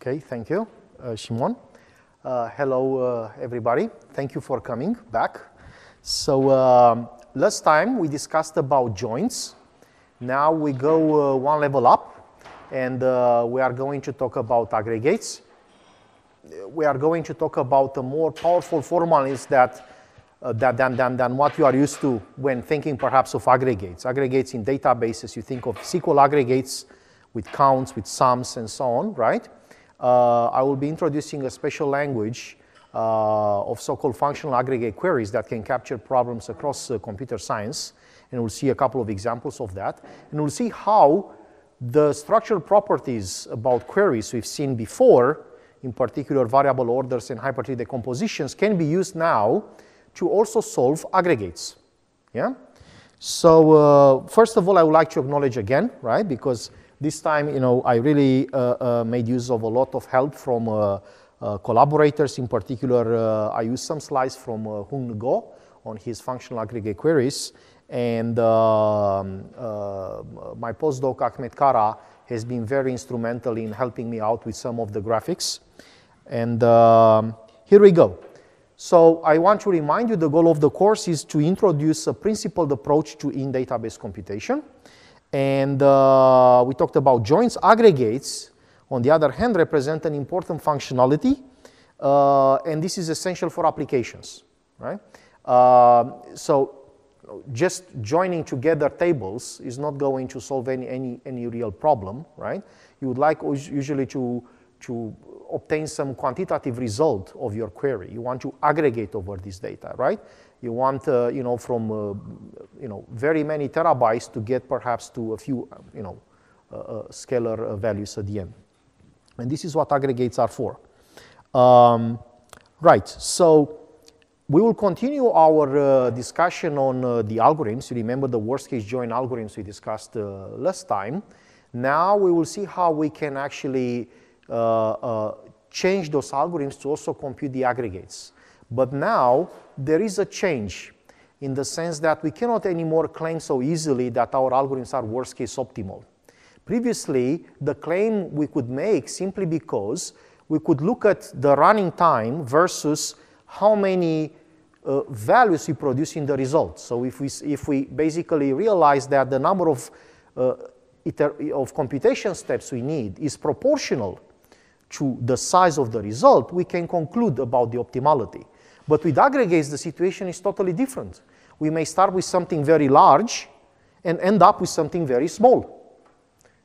Okay, thank you, Shimon. Hello, everybody. Thank you for coming back. So last time we discussed about joints. Now we go one level up, and we are going to talk about aggregates. We are going to talk about a more powerful formalism than what you are used to when thinking perhaps of aggregates. Aggregates in databases, you think of SQL aggregates with counts, with sums, and so on, right? I will be introducing a special language of so-called functional aggregate queries that can capture problems across computer science. And we'll see a couple of examples of that. And we'll see how the structural properties about queries we've seen before, in particular variable orders and hypertree decompositions, can be used now to also solve aggregates. Yeah? So first of all, I would like to acknowledge again, right? Because this time, I really made use of a lot of help from collaborators. In particular, I used some slides from Hung Ngo on his functional aggregate queries. And my postdoc, Ahmed Kara, has been very instrumental in helping me out with some of the graphics. And here we go. So I want to remind you the goal of the course is to introduce a principled approach to in-database computation. And we talked about joints. Aggregates, on the other hand, represent an important functionality. And this is essential for applications, right? So just joining together tables is not going to solve any real problem, right? You would like usually to obtain some quantitative result of your query. You want to aggregate over this data, right? You want, from very many terabytes to get perhaps to a few, scalar values at the end. And this is what aggregates are for. Right, so we will continue our discussion on the algorithms. You remember the worst case join algorithms we discussed last time. Now we will see how we can actually change those algorithms to also compute the aggregates. But now there is a change in the sense that we cannot anymore claim so easily that our algorithms are worst case optimal. Previously, the claim we could make simply because we could look at the running time versus how many values we produce in the result. So if we basically realize that the number of computation steps we need is proportional to the size of the result, we can conclude about the optimality. But with aggregates, the situation is totally different. We may start with something very large and end up with something very small.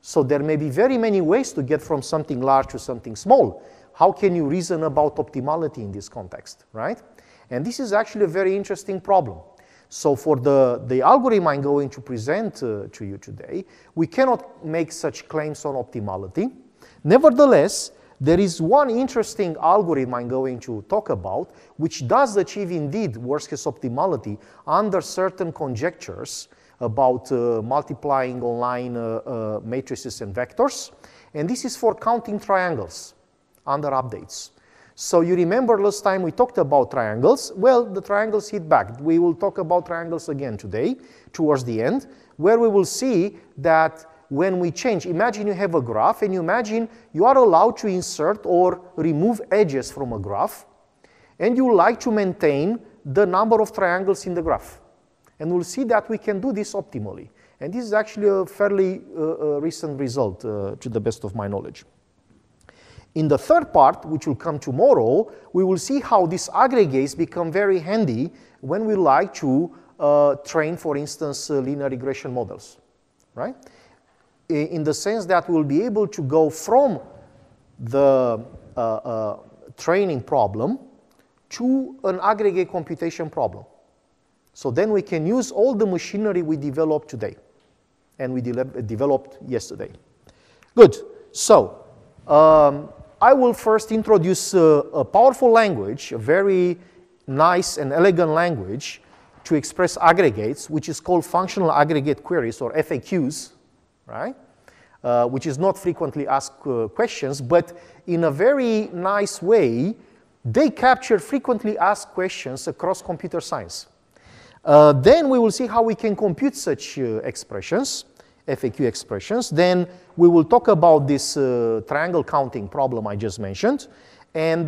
So there may be very many ways to get from something large to something small. How can you reason about optimality in this context, right? And this is actually a very interesting problem. So for the algorithm I'm going to present to you today, we cannot make such claims on optimality. Nevertheless, there is one interesting algorithm I'm going to talk about, which does achieve indeed worst case optimality under certain conjectures about multiplying online matrices and vectors. And this is for counting triangles under updates. So you remember last time we talked about triangles. Well, the triangles hit back. We will talk about triangles again today, towards the end, where we will see that when we change, imagine you have a graph, and you imagine you are allowed to insert or remove edges from a graph, and you like to maintain the number of triangles in the graph. And we'll see that we can do this optimally. And this is actually a fairly recent result, to the best of my knowledge. In the third part, which will come tomorrow, we will see how these aggregates become very handy when we like to train, for instance, linear regression models, right? In the sense that we'll be able to go from the training problem to an aggregate computation problem. So then we can use all the machinery we developed today and we developed yesterday. Good. So I will first introduce a powerful language, a very nice and elegant language to express aggregates, which is called functional aggregate queries, or FAQs, right? Which is not frequently asked questions, but in a very nice way, they capture frequently asked questions across computer science. Then we will see how we can compute such expressions. FAQ expressions. Then we will talk about this triangle counting problem I just mentioned. And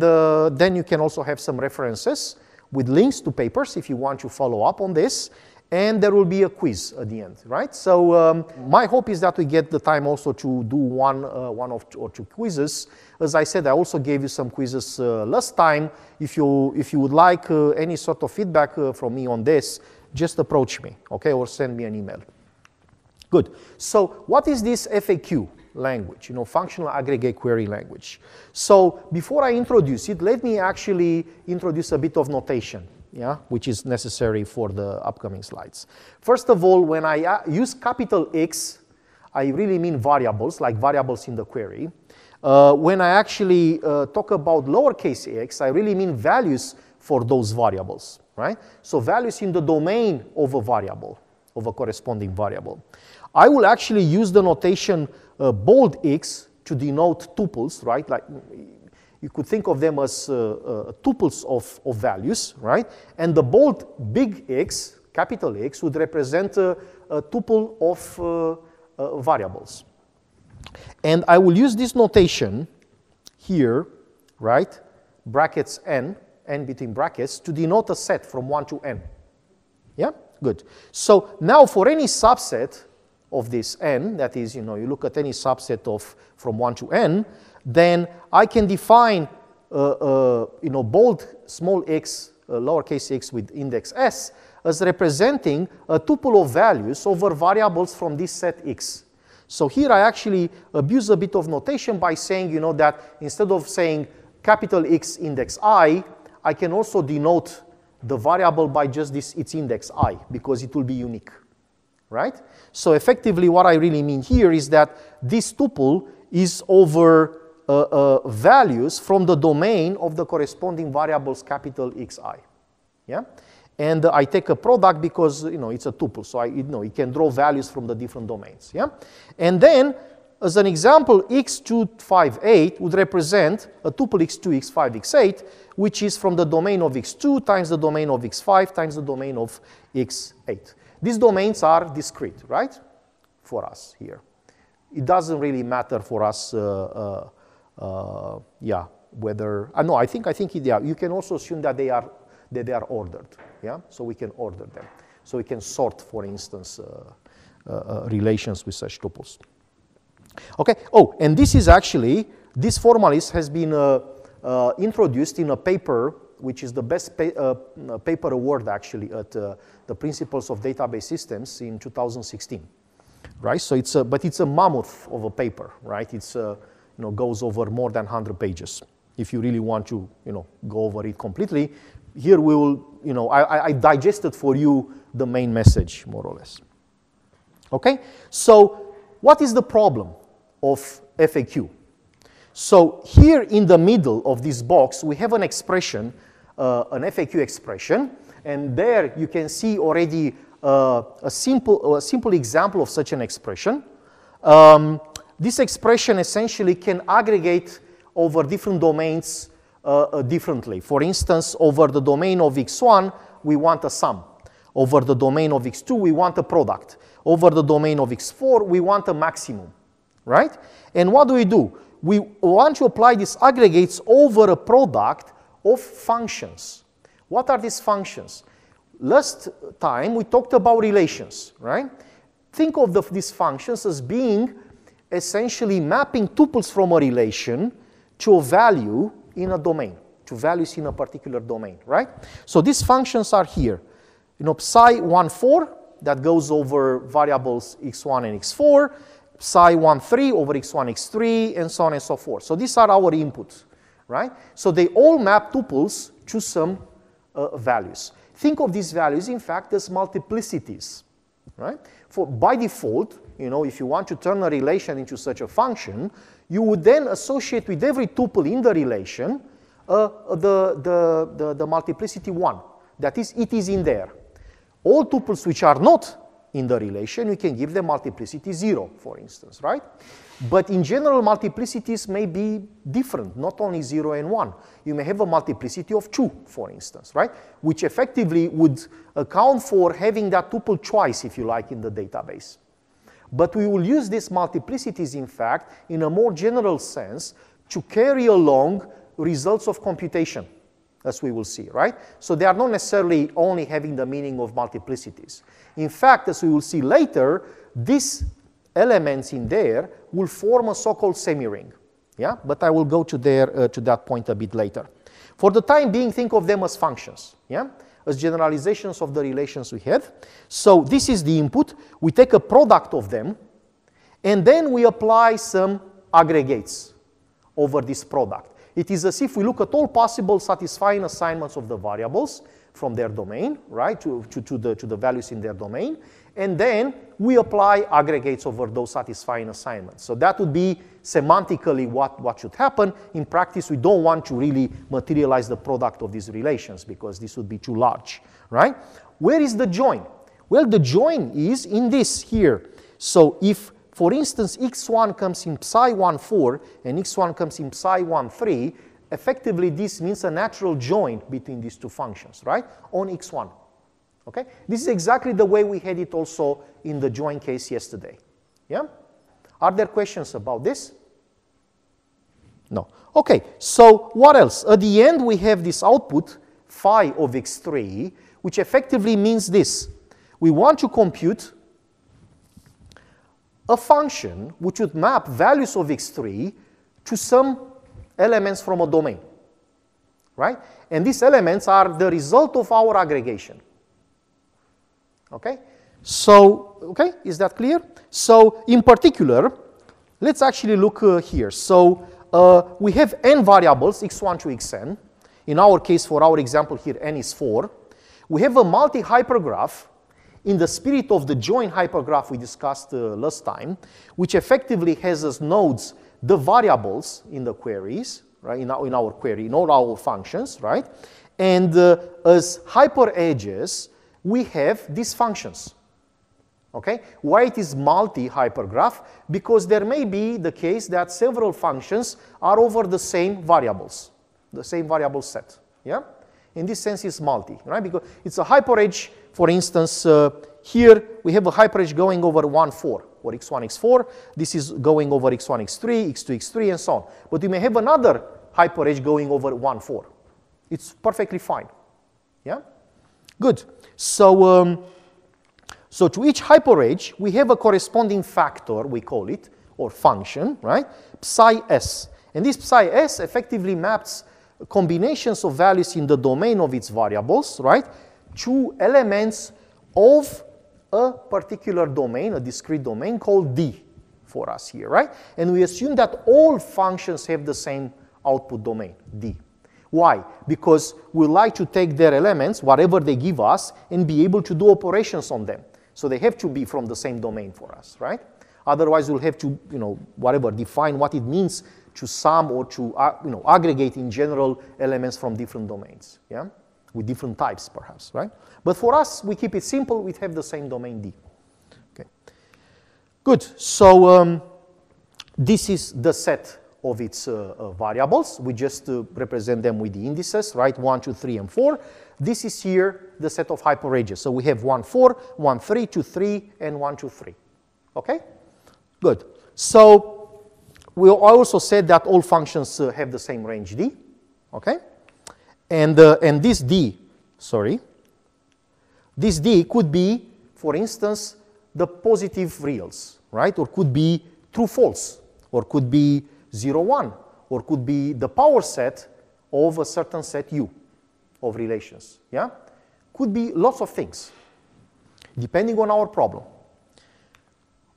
then you can also have some references with links to papers if you want to follow up on this. And there will be a quiz at the end, right? So my hope is that we get the time also to do one or two quizzes. As I said, I also gave you some quizzes last time. If you would like any sort of feedback from me on this, just approach me, okay, or send me an email. Good. So what is this FAQ language, functional aggregate query language? So before I introduce it, let me actually introduce a bit of notation, yeah, which is necessary for the upcoming slides. First of all, when I use capital X, I really mean variables, like variables in the query. When I actually talk about lowercase x, I really mean values for those variables, right? So values in the domain of a variable, of a corresponding variable. I will actually use the notation bold X to denote tuples, right? Like you could think of them as tuples of values, right? And the bold big X, capital X, would represent a tuple of variables. And I will use this notation here, right? Brackets n between brackets, to denote a set from 1 to n. Yeah? Good. So now for any subset of this n, that is, you look at any subset of from 1 to n, then I can define, bold small x, lowercase x with index s, as representing a tuple of values over variables from this set x. So here I actually abuse a bit of notation by saying, that instead of saying capital X index I can also denote the variable by just its index I, because it will be unique, right? So effectively what I really mean here is that this tuple is over values from the domain of the corresponding variables capital Xi, yeah? And I take a product because, it's a tuple, so it can draw values from the different domains, yeah? And then, as an example, x258 would represent a tuple x2, x5, x8, which is from the domain of x2 times the domain of x5 times the domain of x8. These domains are discrete, right, for us here. It doesn't really matter for us, whether, no, I think you can also assume that they are ordered, yeah? So we can order them. So we can sort, for instance, relations with such tuples. Okay, oh, and this is actually, this formalist has been introduced in a paper, which is the best paper award actually at the Principles of Database Systems in 2016, right? So but it's a mammoth of a paper, right? It's, goes over more than 100 pages. If you really want to, go over it completely, here we will, I digested for you the main message, more or less. Okay, so what is the problem of FAQ? So here in the middle of this box, we have an expression, an FAQ expression, and there you can see already a simple example of such an expression. This expression essentially can aggregate over different domains differently. For instance, over the domain of x1, we want a sum. Over the domain of x2, we want a product. Over the domain of x4, we want a maximum, right? And what do? We want to apply these aggregates over a product of functions. What are these functions? Last time, we talked about relations, right? Think of these functions as being essentially mapping tuples from a relation to a value in a domain, to values in a particular domain, right? So these functions are here. Psi14, that goes over variables x1 and x4, psi13 over x1, x3, and so on and so forth. So these are our inputs, right? So they all map tuples to some values. Think of these values, in fact, as multiplicities, right? By default, if you want to turn a relation into such a function, you would then associate with every tuple in the relation the multiplicity 1. That is, it is in there. All tuples which are not in the relation, we can give them multiplicity 0, for instance, right? But in general, multiplicities may be different, not only 0 and 1. You may have a multiplicity of 2, for instance, right? Which effectively would account for having that tuple twice, if you like, in the database. But we will use these multiplicities, in fact, in a more general sense to carry along results of computation, as we will see, right? So they are not necessarily only having the meaning of multiplicities. In fact, as we will see later, these elements in there will form a so-called semiring. Yeah, but I will go to that point a bit later. For the time being, think of them as functions, yeah, as generalizations of the relations we have. So this is the input. We take a product of them, and then we apply some aggregates over this product. It is as if we look at all possible satisfying assignments of the variables from their domain, right, to the values in their domain, and then we apply aggregates over those satisfying assignments. So that would be semantically what should happen. In practice, we don't want to really materialize the product of these relations because this would be too large, right? Where is the join? Well, the join is in this here. So if, for instance, x1 comes in psi1,4 and x1 comes in psi1,3, effectively this means a natural join between these two functions, right, on x1. Okay? This is exactly the way we had it also in the join case yesterday. Yeah? Are there questions about this? No. Okay, so what else? At the end we have this output phi of x3, which effectively means this. We want to compute a function which would map values of x3 to some elements from a domain, right? And these elements are the result of our aggregation. Okay? So, okay, is that clear? So, in particular, let's actually look here. So, we have n variables, x1 to xn. In our case, for our example here, n is 4. We have a multi-hypergraph in the spirit of the join hypergraph we discussed last time, which effectively has as nodes the variables in the queries, right, in our query, in all our functions, right? And as hyper edges, we have these functions. Okay? Why it is multi-hypergraph? Because there may be the case that several functions are over the same variables, the same variable set. Yeah? In this sense, it's multi, right? Because it's a hyperedge. For instance, here we have a hyperedge going over 1, 4, or x1, x4. This is going over x1, x3, x2, x3, and so on. But you may have another hyperedge going over 1, 4. It's perfectly fine. Yeah? Good. So, so to each hyperedge, we have a corresponding factor, we call it, or function, right? Psi s. And this psi s effectively maps combinations of values in the domain of its variables, right, to elements of a particular domain, a discrete domain called D for us here, right? And we assume that all functions have the same output domain, D. Why? Because we like to take their elements, whatever they give us, and be able to do operations on them. So they have to be from the same domain for us, right? Otherwise, we'll have to, whatever, define what it means to sum or to, aggregate in general elements from different domains, yeah? With different types, perhaps, right? But for us, we keep it simple. We have the same domain D. Okay. Good. So this is the set of its variables. We just represent them with the indices, right? 1, 2, 3, and 4. This is here the set of hyperedges. So we have 1, 4, 1, 3, 2, 3, and 1, 2, 3. Okay? Good. So I also said that all functions have the same range D. Okay? And this D, this D could be, for instance, the positive reals, right? Or could be true false, or could be 0, 1, or could be the power set of a certain set U of relations, yeah? Could be lots of things, depending on our problem.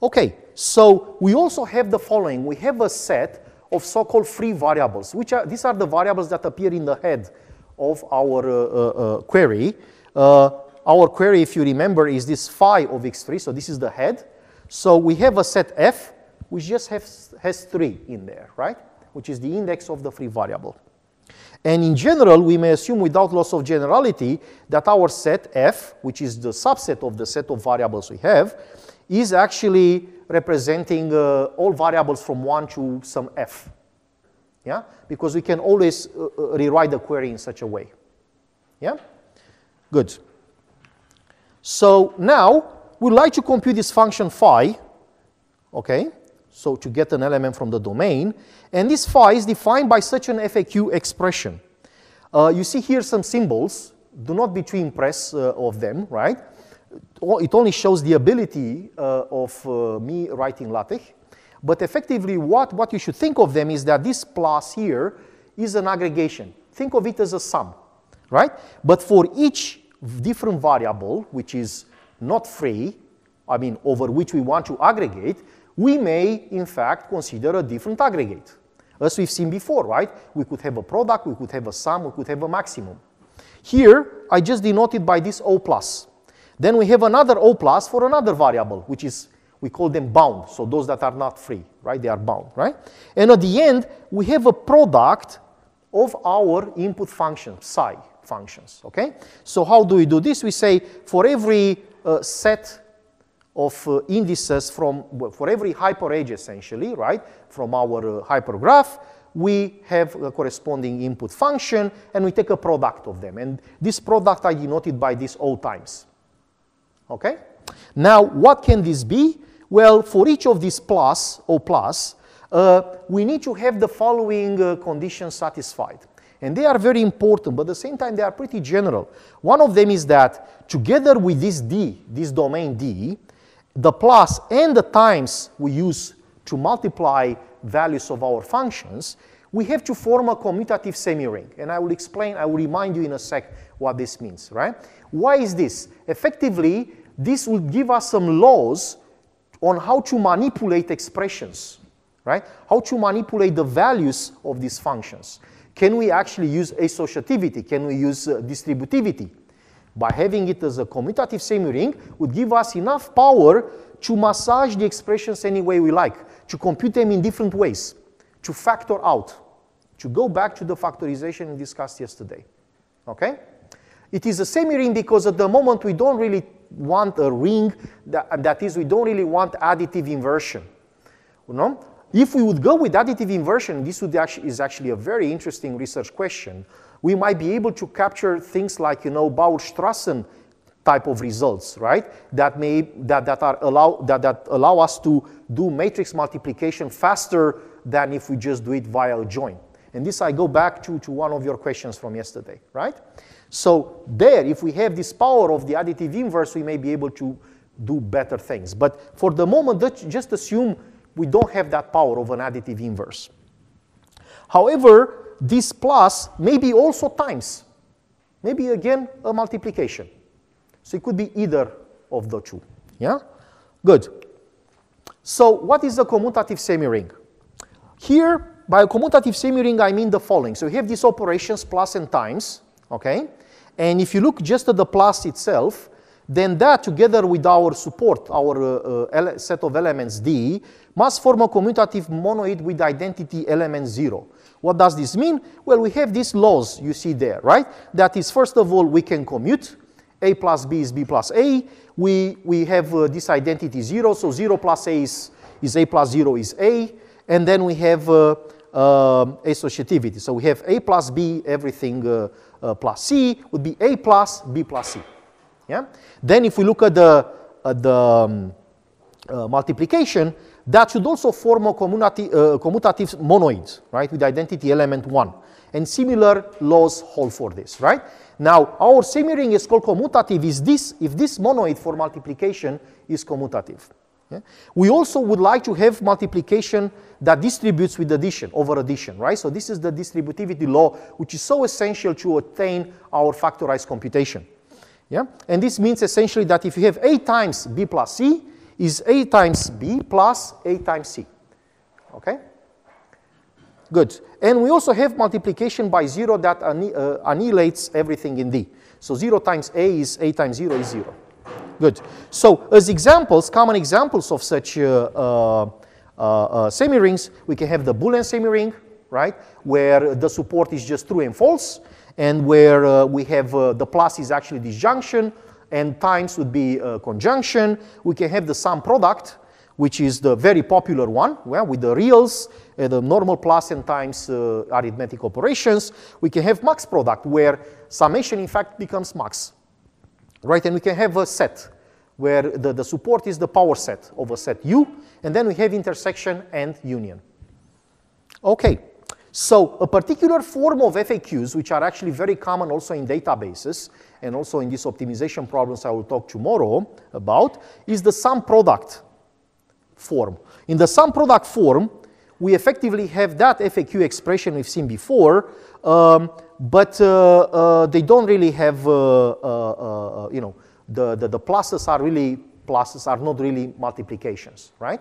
Okay, so we also have the following. We have a set of so-called free variables, these are the variables that appear in the head of our query. Our query, if you remember, is this phi of x3, so this is the head. So we have a set f, which just has 3 in there, right? Which is the index of the free variable. And in general, we may assume without loss of generality that our set f, which is the subset of the set of variables we have, is actually representing all variables from 1 to some f. Yeah? Because we can always rewrite the query in such a way. Yeah? Good. So now we'd like to compute this function phi okay? So to get an element from the domain. And this phi is defined by such an FAQ expression. You see here some symbols. Do not be too impressed of them, right? It only shows the ability of me writing LaTeX. But effectively, what you should think of them is that this plus here is an aggregation. Think of it as a sum, right? But for each different variable, which is not free, I mean, over which we want to aggregate, we may, in fact, consider a different aggregate. As we've seen before, right? We could have a product, we could have a sum, we could have a maximum. Here, I just denoted by this O plus. Then we have another O plus for another variable, which is, we call them bound. So those that are not free, right? They are bound, right? And at the end, we have a product of our input functions, psi functions, okay? So how do we do this? We say for every set of indices for every hyperedge essentially, right? From our hypergraph, we have a corresponding input function and we take a product of them. And this product I denoted by this O times, okay? Now, what can this be? Well, for each of these plus, O plus, we need to have the following conditions satisfied. And they are very important, but at the same time, they are pretty general. One of them is that together with this D, this domain D, the plus and the times we use to multiply values of our functions, we have to form a commutative semiring. And I will explain, I will remind you in a sec what this means, right? Why is this? Effectively, this will give us some laws on how to manipulate expressions, right? How to manipulate the values of these functions. Can we actually use associativity? Can we use distributivity? By having it as a commutative semiring would give us enough power to massage the expressions any way we like, to compute them in different ways, to factor out, to go back to the factorization we discussed yesterday, okay? It is a semiring because at the moment we don't really want a ring, that is, we don't really want additive inversion, you know? If we would go with additive inversion, this is actually a very interesting research question. We might be able to capture things like, you know, Bauer-Strassen type of results, right? That allow us to do matrix multiplication faster than if we just do it via a join. And this I go back to one of your questions from yesterday, right? So there, if we have this power of the additive inverse, we may be able to do better things. But for the moment, just assume we don't have that power of an additive inverse. However, this plus may be also times. Maybe again a multiplication. So it could be either of the two. Yeah? Good. So what is a commutative semiring? Here, by a commutative semiring, I mean the following. So we have these operations plus and times, okay? And if you look just at the plus itself, then that together with our support, our set of elements D, must form a commutative monoid with identity element 0. What does this mean? Well, we have these laws you see there, right? That is, first of all, we can commute. A plus B is B plus A. We have this identity 0, so 0 plus A is A plus 0 is A. And then we have associativity. So we have A plus B, everything plus C would be A plus B plus C. Yeah? Then if we look at the multiplication, that should also form a commutative monoid, right, with identity element 1. And similar laws hold for this, right? Now, our semiring is called commutative if this monoid for multiplication is commutative. Yeah? We also would like to have multiplication that distributes with addition, over addition, right? So this is the distributivity law, which is so essential to attain our factorized computation. Yeah? And this means essentially that if you have A times B plus C, is A times B plus A times C. Okay? Good. And we also have multiplication by 0 that annihilates everything in D. So 0 times A is A times 0 is 0. Good. So as examples, common examples of such semirings, we can have the Boolean semiring, right, where the support is just true and false, and where we have the plus is actually disjunction, and times would be conjunction. We can have the sum product, which is the very popular one, well, with the reals, the normal plus and times arithmetic operations. We can have max product, where summation, in fact, becomes max, right? And we can have a set where the support is the power set of a set U, and then we have intersection and union. Okay, so a particular form of FAQs, which are actually very common also in databases, and also in these optimization problems I will talk tomorrow about, is the sum product form. In the sum product form, we effectively have that FAQ expression we've seen before, but they don't really have, you know, the pluses are not really multiplications, right?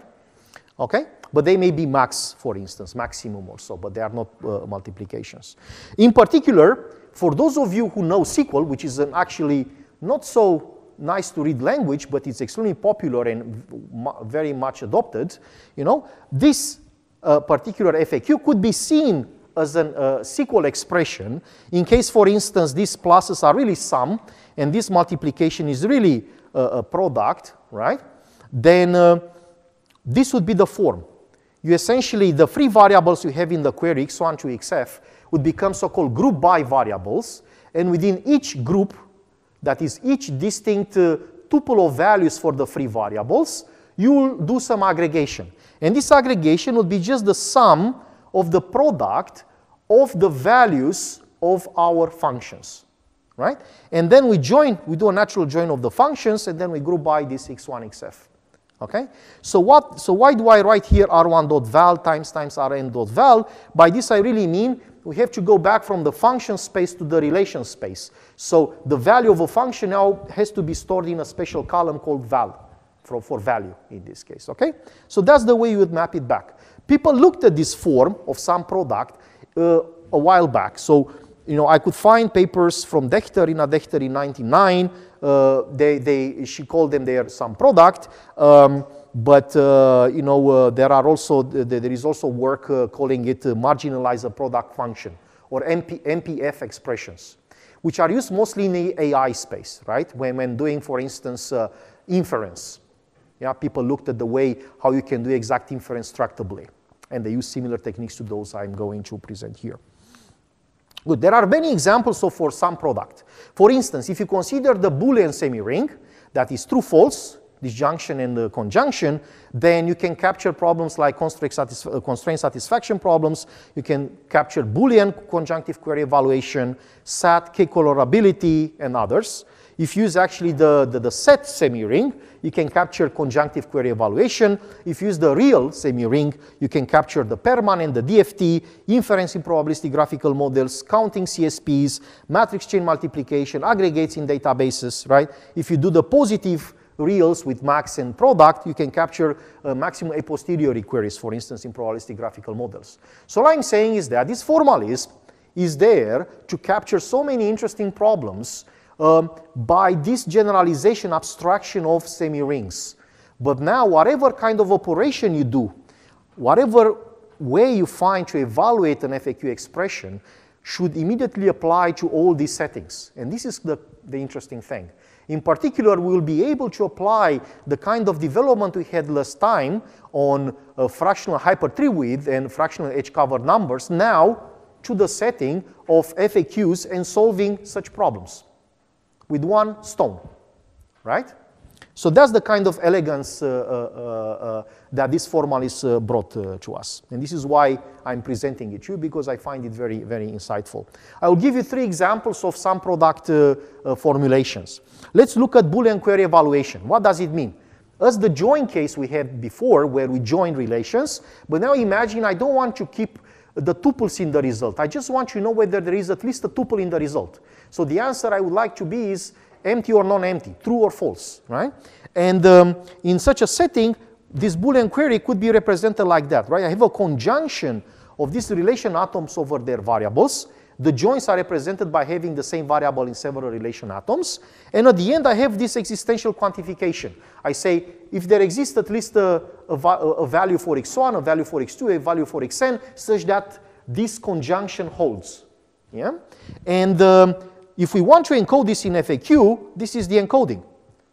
Okay, but they may be max, for instance, maximum or so, but they are not multiplications. In particular, for those of you who know SQL, which is an actually not so nice to read language, but it's extremely popular and very much adopted, you know, this particular FAQ could be seen as a SQL expression in case, for instance, these pluses are really sum and this multiplication is really a product, right? Then this would be the form. You essentially, the free variables you have in the query x1 to xf would become so-called group by variables, and within each group, that is each distinct tuple of values for the free variables, you will do some aggregation. And this aggregation would be just the sum of the product of the values of our functions, right? And then we join, we do a natural join of the functions, and then we group by this x1, xf. Okay? So why do I write here r1.val times rn.val? By this I really mean we have to go back from the function space to the relation space. So the value of a function now has to be stored in a special column called val, for value in this case, okay? So that's the way you would map it back. People looked at this form of sum product a while back. So, you know, I could find papers from Dechter in 99. She called them their sum product, but you know, there is also work calling it marginalize a product function, or MPF expressions, which are used mostly in the AI space, right? When doing, for instance, inference. Yeah, people looked at the way how you can do exact inference tractably, and they use similar techniques to those I'm going to present here. Good. There are many examples of for sum product. For instance, if you consider the Boolean semiring, that is true-false, disjunction and conjunction, then you can capture problems like constraint satisfaction problems. You can capture Boolean conjunctive query evaluation, SAT, K-colorability, and others. If you use actually the set semiring, you can capture conjunctive query evaluation. If you use the real semiring, you can capture the permanent, the DFT, inference in probabilistic graphical models, counting CSPs, matrix chain multiplication, aggregates in databases, right? If you do the positive reals with max and product, you can capture maximum a posteriori queries, for instance, in probabilistic graphical models. So what I'm saying is that this formalism is there to capture so many interesting problems by this generalization abstraction of semirings. But now, whatever kind of operation you do, whatever way you find to evaluate an FAQ expression, should immediately apply to all these settings. And this is the interesting thing. In particular, we will be able to apply the kind of development we had last time on fractional hypertree width and fractional edge-covered numbers now to the setting of FAQs and solving such problems with one stone, right? So that's the kind of elegance that this formalism brought to us. And this is why I'm presenting it to you, because I find it very, very insightful. I will give you 3 examples of sum product formulations. Let's look at Boolean query evaluation. What does it mean? As the join case we had before, where we join relations, but now imagine I don't want to keep the tuples in the result. I just want to know whether there is at least a tuple in the result. So the answer I would like to be is empty or non-empty, true or false, right? And in such a setting, this Boolean query could be represented like that, right? I have a conjunction of these relation atoms over their variables. The joins are represented by having the same variable in several relation atoms. And at the end, I have this existential quantification. I say, if there exists at least a value for x1, a value for x2, a value for xn, such that this conjunction holds. Yeah? And if we want to encode this in FAQ, this is the encoding,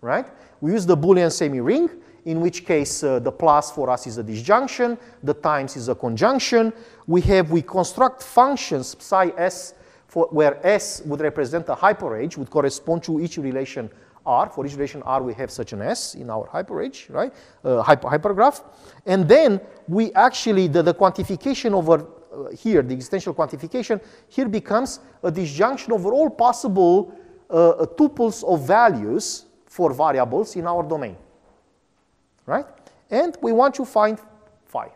right? We use the Boolean semiring, in which case the plus for us is a disjunction, the times is a conjunction. We construct functions psi s, where s would represent a hyperedge, would correspond to each relation R. For each relation R, we have such an S in our hyperage, right? Hypergraph. And then we actually, the quantification over here, the existential quantification, here becomes a disjunction over all possible tuples of values for variables in our domain, right? And we want to find phi.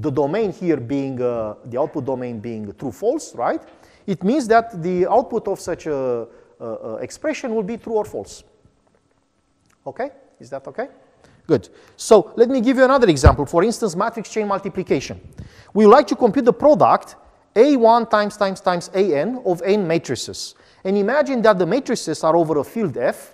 The domain here being, the output domain being true, false, right? It means that the output of such a expression will be true or false. Okay? Is that okay? Good. So let me give you another example. For instance, matrix chain multiplication. We like to compute the product A1 times AN of n matrices. And imagine that the matrices are over a field F,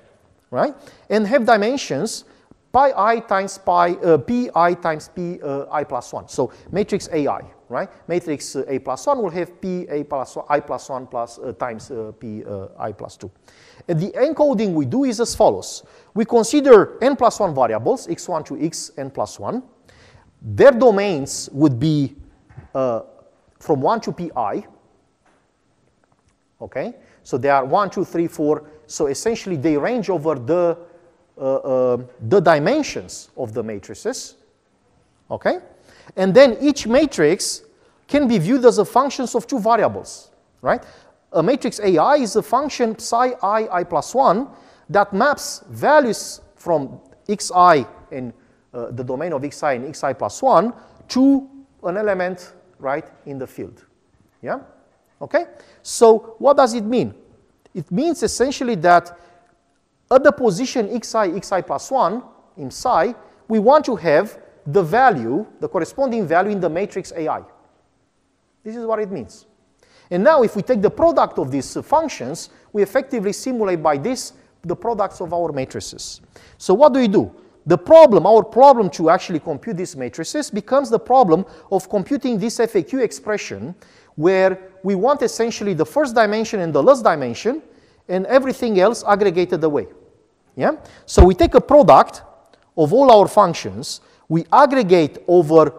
right? And have dimensions pi I times pi, pi times pi I plus 1. So matrix AI, right? Matrix A plus 1 will have pi A plus 1, I plus 1 plus times pi I plus 2. And the encoding we do is as follows. We consider n plus 1 variables, x1 to xn plus 1. Their domains would be from 1 to pi. Okay? So they are 1, 2, 3, 4. So essentially they range over the dimensions of the matrices. Okay? And then each matrix can be viewed as a function of two variables, right? A matrix AI is a function psi I plus 1 that maps values from xi in the domain of xi and xi plus 1 to an element, right, in the field. Yeah? Okay? So what does it mean? It means essentially that at the position xi plus 1 in psi, we want to have the value, the corresponding value in the matrix AI. This is what it means. And now if we take the product of these functions, we effectively simulate by this the products of our matrices. So what do? The problem, our problem to actually compute these matrices becomes the problem of computing this FAQ expression where we want essentially the first dimension and the last dimension and everything else aggregated away. Yeah? So we take a product of all our functions, we aggregate over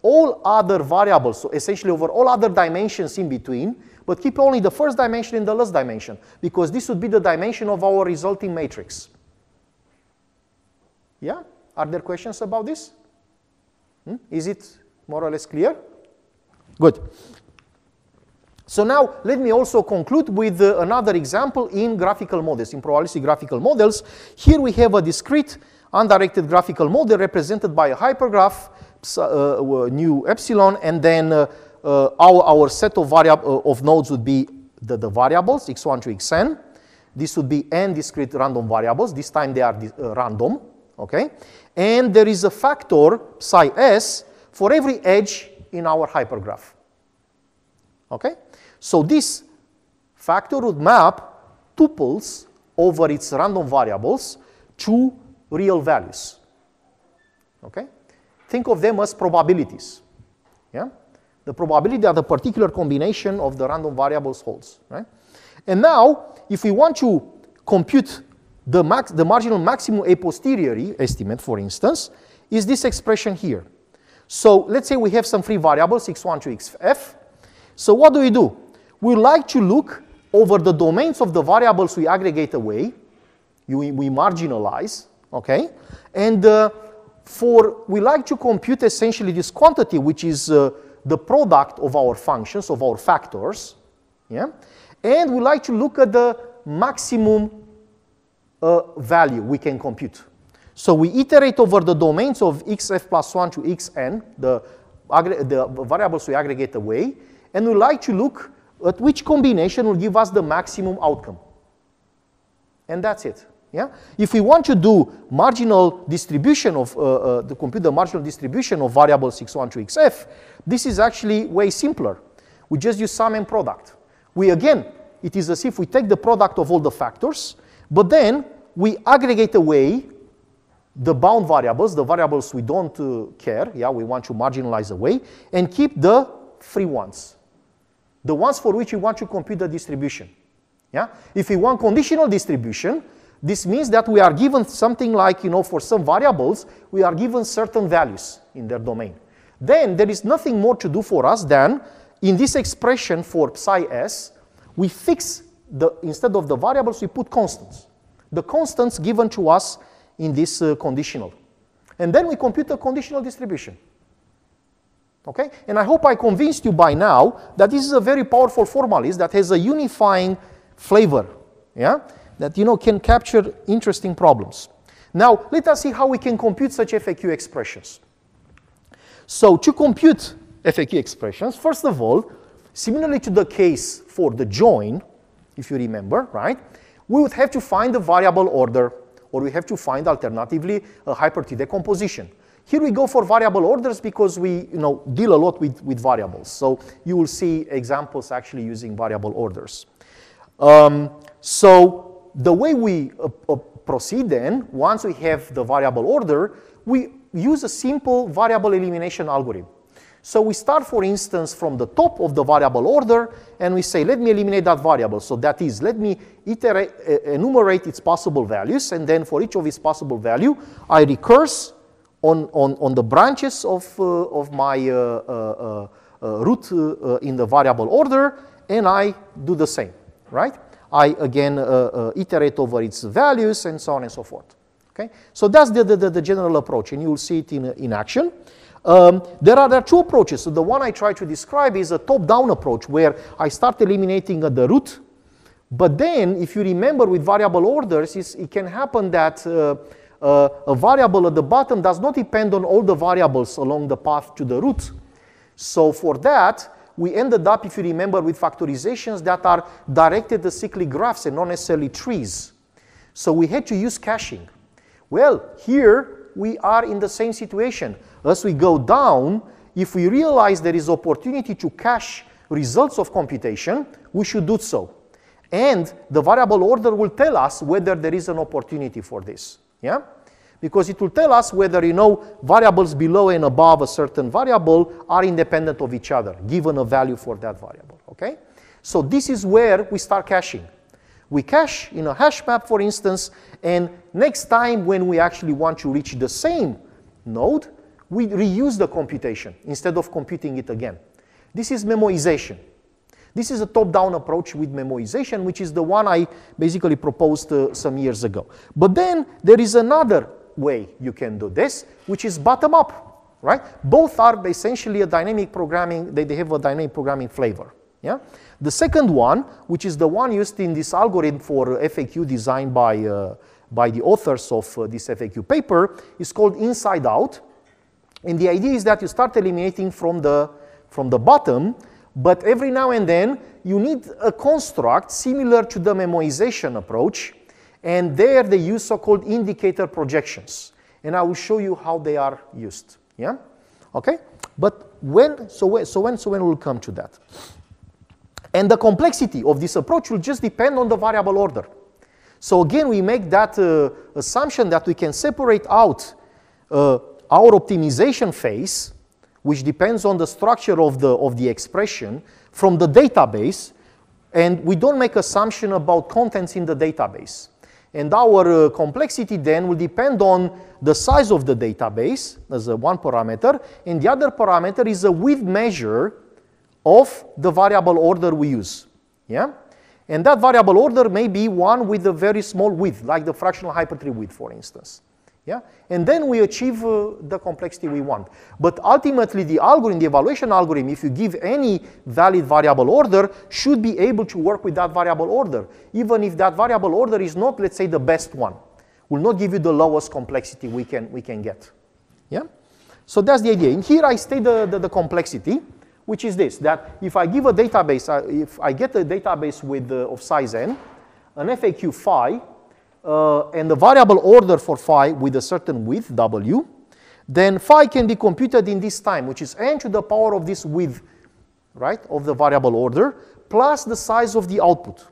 all other variables, so essentially over all other dimensions in between, but keep only the first dimension and the last dimension, because this would be the dimension of our resulting matrix. Yeah? Are there questions about this? Is it more or less clear? Good. So now let me also conclude with another example in graphical models, in probabilistic graphical models. Here we have a discrete undirected graphical model represented by a hypergraph, nu epsilon, and then our set of nodes would be the variables, x1 to xn. This would be n discrete random variables. This time they are random. Okay? And there is a factor, psi s, for every edge in our hypergraph. Okay? So this factor would map tuples over its random variables to real values. Okay? Think of them as probabilities. Yeah? The probability that a particular combination of the random variables holds. Right? And now, if we want to compute the marginal maximum a posteriori estimate, for instance, is this expression here. So let's say we have some free variables, x1 to xf. So what do? We like to look over the domains of the variables we aggregate away, we marginalize, okay? And we like to compute essentially this quantity, which is the product of our functions, of our factors, yeah? And we like to look at the maximum value we can compute. So we iterate over the domains of xf plus 1 to xn, the variables we aggregate away, and we like to look at which combination will give us the maximum outcome. And that's it. Yeah? If we want to do marginal distribution of, to compute the marginal distribution of variables x1 to xf, this is actually way simpler. We just use sum and product. Again, it is as if we take the product of all the factors, but then we aggregate away the bound variables, the variables we don't care, yeah, we want to marginalize away, and keep the free ones. The ones for which we want to compute the distribution. Yeah? If we want conditional distribution, this means that we are given something like, for some variables, we are given certain values in their domain. Then there is nothing more to do for us than, in this expression for psi s, we fix, instead of the variables, we put constants. the constants given to us in this conditional. And then we compute a conditional distribution. Okay? And I hope I convinced you by now that this is a very powerful formalist that has a unifying flavor, yeah? That, you know, can capture interesting problems. Now, let us see how we can compute such FAQ expressions. So, to compute FAQ expressions, first of all, similarly to the case for the join, if you remember, right, we would have to find the variable order, or we have to find alternatively a hypertext decomposition. Here we go for variable orders because we, you know, deal a lot with variables. So you will see examples actually using variable orders. So the way we proceed then, once we have the variable order, we use a simple variable elimination algorithm. So we start, for instance, from the top of the variable order, and we say, let me eliminate that variable. So that is, let me enumerate its possible values, and then for each of its possible value, I recurse on the branches of my root in the variable order, and I do the same, right? I, again, iterate over its values, and so on and so forth. Okay? So that's the general approach, and you will see it in action. There are two approaches. So the one I try to describe is a top-down approach, where I start eliminating at the root. But then, if you remember with variable orders, it can happen that a variable at the bottom does not depend on all the variables along the path to the root. So for that, we ended up, if you remember, with factorizations that are directed at cyclic graphs and not necessarily trees. So we had to use caching. Well, here we are in the same situation. As we go down, if we realize there is opportunity to cache results of computation, we should do so. And the variable order will tell us whether there is an opportunity for this. Yeah? Because it will tell us whether, you know, variables below and above a certain variable are independent of each other, given a value for that variable. Okay? So this is where we start caching. We cache in a hash map, for instance, and next time when we actually want to reach the same node, we reuse the computation instead of computing it again. This is memoization. This is a top-down approach with memoization, which is the one I basically proposed some years ago. But then there is another way you can do this, which is bottom-up, right? Both are essentially a dynamic programming, they have a dynamic programming flavor. Yeah? The second one, which is the one used in this algorithm for FAQ designed by the authors of this FAQ paper, is called inside-out. And the idea is that you start eliminating from the bottom, but every now and then you need a construct similar to the memoization approach, and there they use so-called indicator projections. And I will show you how they are used. Yeah? Okay? But when we'll come to that. And the complexity of this approach will just depend on the variable order. So again, we make that assumption that we can separate out our optimization phase, which depends on the structure of the expression, from the database, and we don't make assumption about contents in the database. And our complexity then will depend on the size of the database as one parameter, and the other parameter is a width measure of the variable order we use. Yeah? And that variable order may be one with a very small width, like the fractional hypertree width, for instance. Yeah? And then we achieve the complexity we want. But ultimately, the algorithm, the evaluation algorithm, if you give any valid variable order, should be able to work with that variable order, even if that variable order is not, let's say, the best one. Will not give you the lowest complexity we can get. Yeah? So that's the idea. And here I state the complexity, which is this, that if I give a database, if I get a database with of size n, an FAQ phi, and the variable order for phi with a certain width, w, then phi can be computed in this time, which is n to the power of this width, right, of the variable order, plus the size of the output.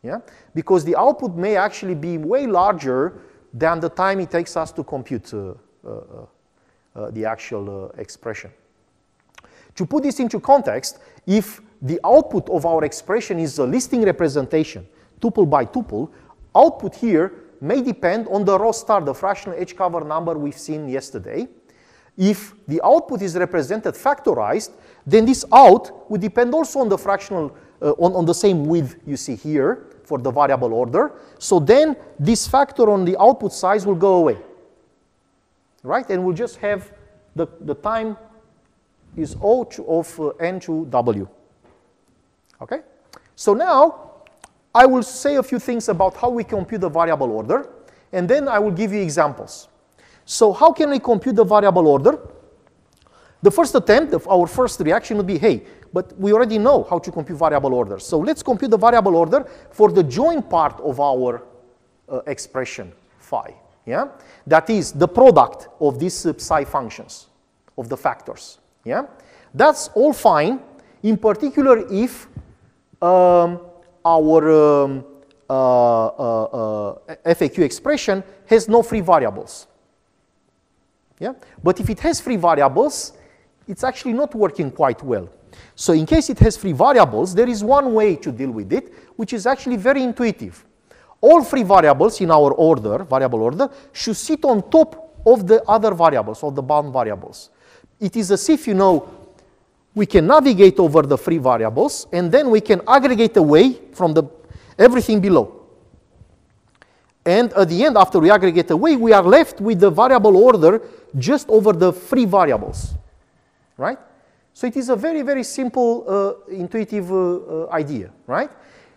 Yeah? Because the output may actually be way larger than the time it takes us to compute the actual expression. To put this into context, if the output of our expression is a listing representation, tuple by tuple, output here may depend on the raw star, the fractional edge cover number we've seen yesterday. If the output is represented factorized, then this out would depend also on the fractional, on the same width you see here for the variable order. So then this factor on the output size will go away, right? And we'll just have the time is O of N to W, okay? So now I will say a few things about how we compute the variable order, and then I will give you examples. So how can we compute the variable order? The first attempt, our first reaction would be, hey, but we already know how to compute variable orders. So let's compute the variable order for the joint part of our expression phi. Yeah? That is the product of these psi functions, of the factors. Yeah? That's all fine, in particular if our FAQ expression has no free variables. Yeah? But if it has free variables, it's actually not working quite well. So in case it has free variables, there is one way to deal with it, which is actually very intuitive. All free variables in our order, variable order, should sit on top of the other variables, or the bound variables. It is as if, you know, we can navigate over the free variables, and then we can aggregate away from everything below. And at the end, after we aggregate away, we are left with the variable order just over the free variables, right? So it is a very, very simple, intuitive idea, right?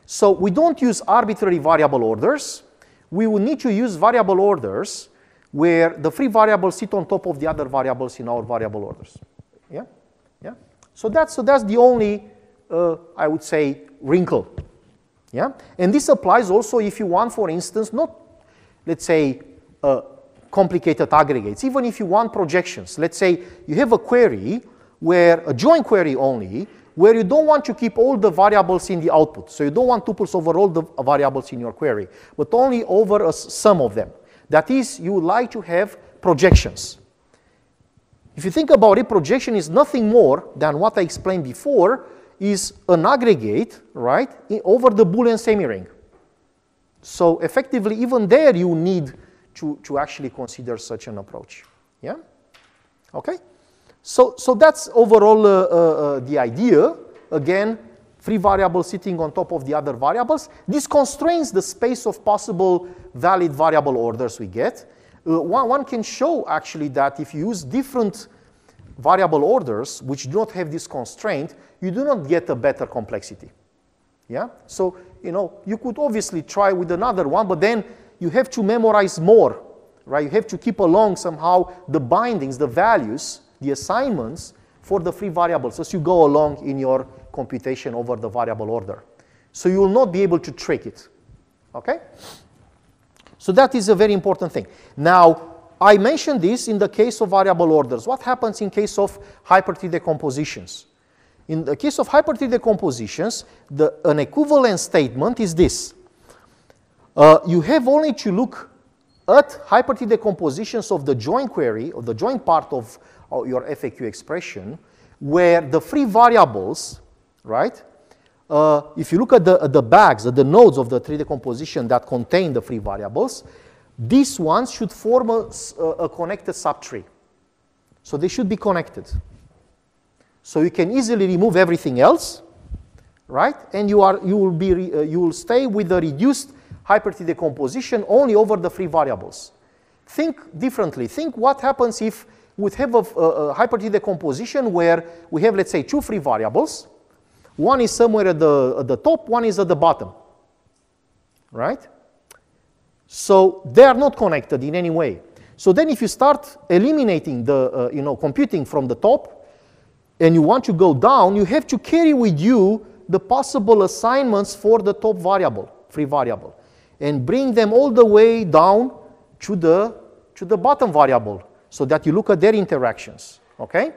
So we don't use arbitrary variable orders. We will need to use variable orders where the free variables sit on top of the other variables in our variable orders. Yeah? Yeah? So that's the only, I would say, wrinkle. Yeah? And this applies also if you want, for instance, not, let's say, complicated aggregates, even if you want projections. Let's say you have a query where, a join query only, where you don't want to keep all the variables in the output. So you don't want tuples over all the variables in your query, but only over a sum of them. That is, you would like to have projections. If you think about it, projection is nothing more than what I explained before, is an aggregate, right, over the Boolean semiring. So effectively, even there, you need to actually consider such an approach. Yeah? Okay? So that's overall the idea. Again, free variables sitting on top of the other variables. This constrains the space of possible valid variable orders we get. One can show actually that if you use different variable orders which do not have this constraint, you do not get a better complexity. Yeah? So, you know, you could obviously try with another one, but then you have to memorize more, right? You have to keep along somehow the bindings, the values, the assignments for the free variables as you go along in your computation over the variable order. So you will not be able to trick it. Okay? So that is a very important thing. Now, I mentioned this in the case of variable orders. What happens in case of hypertree decompositions? In the case of hypertree decompositions, an equivalent statement is this. You have only to look at hypertree decompositions of the join query, or the join part of your FAQ expression, where the free variables, right? If you look at the bags, at the nodes of the tree decomposition that contain the free variables, these ones should form a connected subtree. So they should be connected. So you can easily remove everything else, right? And you will stay with the reduced hypertree decomposition only over the free variables. Think differently. Think what happens if we have a hypertree decomposition where we have, let's say, two free variables. One is somewhere at the top, one is at the bottom, right? So they are not connected in any way. So then if you start eliminating the, computing from the top, and you want to go down, you have to carry with you the possible assignments for the top variable, free variable, and bring them all the way down to the bottom variable, so that you look at their interactions, okay?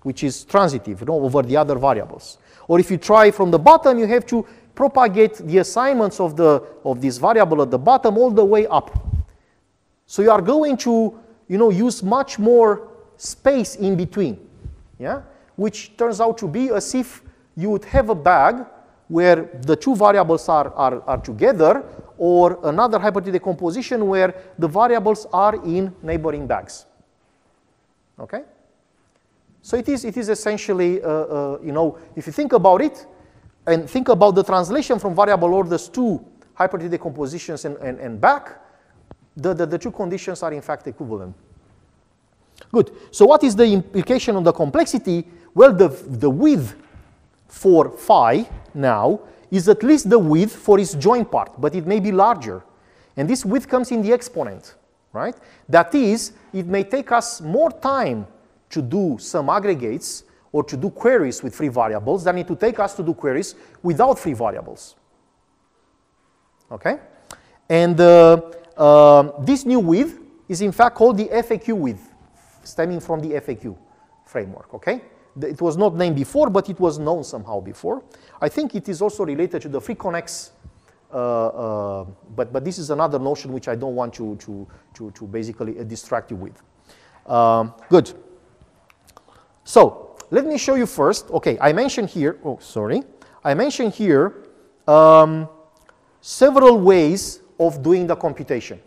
Which is transitive, over the other variables. Or if you try from the bottom, you have to propagate the assignments of this variable at the bottom all the way up. So you are going to, use much more space in between, yeah? Which turns out to be as if you would have a bag where the two variables are together, or another hypertree decomposition where the variables are in neighboring bags. Okay? So it is essentially, if you think about it, and think about the translation from variable orders to hypertree decompositions and back, the two conditions are in fact equivalent. Good. So what is the implication on the complexity? Well, the width for phi now is at least the width for its joint part, but it may be larger. And this width comes in the exponent, right? That is, it may take us more time to do some aggregates or to do queries with free variables than it would take us to do queries without free variables. Okay? And this new width is in fact called the FAQ width, stemming from the FAQ framework. Okay? It was not named before, but it was known somehow before. I think it is also related to the free connects, but this is another notion which I don't want to basically distract you with. Good. So let me show you first. Okay, I mentioned here. Oh, sorry. I mentioned here several ways of doing the computation.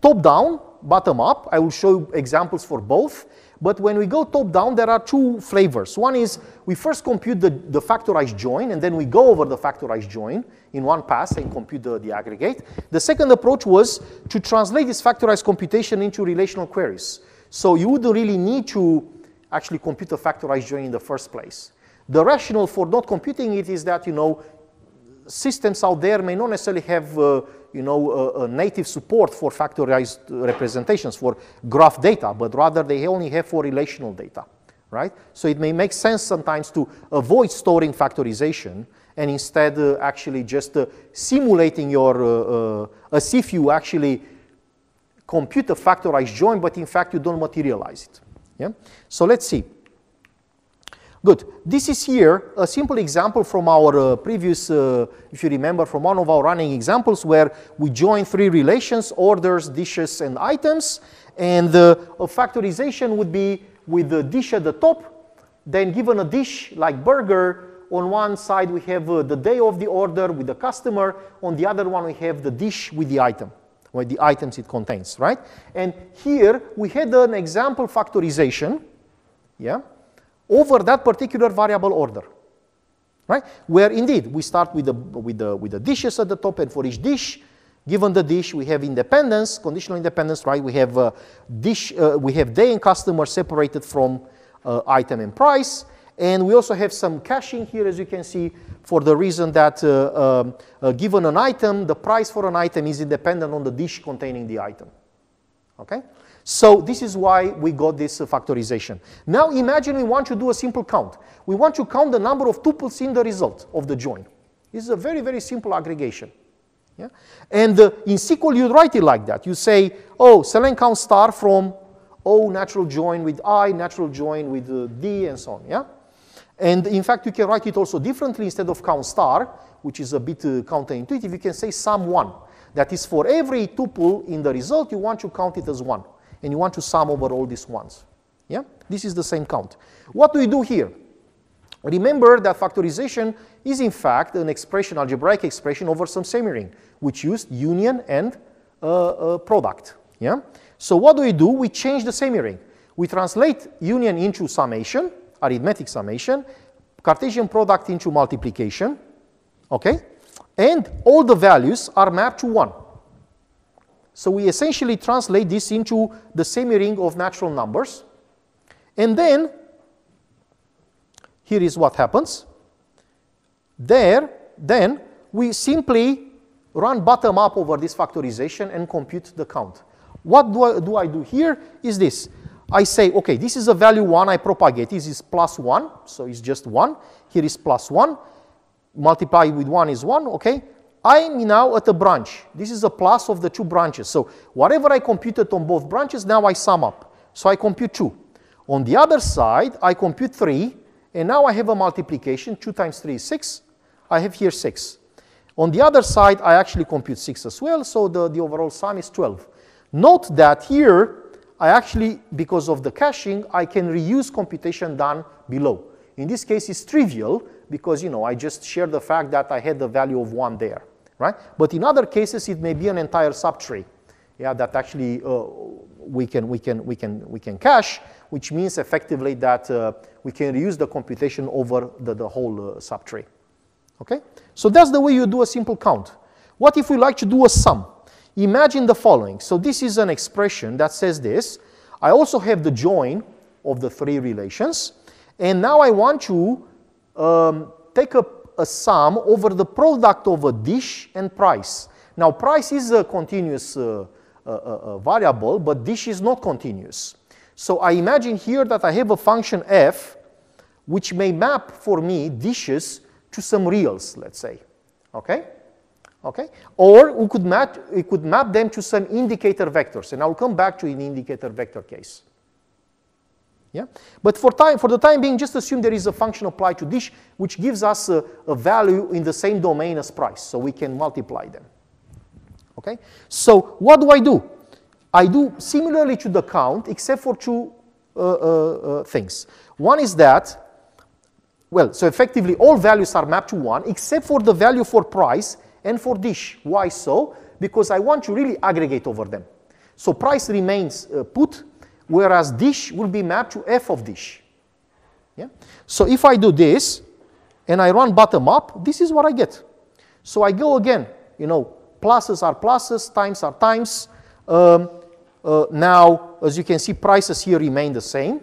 Top down, bottom up. I will show you examples for both. But when we go top down, there are two flavors. One is we first compute the factorized join, and then we go over the factorized join in one pass and compute the aggregate. The second approach was to translate this factorized computation into relational queries. So you wouldn't really need to actually compute a factorized join in the first place. The rationale for not computing it is that, systems out there may not necessarily have a native support for factorized representations for graph data, but rather they only have for relational data, right? So it may make sense sometimes to avoid storing factorization and instead actually just simulating your, as if you actually compute a factorized join, but in fact you don't materialize it. Yeah? So let's see. Good. This is here a simple example from our previous, if you remember, from one of our running examples where we join three relations, orders, dishes, and items. And a factorization would be with the dish at the top, then given a dish like burger, on one side we have the day of the order with the customer, on the other one we have the dish with the item, with the items it contains, right? And here we had an example factorization, yeah, over that particular variable order, right? Where indeed we start with the dishes at the top, and for each dish, given the dish, we have independence, conditional independence, right? We have we have day and customer separated from item and price, and we also have some caching here, as you can see, for the reason that given an item, the price for an item is independent on the dish containing the item. Okay? So this is why we got this factorization. Now imagine we want to do a simple count. We want to count the number of tuples in the result of the join. This is a very, very simple aggregation. Yeah? And in SQL, you write it like that. You say, oh, select count star from O natural join with I, natural join with D, and so on. Yeah? And in fact, you can write it also differently. Instead of count star, which is a bit counterintuitive, you can say sum 1. That is, for every tuple in the result, you want to count it as 1. And you want to sum over all these ones. Yeah? This is the same count. What do we do here? Remember that factorization is in fact an expression, algebraic expression over some semiring, which used union and product. Yeah? So what do? We change the semiring. We translate union into summation, arithmetic summation, Cartesian product into multiplication, okay? And all the values are mapped to 1. So we essentially translate this into the semiring of natural numbers. And then, here is what happens. Then we simply run bottom up over this factorization and compute the count. What do I do here is this. I say, okay, this is a value 1, I propagate. This is plus 1, so it's just 1. Here is plus 1. Multiply with 1 is 1, okay? I'm now at a branch. This is a plus of the two branches. So whatever I computed on both branches, now I sum up. So I compute 2. On the other side, I compute 3. And now I have a multiplication. 2 times 3 is 6. I have here 6. On the other side, I actually compute 6 as well. So the overall sum is 12. Note that here, I actually, because of the caching, I can reuse computation done below. In this case, it's trivial because, I just share the fact that I had the value of 1 there. Right? But in other cases, it may be an entire subtree, yeah, that actually we can cache, which means effectively that we can reuse the computation over the whole subtree. Okay? So that's the way you do a simple count. What if we like to do a sum? Imagine the following. So this is an expression that says this. I also have the join of the three relations. And now I want to take a sum over the product of a dish and price. Now price is a continuous variable, but dish is not continuous. So I imagine here that I have a function f which may map for me dishes to some reals, let's say. Okay? Okay? Or we could map them to some indicator vectors, and I'll come back to an indicator vector case. Yeah? But for the time being, just assume there is a function applied to dish which gives us a value in the same domain as price, so we can multiply them. Okay? So what do? I do similarly to the count, except for two things. One is that, well, so effectively all values are mapped to 1, except for the value for price and for dish. Why so? Because I want to really aggregate over them. So price remains put, whereas dish will be mapped to f of dish. Yeah? So if I do this, and I run bottom up, this is what I get. So I go again, you know, pluses are pluses, times are times. Now, as you can see, prices here remain the same,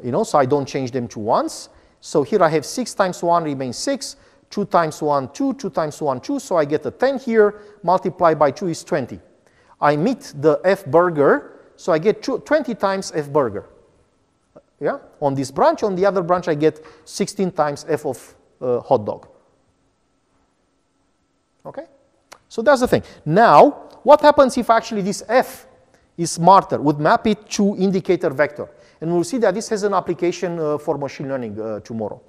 you know, so I don't change them to ones. So here I have 6 times 1 remains 6, 2 times 1, 2, 2 times 1, 2, so I get a 10 here, multiplied by 2 is 20. I meet the f burger, so I get 20 times f burger. Yeah? On this branch, on the other branch I get 16 times f of hot dog. Okay? So that's the thing. Now, what happens if actually this f is smarter? Would map it to indicator vector. And we'll see that this has an application for machine learning tomorrow.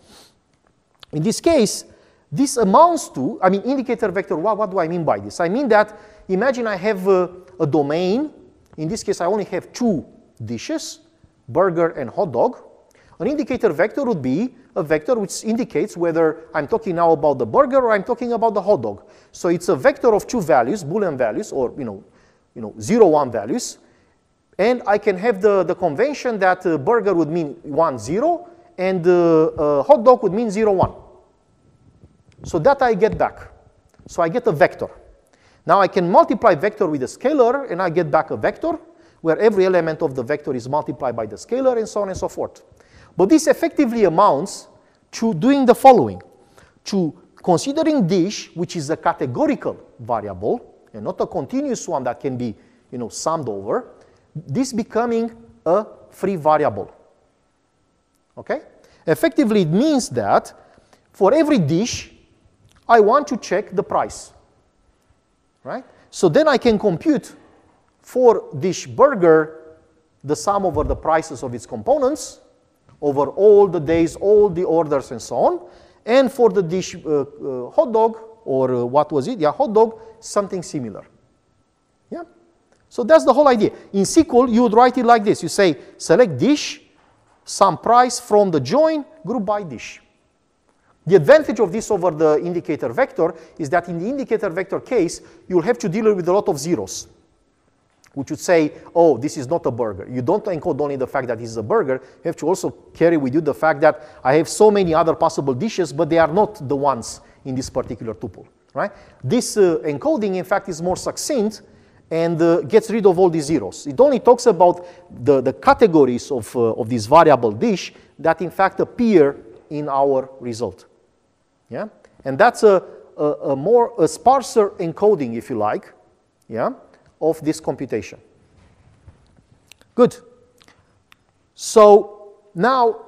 In this case, this amounts to, I mean, indicator vector, what do I mean by this? I mean that, imagine I have a domain. In this case, I only have 2 dishes, burger and hot dog. An indicator vector would be a vector which indicates whether I'm talking now about the burger or I'm talking about the hot dog. So it's a vector of 2 values, Boolean values, or 0, 1 values. And I can have the convention that burger would mean 1, 0, and hot dog would mean 0, 1. So that I get back. So I get a vector. Now I can multiply vector with a scalar, and I get back a vector, where every element of the vector is multiplied by the scalar, and so on and so forth. But this effectively amounts to doing the following. To considering dish, which is a categorical variable, and not a continuous one that can be summed over, this becoming a free variable. Okay? Effectively, it means that for every dish, I want to check the price. Right? So then I can compute for dish burger the sum over the prices of its components over all the days, all the orders, and so on. And for the dish hot dog, or what was it? Yeah, hot dog, something similar. Yeah? So that's the whole idea. In SQL, you would write it like this. You say, select dish, sum price from the join, group by dish. The advantage of this over the indicator vector is that in the indicator vector case, you'll have to deal with a lot of zeros, which would say, oh, this is not a burger. You don't encode only the fact that this is a burger. You have to also carry with you the fact that I have so many other possible dishes, but they are not the ones in this particular tuple. Right? This encoding, in fact, is more succinct and gets rid of all these zeros. It only talks about the categories of this variable dish that, in fact, appear in our result. Yeah? And that's a sparser encoding, if you like, yeah, of this computation. Good. So now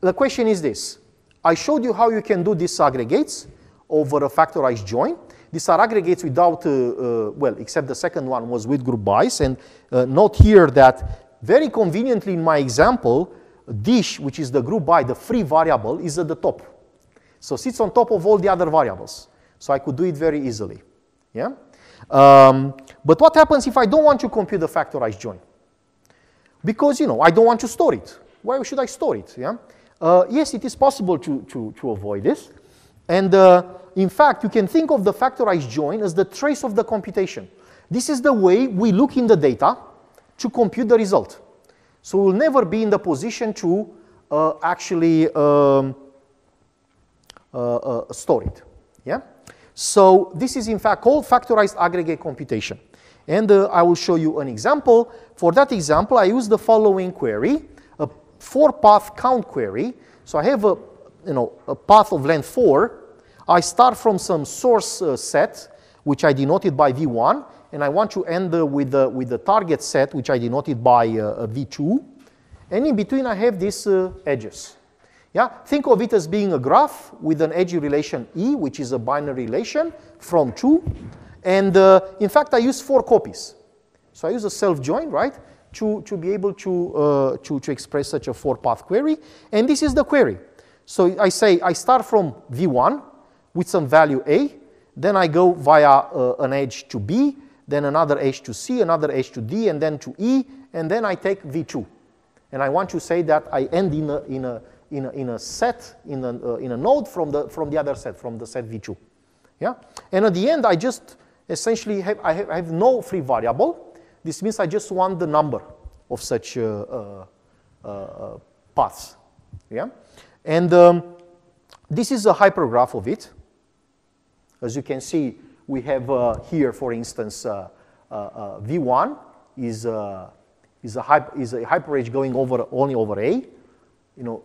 the question is this. I showed you how you can do these aggregates over a factorized join. These are aggregates without, well, except the second one was with group bys. And note here that very conveniently in my example, dish, which is the group by, the free variable, is at the top. So sits on top of all the other variables. So I could do it very easily. Yeah? But what happens if I don't want to compute the factorized join? Because, I don't want to store it. Why should I store it? Yeah? Yes, it is possible to avoid this. And in fact, you can think of the factorized join as the trace of the computation. This is the way we look in the data to compute the result. So we'll never be in the position to actually store it. Yeah? So this is in fact called factorized aggregate computation. And I will show you an example. For that example, I use the following query, a 4-path count query. So I have a path of length 4. I start from some source set, which I denoted by V1, and I want to end with the target set, which I denoted by V2. And in between, I have these edges. Yeah? Think of it as being a graph with an edge relation E, which is a binary relation from 2. And in fact, I use 4 copies. So I use a self-join, right, to be able to express such a 4-path query. And this is the query. So I say I start from V1 with some value A. Then I go via an edge to B, then another edge to C, another edge to D, and then to E. And then I take V2. And I want to say that I end in a set, in a node from the other set, from the set V2. Yeah? And at the end, I just essentially I have no free variable. This means I just want the number of such paths. Yeah? And this is a hypergraph of it. As you can see, we have here, for instance, V1 is a hyper edge going only over A.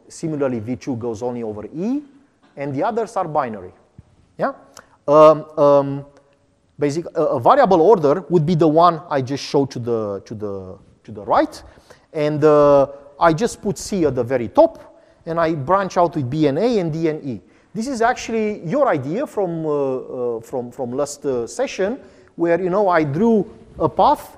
Similarly, V2 goes only over E, and the others are binary. Yeah. Basically, a variable order would be the one I just showed to the right, and I just put C at the very top, and I branch out with B and A and D and E. This is actually your idea from last session, where I drew a path,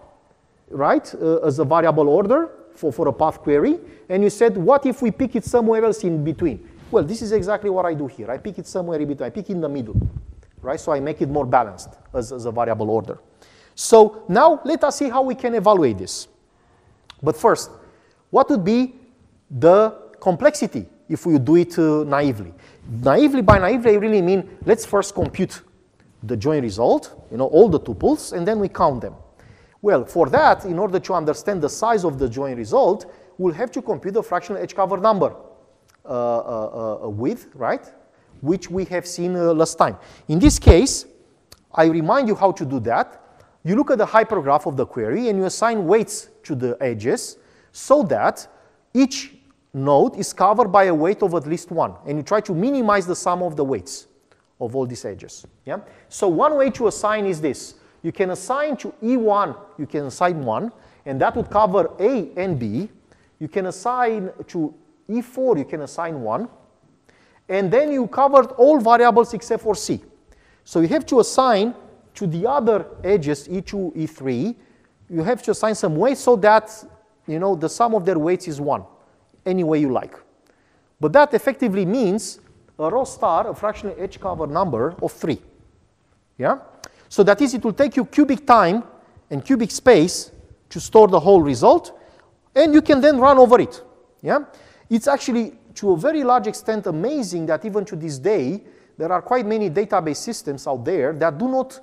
right, as a variable order for a path query, and you said, what if we pick it somewhere else in between? Well, this is exactly what I do here. I pick it somewhere in between. I pick in the middle, right? So I make it more balanced as a variable order. So now let us see how we can evaluate this. But first, what would be the complexity if we do it naively? By naively, I really mean let's first compute the join result, all the tuples, and then we count them. Well, for that, in order to understand the size of the join result, we'll have to compute the fractional edge cover number width, right, which we have seen last time. In this case, I remind you how to do that. You look at the hypergraph of the query and you assign weights to the edges so that each node is covered by a weight of at least 1. And you try to minimize the sum of the weights of all these edges. Yeah? So one way to assign is this. You can assign to E1, you can assign 1, and that would cover A and B. You can assign to E4, you can assign 1. And then you covered all variables except for C. So you have to assign to the other edges, E2, E3, you have to assign some weights so that the sum of their weights is 1, any way you like. But that effectively means a row star, a fractional edge cover number of 3. Yeah? So that is, it will take you cubic time and cubic space to store the whole result, and you can then run over it. Yeah? It's actually, to a very large extent, amazing that even to this day, there are quite many database systems out there that do not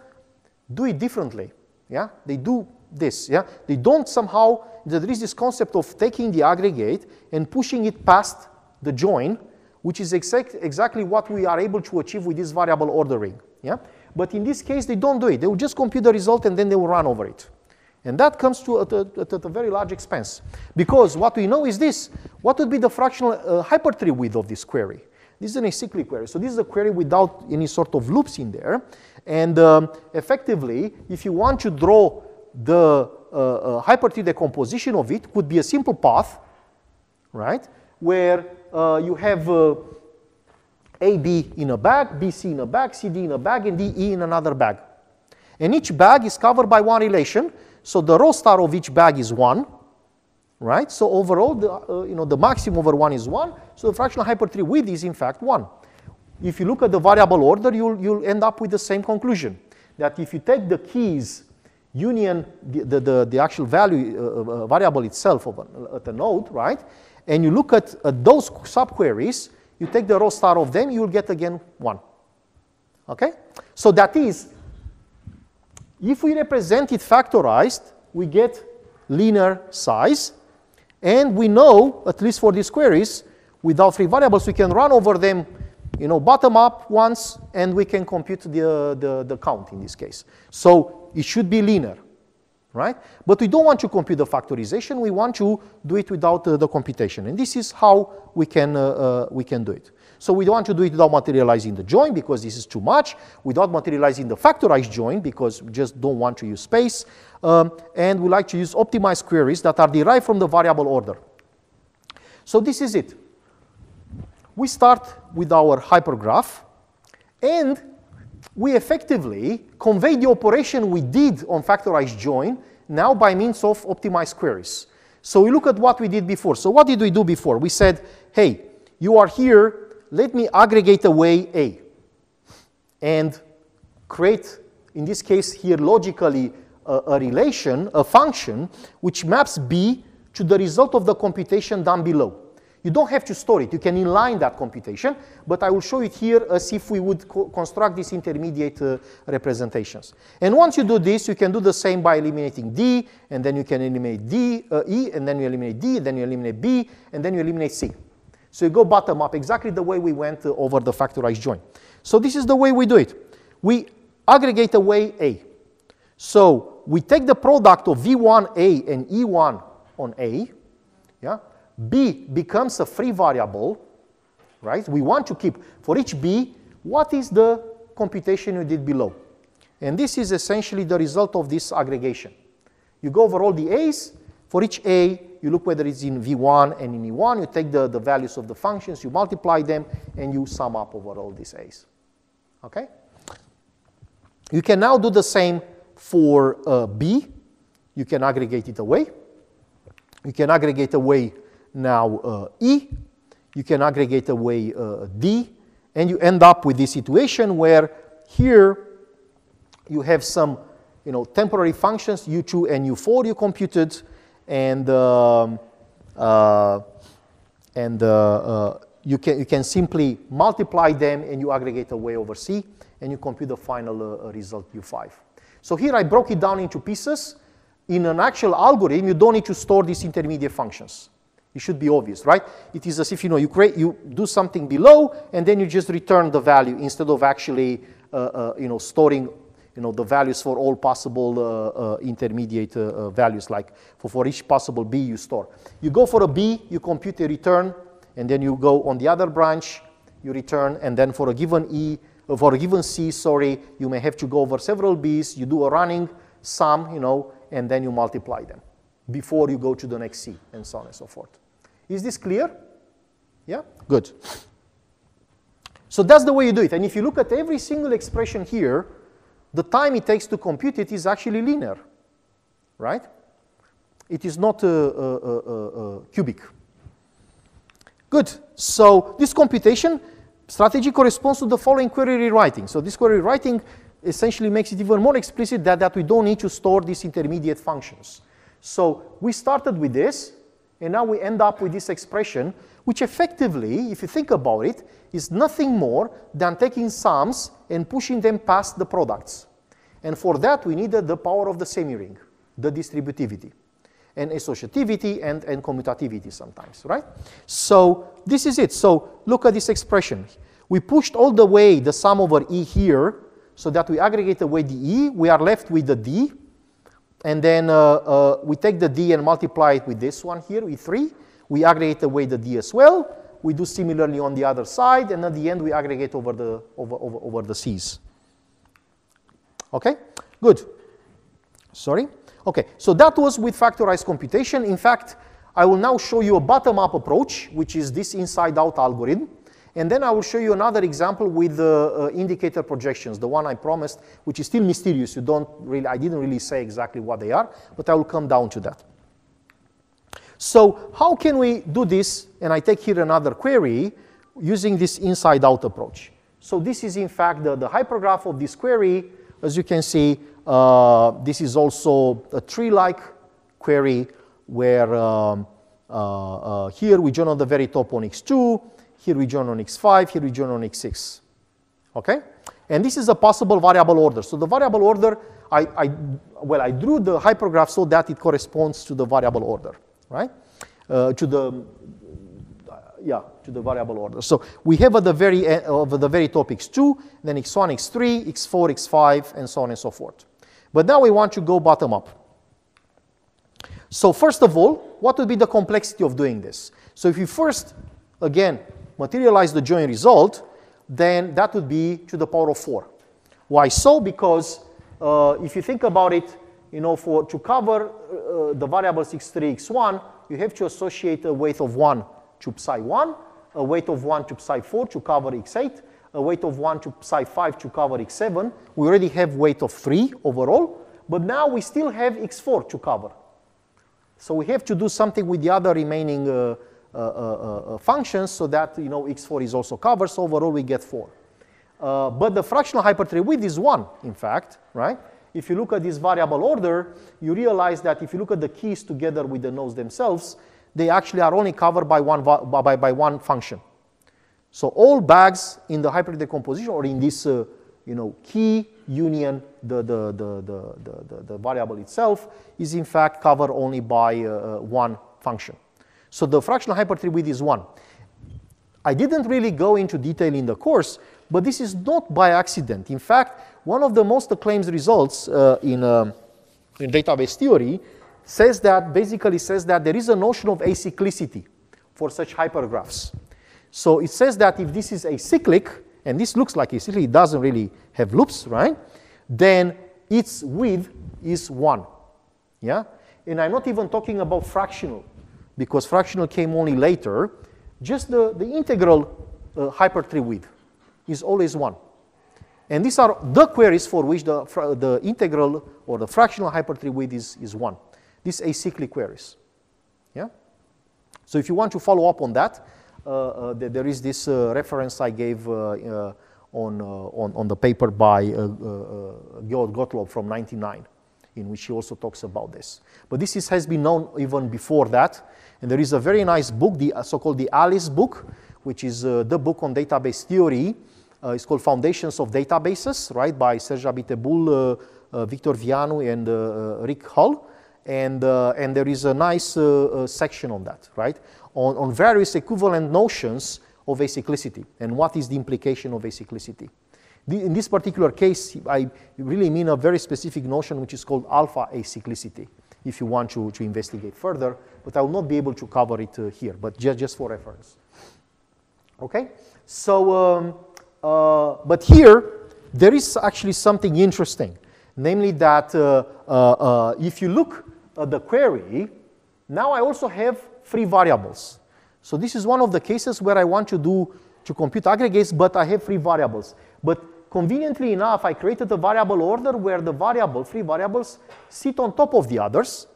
do it differently. Yeah? They do this. Yeah? They don't somehow, there is this concept of taking the aggregate and pushing it past the join, which is exactly what we are able to achieve with this variable ordering. Yeah? But in this case, they don't do it. They will just compute the result and then they will run over it. And that comes to at a very large expense. Because what we know is this. What would be the fractional hypertree width of this query? This is an acyclic query. So this is a query without any sort of loops in there. And effectively, if you want to draw the hypertree decomposition of it, could be a simple path, right? Where you have AB in a bag, BC in a bag, CD in a bag, and DE in another bag. And each bag is covered by one relation. So the row star of each bag is 1, right? So overall, the maximum over 1 is 1. So the fractional hypertree width is in fact 1. If you look at the variable order, you'll end up with the same conclusion. That if you take the keys union, the actual value variable itself at a node, right? And you look at those subqueries, you take the row star of them, you will get again 1. Okay? So that is, if we represent it factorized, we get linear size. And we know, at least for these queries, without free variables, we can run over them bottom up once, and we can compute the count in this case. So it should be linear, right? But we don't want to compute the factorization. We want to do it without the computation. And this is how we can do it. So we don't want to do it without materializing the join, because this is too much, without materializing the factorized join, because we just don't want to use space. And we like to use optimized queries that are derived from the variable order. So this is it. We start with our hypergraph, and we effectively convey the operation we did on factorized join now by means of optimized queries. So we look at what we did before. So what did we do before? We said, hey, you are here, let me aggregate away A and create, in this case here logically, a relation, a function, which maps B to the result of the computation down below. You don't have to store it. You can inline that computation, but I will show it here as if we would construct these intermediate representations. And once you do this, you can do the same by eliminating D, and then you can eliminate E, and then you eliminate D, and then you eliminate B, and then you eliminate C. So you go bottom up, exactly the way we went over the factorized join. So this is the way we do it. We aggregate away A. So we take the product of V1A and E1 on A, yeah? B becomes a free variable, right? We want to keep, for each B, what is the computation you did below? And this is essentially the result of this aggregation. You go over all the A's. For each A, you look whether it's in V1 and in E1. You take the values of the functions, you multiply them, and you sum up over all these A's. Okay? You can now do the same for B. You can aggregate it away. You can aggregate away now E, you can aggregate away D, and you end up with this situation where here you have some temporary functions, U2 and U4 you computed, and you can simply multiply them and you aggregate away over C, and you compute the final result U5. So here I broke it down into pieces. In an actual algorithm, you don't need to store these intermediate functions. It should be obvious, right? It is as if you do something below, and then you just return the value instead of actually storing the values for all possible intermediate values. Like for each possible B, you store. You go for a B, you compute a return, and then you go on the other branch, you return, and then for a given C, you may have to go over several B's. You do a running sum, and then you multiply them before you go to the next C, and so on and so forth. Is this clear? Yeah? Good. So that's the way you do it. And if you look at every single expression here, the time it takes to compute it is actually linear, right? It is not cubic. Good. So this computation strategy corresponds to the following query rewriting. So this query rewriting essentially makes it even more explicit that we don't need to store these intermediate functions. So we started with this, and now we end up with this expression, which effectively, if you think about it, is nothing more than taking sums and pushing them past the products. And for that, we needed the power of the semiring, the distributivity, and associativity and commutativity sometimes, right? So this is it. So look at this expression. We pushed all the way the sum over E here, so that we aggregate away the E. We are left with the D. And then we take the D and multiply it with this one here, E3. We aggregate away the D as well. We do similarly on the other side. And at the end, we aggregate over the C's. OK? Good. Sorry. OK, so that was with factorized computation. In fact, I will now show you a bottom-up approach, which is this inside-out algorithm. And then I will show you another example with the indicator projections, the one I promised, which is still mysterious. I didn't really say exactly what they are, but I will come down to that. So how can we do this? And I take here another query using this inside-out approach. So this is, in fact, the hypergraph of this query. As you can see, this is also a tree-like query where here we join on the very top on X2. Here we join on X5, here we join on X6, okay? And this is a possible variable order. So the variable order, I drew the hypergraph so that it corresponds to the variable order, right? yeah, to the variable order. So we have at the very end of the very top x2, then x1, x3, x4, x5, and so on and so forth. But now we want to go bottom up. So first of all, what would be the complexity of doing this? So if you first, again, materialize the joint result, then that would be to the power of 4. Why so? Because if you think about it, you know, to cover the variables x3, x1, you have to associate a weight of 1 to psi1, a weight of 1 to psi4 to cover x8, a weight of 1 to psi5 to cover x7. We already have weight of 3 overall, but now we still have x4 to cover. So we have to do something with the other remaining functions so that, you know, x4 is also covered, so overall we get 4. But the fractional hypertree width is 1, in fact, right? If you look at this variable order, you realize that if you look at the keys together with the nodes themselves, they actually are only covered by one function. So all bags in the hypertree decomposition or in this you know, key union, the variable itself is in fact covered only by one function. So the fractional hypertree width is 1. I didn't really go into detail in the course, but this is not by accident. In fact, one of the most acclaimed results in database theory basically says that there is a notion of acyclicity for such hypergraphs. So it says that if this is acyclic, and this looks like acyclic, it doesn't really have loops, right? Then its width is 1. Yeah? And I'm not even talking about fractional, because fractional came only later. Just the integral hypertree width is always 1. And these are the queries for which the integral or the fractional hypertree width is 1. These acyclic queries. Yeah? So if you want to follow up on that, there is this reference I gave on the paper by Georg Gottlob from 1999, in which he also talks about this. But this has been known even before that. And there is a very nice book, the so-called the Alice book, which is the book on database theory. It's called Foundations of Databases, right, by Serge Abiteboul, Victor Vianu, and Rick Hull. And there is a nice section on that, right, on various equivalent notions of acyclicity and what is the implication of acyclicity. In this particular case, I really mean a very specific notion which is called alpha acyclicity, if you want to investigate further, but I will not be able to cover it here, but just for reference. Okay? So, but here, there is actually something interesting, namely that if you look at the query, now I also have 3 variables. So this is one of the cases where I want to compute aggregates, but I have 3 variables. But conveniently enough, I created a variable order where the 3 variables sit on top of the others,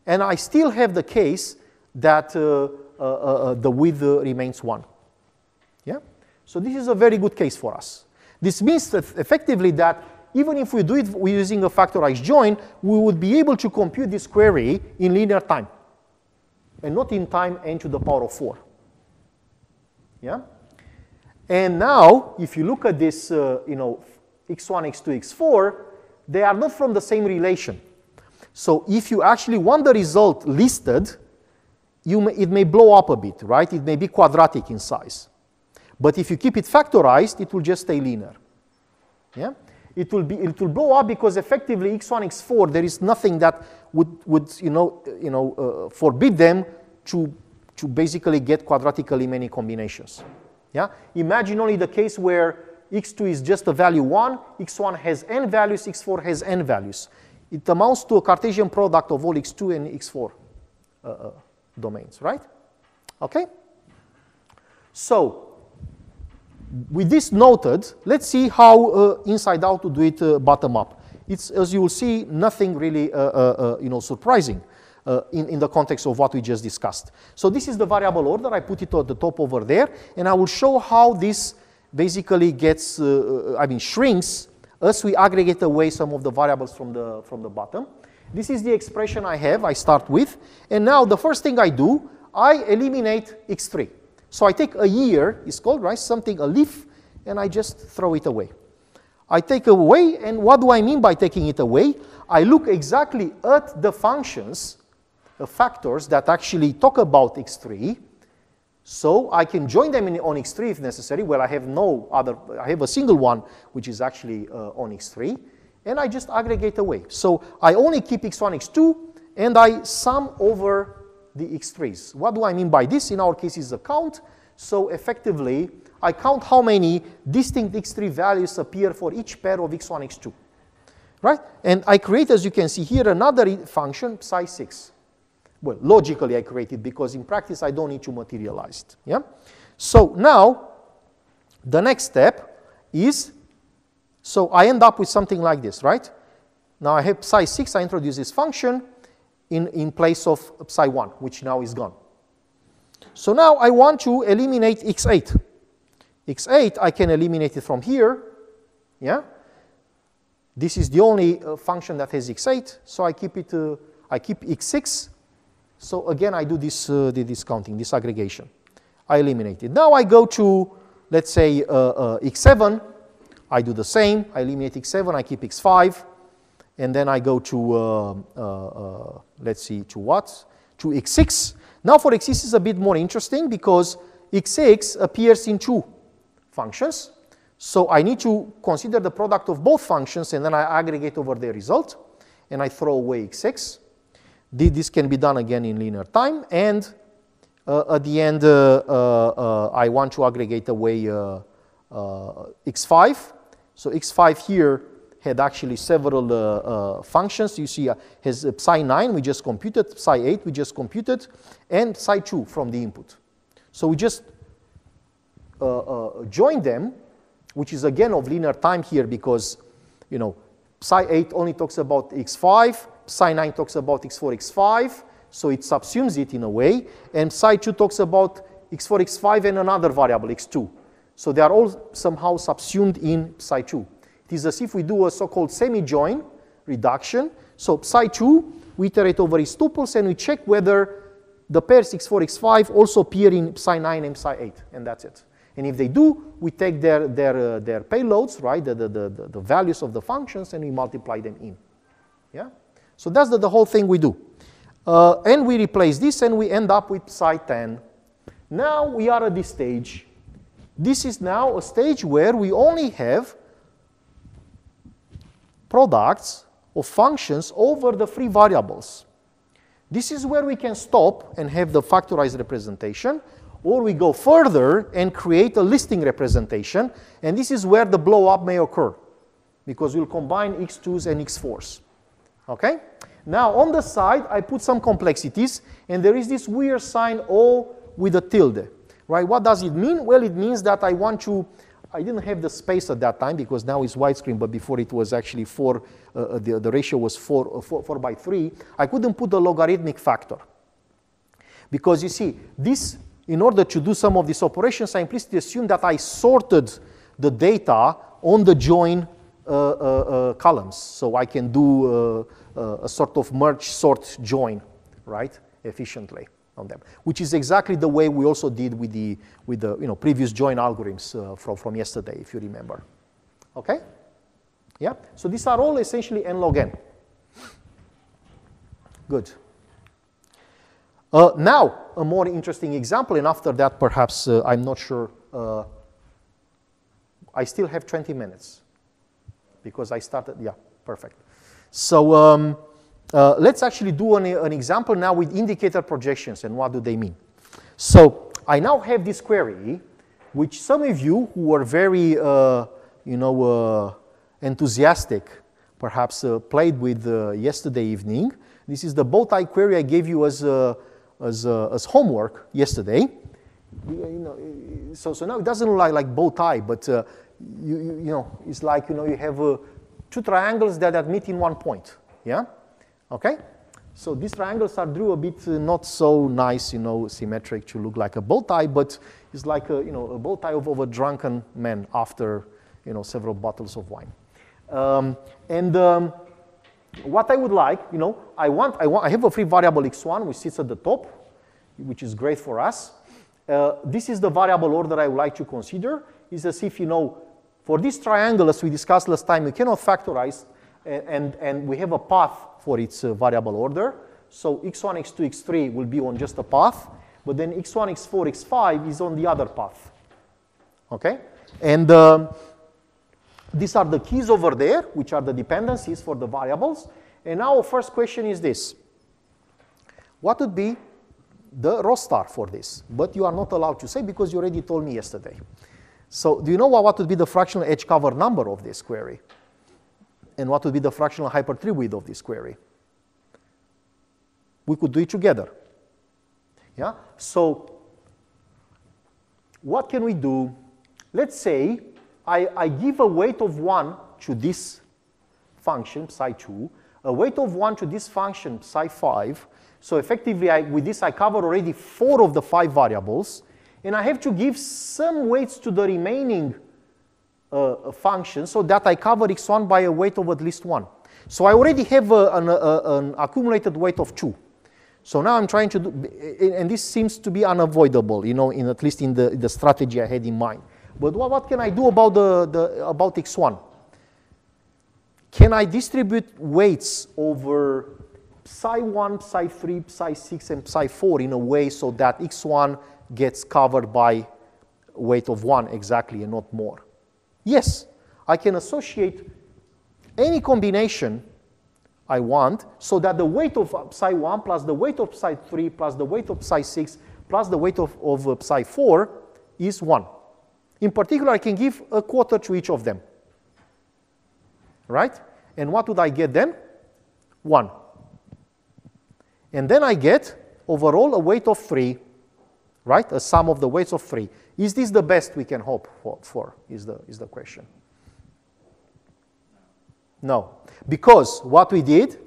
and I still have the case that the width remains 1. Yeah? So this is a very good case for us. This means that effectively that even if we do it using a factorized join, we would be able to compute this query in linear time, and not in time n to the power of 4. Yeah? And now, if you look at this, you know, x1, x2, x4, they are not from the same relation. So if you actually want the result listed, it may blow up a bit, right? It may be quadratic in size. But if you keep it factorized, it will just stay linear. Yeah? It will blow up because effectively x1, x4, there is nothing that would forbid them to basically get quadratically many combinations. Yeah? Imagine only the case where x2 is just a value 1, x1 has n values, x4 has n values. It amounts to a Cartesian product of all x2 and x4 domains, right? Okay? So, with this noted, let's see how inside out to do it bottom up. It's, as you will see, nothing really surprising in the context of what we just discussed. So this is the variable order. I put it at the top over there, and I will show how this basically gets, shrinks as we aggregate away some of the variables from the bottom. This is the expression I start with, and now the first thing I do, I eliminate x3. So I take a year, it's called, right, something, a leaf, and I just throw it away. I take away, and what do I mean by taking it away? I look exactly at the functions, the factors that actually talk about x3, So I can join them on x3 if necessary. Well, I have no other, I have a single one, which is actually on x3, and I just aggregate away. So I only keep x1, x2, and I sum over the x3s. What do I mean by this? In our case, is a count. So effectively, I count how many distinct x3 values appear for each pair of x1, x2. Right? And I create, as you can see here, another function, psi6. Well, logically I create it because in practice I don't need to materialize it. Yeah? So now, the next step is, so I end up with something like this, right? Now I have psi6, I introduce this function in place of psi1, which now is gone. So now I want to eliminate x8. x8, I can eliminate it from here. Yeah? This is the only function that has x8, so I keep it. I keep x6. So again, I do this this counting, this aggregation. I eliminate it. Now I go to, let's say, x7. I do the same. I eliminate x7. I keep x5, and then I go to let's see, to what? To x6. Now for x6 is a bit more interesting because x6 appears in two functions. So I need to consider the product of both functions, and then I aggregate over the result, and I throw away x6. This can be done again in linear time, and at the end I want to aggregate away x5. So x5 here had actually several functions. You see has psi9 we just computed, psi8 we just computed, and psi2 from the input. So we just join them, which is again of linear time here because, you know, psi8 only talks about x5, psi9 talks about x4, x5, so it subsumes it in a way, and psi2 talks about x4, x5 and another variable, x2. So they are all somehow subsumed in psi2. It is as if we do a so-called semi-join reduction. So psi2, we iterate over its tuples and we check whether the pairs x4, x5 also appear in psi9 and psi8, and that's it. And if they do, we take their payloads, right, the values of the functions, and we multiply them in. Yeah? So that's the whole thing we do. And we replace this, and we end up with psi10. Now we are at this stage. This is now a stage where we only have products of functions over the free variables. This is where we can stop and have the factorized representation, or we go further and create a listing representation, and this is where the blow up may occur, because we'll combine x2s and x4s. Okay? Now on the side, I put some complexities, and there is this weird sign O with a tilde. Right? What does it mean? Well, it means that I want to, I didn't have the space at that time because now it's widescreen, but before it was actually 4, the ratio was 4 by 3. I couldn't put a logarithmic factor. Because you see, this, in order to do some of these operations, I implicitly assume that I sorted the data on the join columns. So I can do a sort of merge sort join, right, efficiently on them, which is exactly the way we also did with the previous join algorithms from yesterday, if you remember. Okay? Yeah? So these are all essentially n log n. Good. Now, a more interesting example, and after that, perhaps, I'm not sure, I still have 20 minutes because I started, yeah, perfect. So let's actually do an example now with indicator projections, and what do they mean? So I now have this query, which some of you who were very, enthusiastic, perhaps played with yesterday evening. This is the bow tie query I gave you as homework yesterday. So now it doesn't look like bow tie, but it's like you have two triangles that meet in one point. Yeah. Okay. So these triangles are drew a bit not so nice, symmetric to look like a bow tie, but it's like a bow tie of a drunken man after several bottles of wine. What I would like, I have a free variable x1 which sits at the top, which is great for us. This is the variable order I would like to consider. It's as if, for this triangle, as we discussed last time, we cannot factorize, and we have a path for its variable order. So x1, x2, x3 will be on just a path. but then x1, x4, x5 is on the other path. Okay? And these are the keys over there, which are the dependencies for the variables. And now our first question is this. What would be the row star for this? But you are not allowed to say because you already told me yesterday. So do you know what would be the fractional edge cover number of this query? And what would be the fractional hypertree width of this query? We could do it together. Yeah? So what can we do? Let's say I give a weight of 1 to this function, psi2, a weight of 1 to this function, psi5. So effectively, with this, I cover already 4 of the 5 variables. And I have to give some weights to the remaining function so that I cover x1 by a weight of at least 1. So I already have an accumulated weight of 2. So now I'm trying to do, and this seems to be unavoidable, you know, at least in the strategy I had in mind. But what can I do about about x1? Can I distribute weights over psi1, psi3, psi6, and psi4 in a way so that x1 gets covered by weight of 1 exactly and not more? Yes, I can associate any combination I want so that the weight of psi1 plus the weight of psi3 plus the weight of psi6 plus the weight of psi4 is 1. In particular, I can give a quarter to each of them. Right? And what would I get then? 1. And then I get overall a weight of 3. Right? A sum of the weights of 3. Is this the best we can hope for is the question. No. Because what we did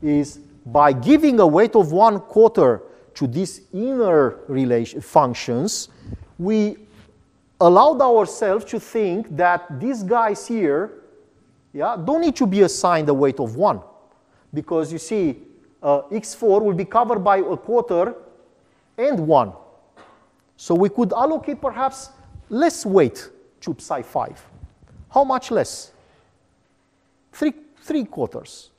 is by giving a weight of 1/4 to these inner functions, we allowed ourselves to think that these guys here, yeah, don't need to be assigned a weight of 1. Because you see, x4 will be covered by a quarter and 1. So we could allocate perhaps less weight to psi5. How much less? 3/4,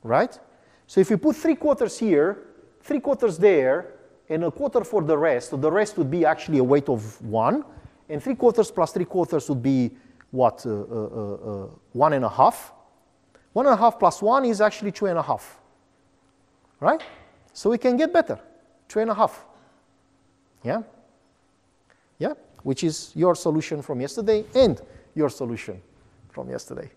right? So if you put 3/4 here, 3/4 there, and a quarter for the rest, so the rest would be actually a weight of 1, and 3/4 plus 3/4 would be what? 1.5. 1.5 plus 1 is actually 2.5, right? So we can get better, 2.5. Yeah? Yeah? Which is your solution from yesterday and your solution from yesterday.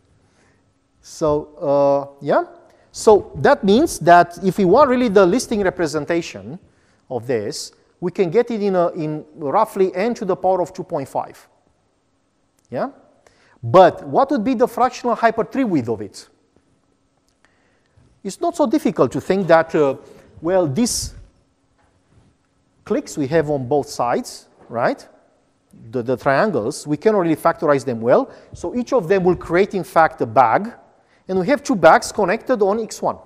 So, yeah. So that means that if we want really the listing representation of this, we can get it in roughly n to the power of 2.5. Yeah? But what would be the fractional hypertree width of it? It's not so difficult to think that, well, these clicks we have on both sides, right? The triangles, we can already factorize them well. So each of them will create, in fact, a bag. And we have 2 bags connected on x1.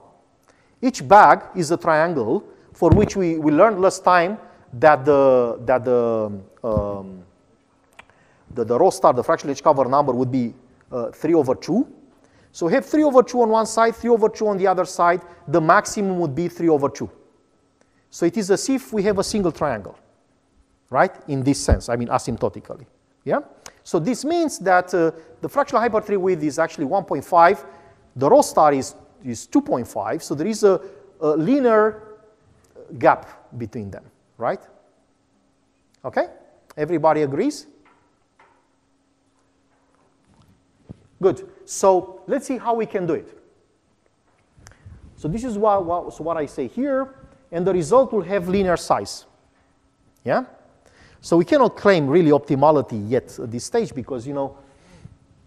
Each bag is a triangle for which we learned last time that the row star, the fractional edge cover number, would be 3/2. So we have 3/2 on one side, 3/2 on the other side. The maximum would be 3/2. So it is as if we have a single triangle, right? In this sense, I mean asymptotically. Yeah? So this means that the fractional hypertree width is actually 1.5. The row star is 2.5. So there is a linear gap between them, right? Okay? Everybody agrees? Good. So let's see how we can do it. So this is what I say here. And the result will have linear size. Yeah? So we cannot claim really optimality yet at this stage because, you know,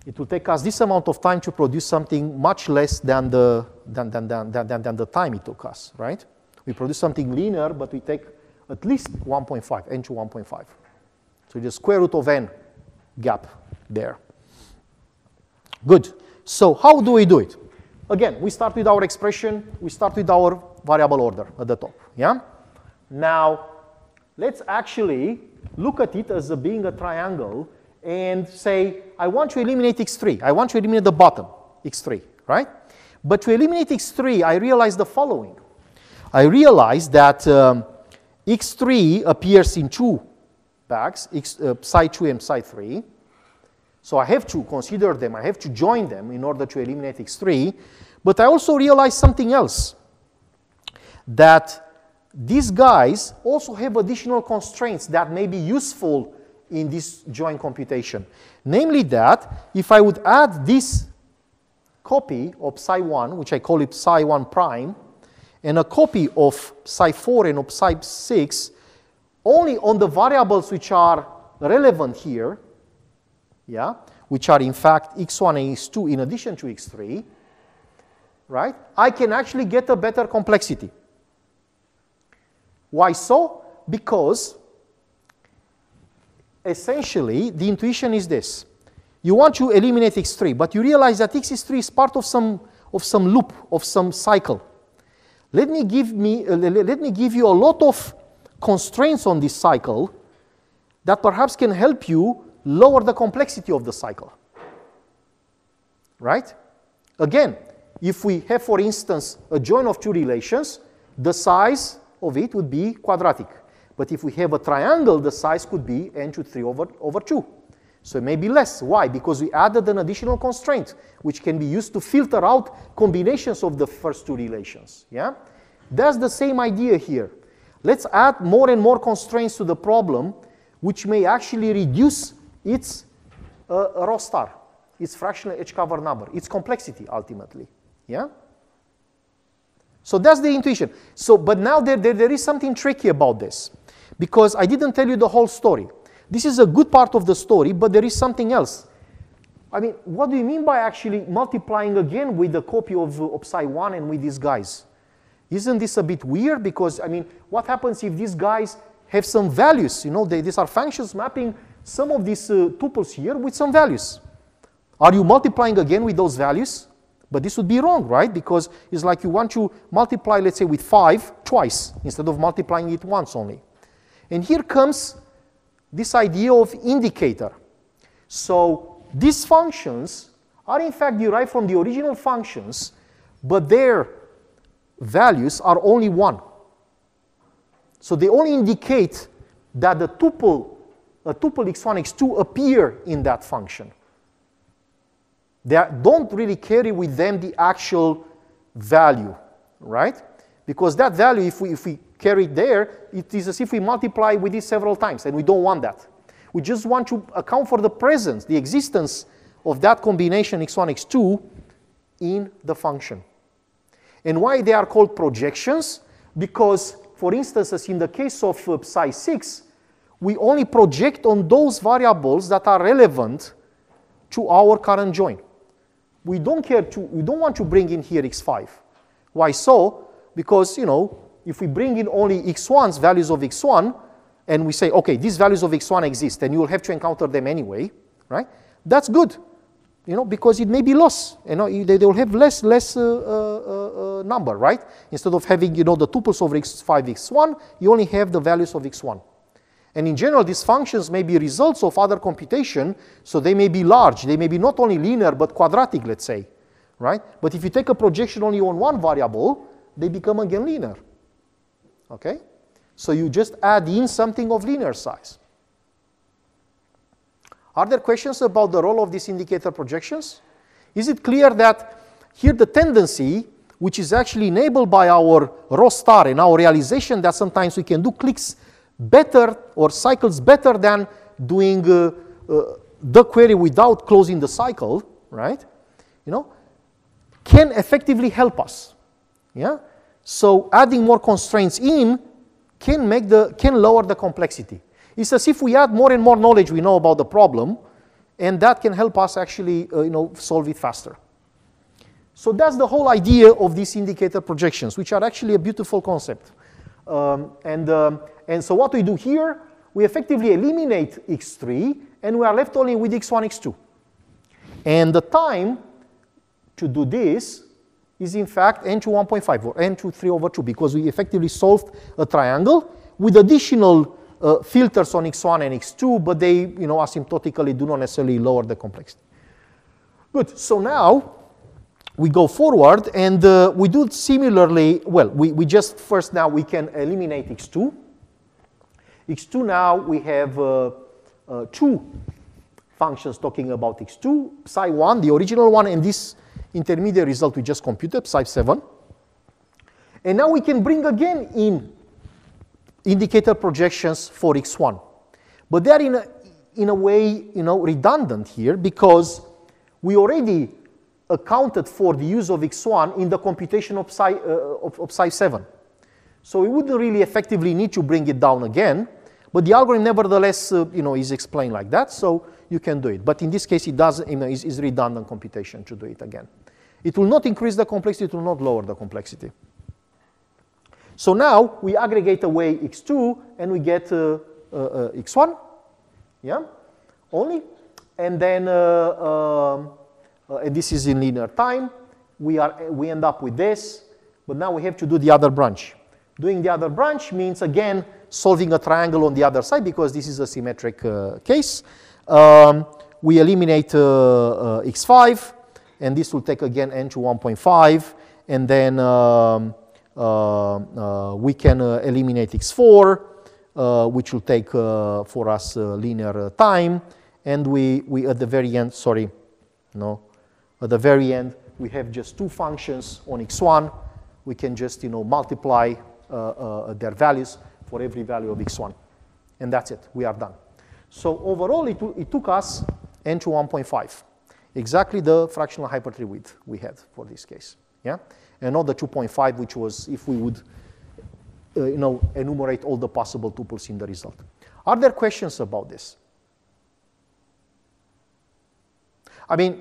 it will take us this amount of time to produce something much less than the time it took us, right? We produce something linear, but we take at least 1.5, n to 1.5. So the square root of n gap there. Good. So how do we do it? Again, we start with our expression. We start with our variable order at the top. Yeah? Now, let's actually look at it as being a triangle and say, I want to eliminate x3. I want to eliminate the bottom, x3, right? But to eliminate x3, I realize the following. I realize that x3 appears in two bags, psi 2 and psi 3. So I have to consider them, I have to join them in order to eliminate x3. But I also realized something else, that these guys also have additional constraints that may be useful in this joint computation. Namely that if I would add this copy of psi 1, which I call it psi 1 prime, and a copy of psi 4 and of psi 6, only on the variables which are relevant here, yeah, which are in fact x1 and x2 in addition to x3, right, I can actually get a better complexity. Why so? Because essentially the intuition is this. You want to eliminate x3, but you realize that x3 is part of some loop, of some cycle. Let me give you a lot of constraints on this cycle that perhaps can help you lower the complexity of the cycle. Right? Again, if we have, for instance, a join of two relations, the size of it would be quadratic. But if we have a triangle, the size could be n to 3 over 2. So it may be less. Why? Because we added an additional constraint, which can be used to filter out combinations of the first two relations. Yeah? That's the same idea here. Let's add more and more constraints to the problem, which may actually reduce its rho star, its fractional edge-cover number, its complexity ultimately. Yeah? So that's the intuition. So, but now there is something tricky about this, because I didn't tell you the whole story. This is a good part of the story, but there is something else. I mean, what do you mean by actually multiplying again with the copy of psi 1 and with these guys? Isn't this a bit weird? Because, I mean, what happens if these guys have some values? You know, these are functions mapping some of these tuples here with some values. Are you multiplying again with those values? But this would be wrong, right? Because it's like you want to multiply, let's say, with 5 twice instead of multiplying it once only. And here comes this idea of indicator. So these functions are in fact derived from the original functions, but their values are only 1. So they only indicate that the tuple x1, x2 appear in that function. They don't really carry with them the actual value, right? Because that value, if we carry it there, it is as if we multiply with it several times, and we don't want that. We just want to account for the presence, the existence of that combination x1, x2 in the function. And why they are called projections? Because, for instance, as in the case of psi 6, we only project on those variables that are relevant to our current join. We don't want to bring in here x5. Why so? Because, you know, if we bring in only x1's values of x1, and we say, okay, these values of x1 exist, and you will have to encounter them anyway, right? That's good, you know, because it may be loss. You know, they will have less number, right? Instead of having, you know, the tuples over x5, x1, you only have the values of x1. And in general, these functions may be results of other computation, so they may be large. They may be not only linear, but quadratic, let's say, right? But if you take a projection only on one variable, they become again linear, okay? So you just add in something of linear size. Are there questions about the role of these indicator projections? Is it clear that here the tendency, which is actually enabled by our rho star and our realization that sometimes we can do clicks better or cycles better than doing the query without closing the cycle, right? You know, can effectively help us. Yeah. So adding more constraints in can lower the complexity. It's as if we add more and more knowledge we know about the problem, and that can help us actually you know, solve it faster. So that's the whole idea of these indicator projections, which are actually a beautiful concept. And so what we do here, we effectively eliminate x3, and we are left only with x1, x2. And the time to do this is in fact n to 1.5 or n to 3 over 2, because we effectively solved a triangle with additional filters on x1 and x2, but they, you know, asymptotically do not necessarily lower the complexity. Good. So now we go forward and we do it similarly. Well, we just first now we can eliminate x2, X2 now we have two functions talking about X2, psi1, the original one, and this intermediate result we just computed, psi7. And now we can bring again in indicator projections for X1. But they're in a way, redundant here because we already accounted for the use of X1 in the computation of psi7. So we wouldn't really effectively need to bring it down again, but the algorithm nevertheless, is explained like that, so you can do it. But in this case, it does, is redundant computation to do it again. It will not increase the complexity, it will not lower the complexity. So now we aggregate away X2 and we get X1, yeah, only, and then and this is in linear time. We end up with this, but now we have to do the other branch. Doing the other branch means again solving a triangle on the other side because this is a symmetric case. We eliminate X5, and this will take again n to 1.5, and then we can eliminate X4, which will take for us linear time, and we at the very end, at the very end we have just two functions on X1. We can just multiply their values for every value of X1, and that's it. We are done. So overall, it took us n to 1.5, exactly the fractional hypertree width we had for this case, yeah, and not the 2.5, which was if we would, enumerate all the possible tuples in the result. Are there questions about this? I mean,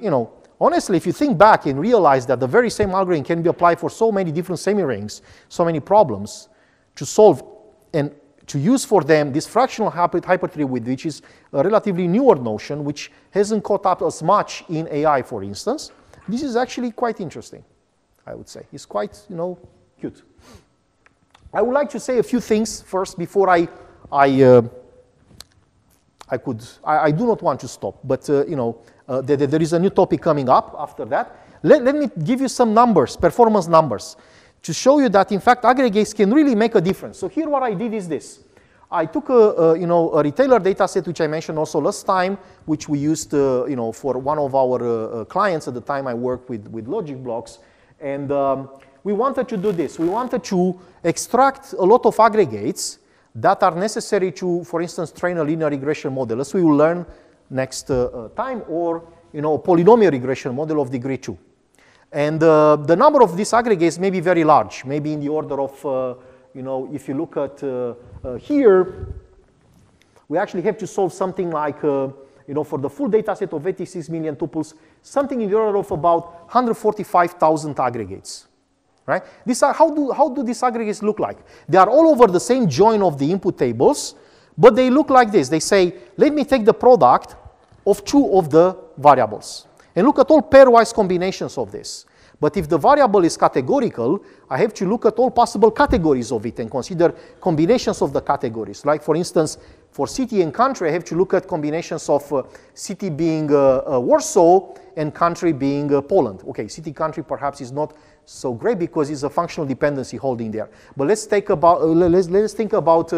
honestly, if you think back and realize that the very same algorithm can be applied for so many different semirings, so many problems to solve and to use for them this fractional hypertree width, which is a relatively newer notion, which hasn't caught up as much in AI, for instance, this is actually quite interesting, I would say. It's quite, cute. I would like to say a few things first before I do not want to stop, but there is a new topic coming up after that. Let me give you some numbers, performance numbers, to show you that in fact aggregates can really make a difference. So here what I did is this. I took a retailer data set, which I mentioned also last time, which we used for one of our clients at the time I worked with logic blocks, and we wanted to do this. We wanted to extract a lot of aggregates that are necessary to, for instance, train a linear regression model, as we will learn next time, or a polynomial regression model of degree 2. And the number of these aggregates may be very large, maybe in the order of, if you look at here, we actually have to solve something like, for the full data set of 86 million tuples, something in the order of about 145,000 aggregates. Right? How do these aggregates look like? They are all over the same join of the input tables, but they look like this. They say, let me take the product of two of the variables and look at all pairwise combinations of this. But if the variable is categorical, I have to look at all possible categories of it and consider combinations of the categories. Like, for instance, for city and country, I have to look at combinations of city being Warsaw and country being Poland. Okay, city-country perhaps is not so great because it's a functional dependency holding there. But let's think about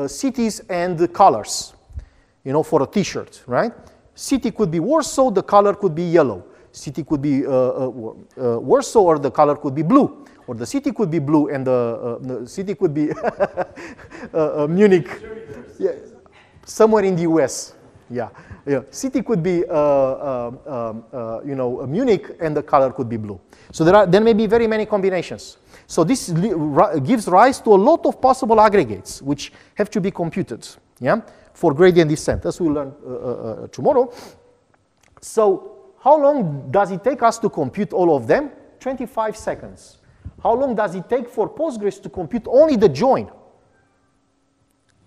cities and colors, for a T-shirt, right? City could be Warsaw, the color could be yellow. City could be Warsaw, or the color could be blue. Or the city could be blue and the city could be Munich, yeah, somewhere in the US. Yeah. City could be Munich and the color could be blue. So there may be very many combinations. So this gives rise to a lot of possible aggregates which have to be computed, yeah, for gradient descent, as we'll learn tomorrow. So how long does it take us to compute all of them? 25 seconds. How long does it take for Postgres to compute only the join?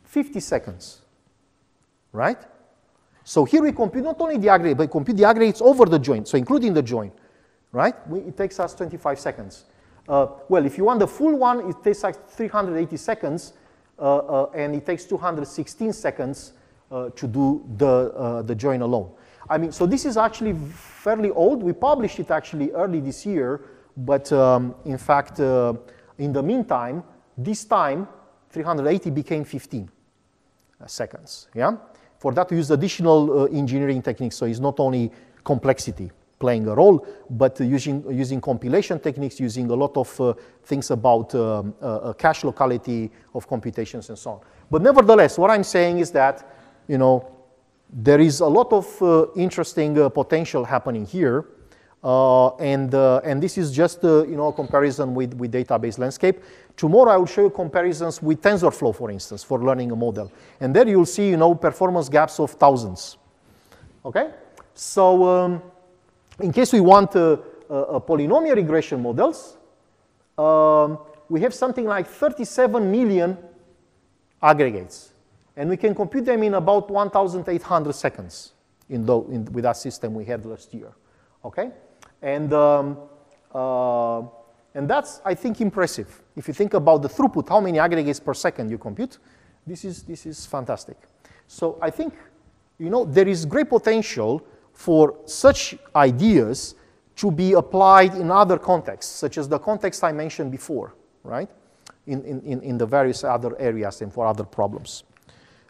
50 seconds, right? So here we compute not only the aggregate, but compute the aggregates over the join, so including the join, right? It takes us 25 seconds. Well, if you want the full one, it takes like 380 seconds, and it takes 216 seconds to do the join alone. I mean, so this is actually fairly old. We published it actually early this year, but in fact, in the meantime, this time, 380 became 15. seconds. Yeah? For that, we use additional engineering techniques, so it's not only complexity playing a role, but using compilation techniques, using a lot of things about cache locality of computations and so on. But nevertheless, what I'm saying is that, you know, there is a lot of interesting potential happening here, and this is just you know, a comparison with database landscape. Tomorrow I will show you comparisons with TensorFlow, for instance, for learning a model, and there you'll see, you know, performance gaps of thousands. Okay, so in case we want polynomial regression models, we have something like 37 million aggregates. And we can compute them in about 1,800 seconds with that system we had last year. Okay? And that's, I think, impressive. If you think about the throughput, how many aggregates per second you compute, this is fantastic. So I think, you know, there is great potential for such ideas to be applied in other contexts, such as the context I mentioned before, right? In the various other areas and for other problems.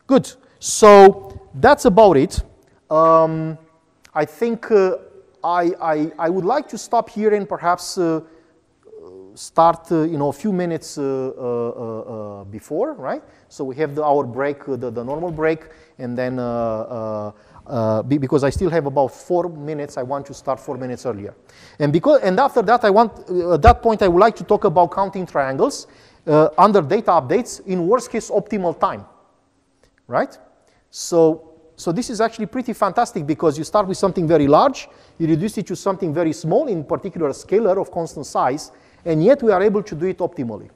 Good. So that's about it. I think I would like to stop here and perhaps start you know, a few minutes before, right? So we have our break, the normal break, and then because I still have about 4 minutes, I want to start 4 minutes earlier. And after that, at that point, I would like to talk about counting triangles under data updates in worst case optimal time, right? So this is actually pretty fantastic because you start with something very large, you reduce it to something very small, in particular a scalar of constant size, and yet we are able to do it optimally.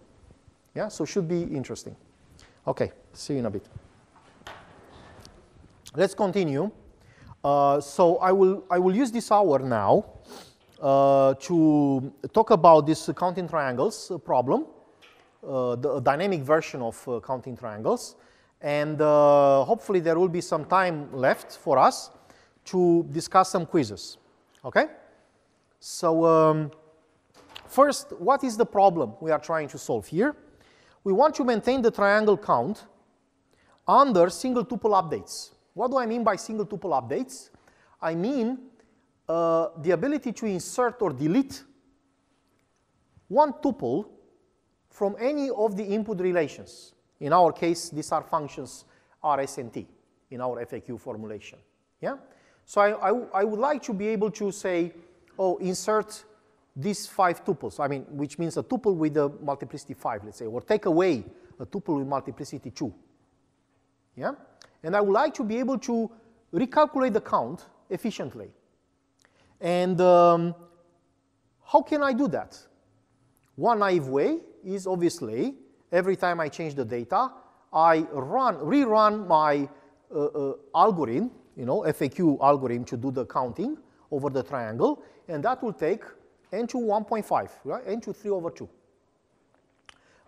Yeah, so should be interesting. Okay, see you in a bit. Let's continue. So I will use this hour now to talk about this counting triangles problem, the dynamic version of counting triangles, and hopefully there will be some time left for us to discuss some quizzes. Okay? So first, what is the problem we are trying to solve here? We want to maintain the triangle count under single tuple updates. What do I mean by single tuple updates? I mean the ability to insert or delete one tuple from any of the input relations. In our case, these are functions Rs and T in our FAQ formulation. Yeah? So I would like to be able to say, oh, insert these 5 tuples, I mean, which means a tuple with a multiplicity 5, let's say, or take away a tuple with multiplicity 2. Yeah? And I would like to be able to recalculate the count efficiently. And how can I do that? One naive way is obviously every time I change the data, I rerun my algorithm, you know, FAQ algorithm to do the counting over the triangle, and that will take n to 1.5, right? N to 3 over 2.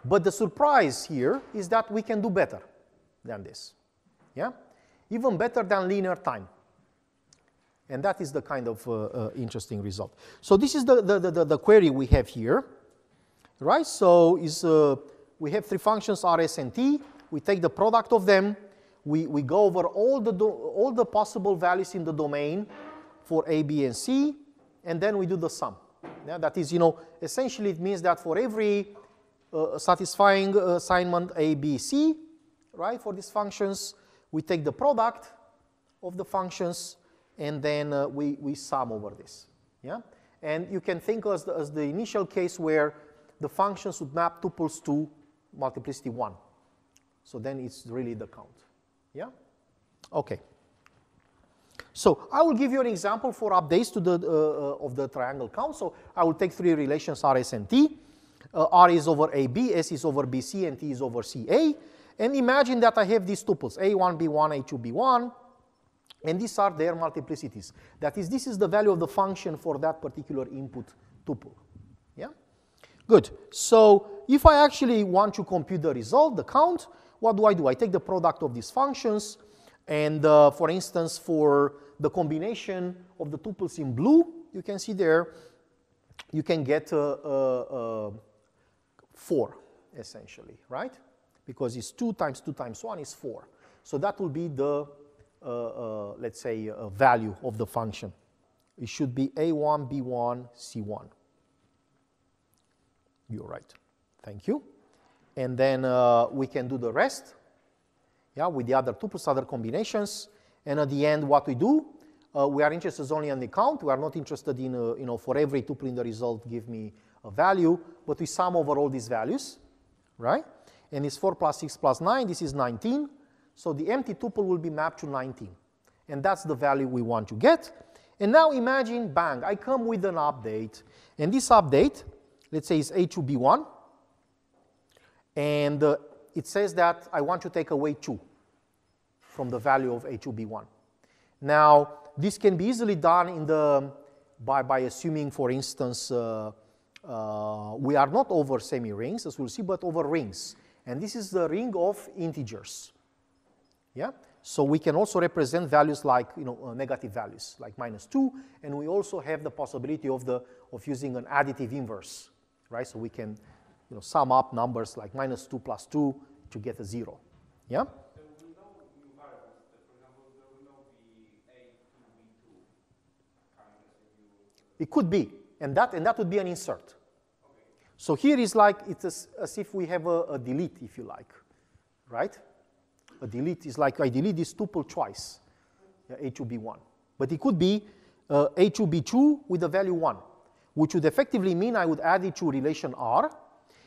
But the surprise here is that we can do better than this. Yeah? Even better than linear time. And that is the kind of interesting result. So this is the query we have here, right? So we have 3 functions Rs and T. We take the product of them. We go over all the possible values in the domain for A, B, and C, and then we do the sum. Yeah, that is, you know, essentially it means that for every satisfying assignment A, B, C, right, for these functions, we take the product of the functions and then we sum over this. Yeah? And you can think as the initial case where the functions would map tuples to multiplicity 1. So then it's really the count. Yeah? Okay. So I will give you an example for updates to the of the triangle count. So I will take 3 relations Rs and T. R is over AB, S is over BC, and T is over CA. And imagine that I have these tuples, A1, B1, A2, B1, and these are their multiplicities. That is, this is the value of the function for that particular input tuple. Yeah? Good. So if I actually want to compute the result, the count, what do? I take the product of these functions, and for instance, for the combination of the tuples in blue, you can see there, you can get 4, essentially, right? Because it's 2 times 2 times 1 is 4. So that will be the, let's say, value of the function. It should be A1, B1, C1. You're right. Thank you. And then we can do the rest, yeah, with the other tuples, other combinations. And at the end, what we do, we are interested only in the count. We are not interested in, for every tuple in the result, give me a value. But we sum over all these values, right? And it's 4 plus 6 plus 9. This is 19. So the empty tuple will be mapped to 19. And that's the value we want to get. And now imagine, bang, I come with an update. And this update, let's say, is A2B1. And it says that I want to take away 2 from the value of A2B1. Now, this can be easily done in the, by assuming, for instance, we are not over semi-rings, as we'll see, but over rings. And this is the ring of integers. Yeah? So we can also represent values like, negative values, like -2. And we also have the possibility of using an additive inverse, right? So we can sum up numbers like -2 plus 2 to get a 0. Yeah? There will no new variables. For example, there will not be A2, B2 kind of. It could be, and that would be an insert. Okay. So here is like, it's as if we have a delete, if you like, right? A delete is like I delete this tuple twice, yeah, A2B1. But it could be A2B2 with the value 1, which would effectively mean I would add it to relation R,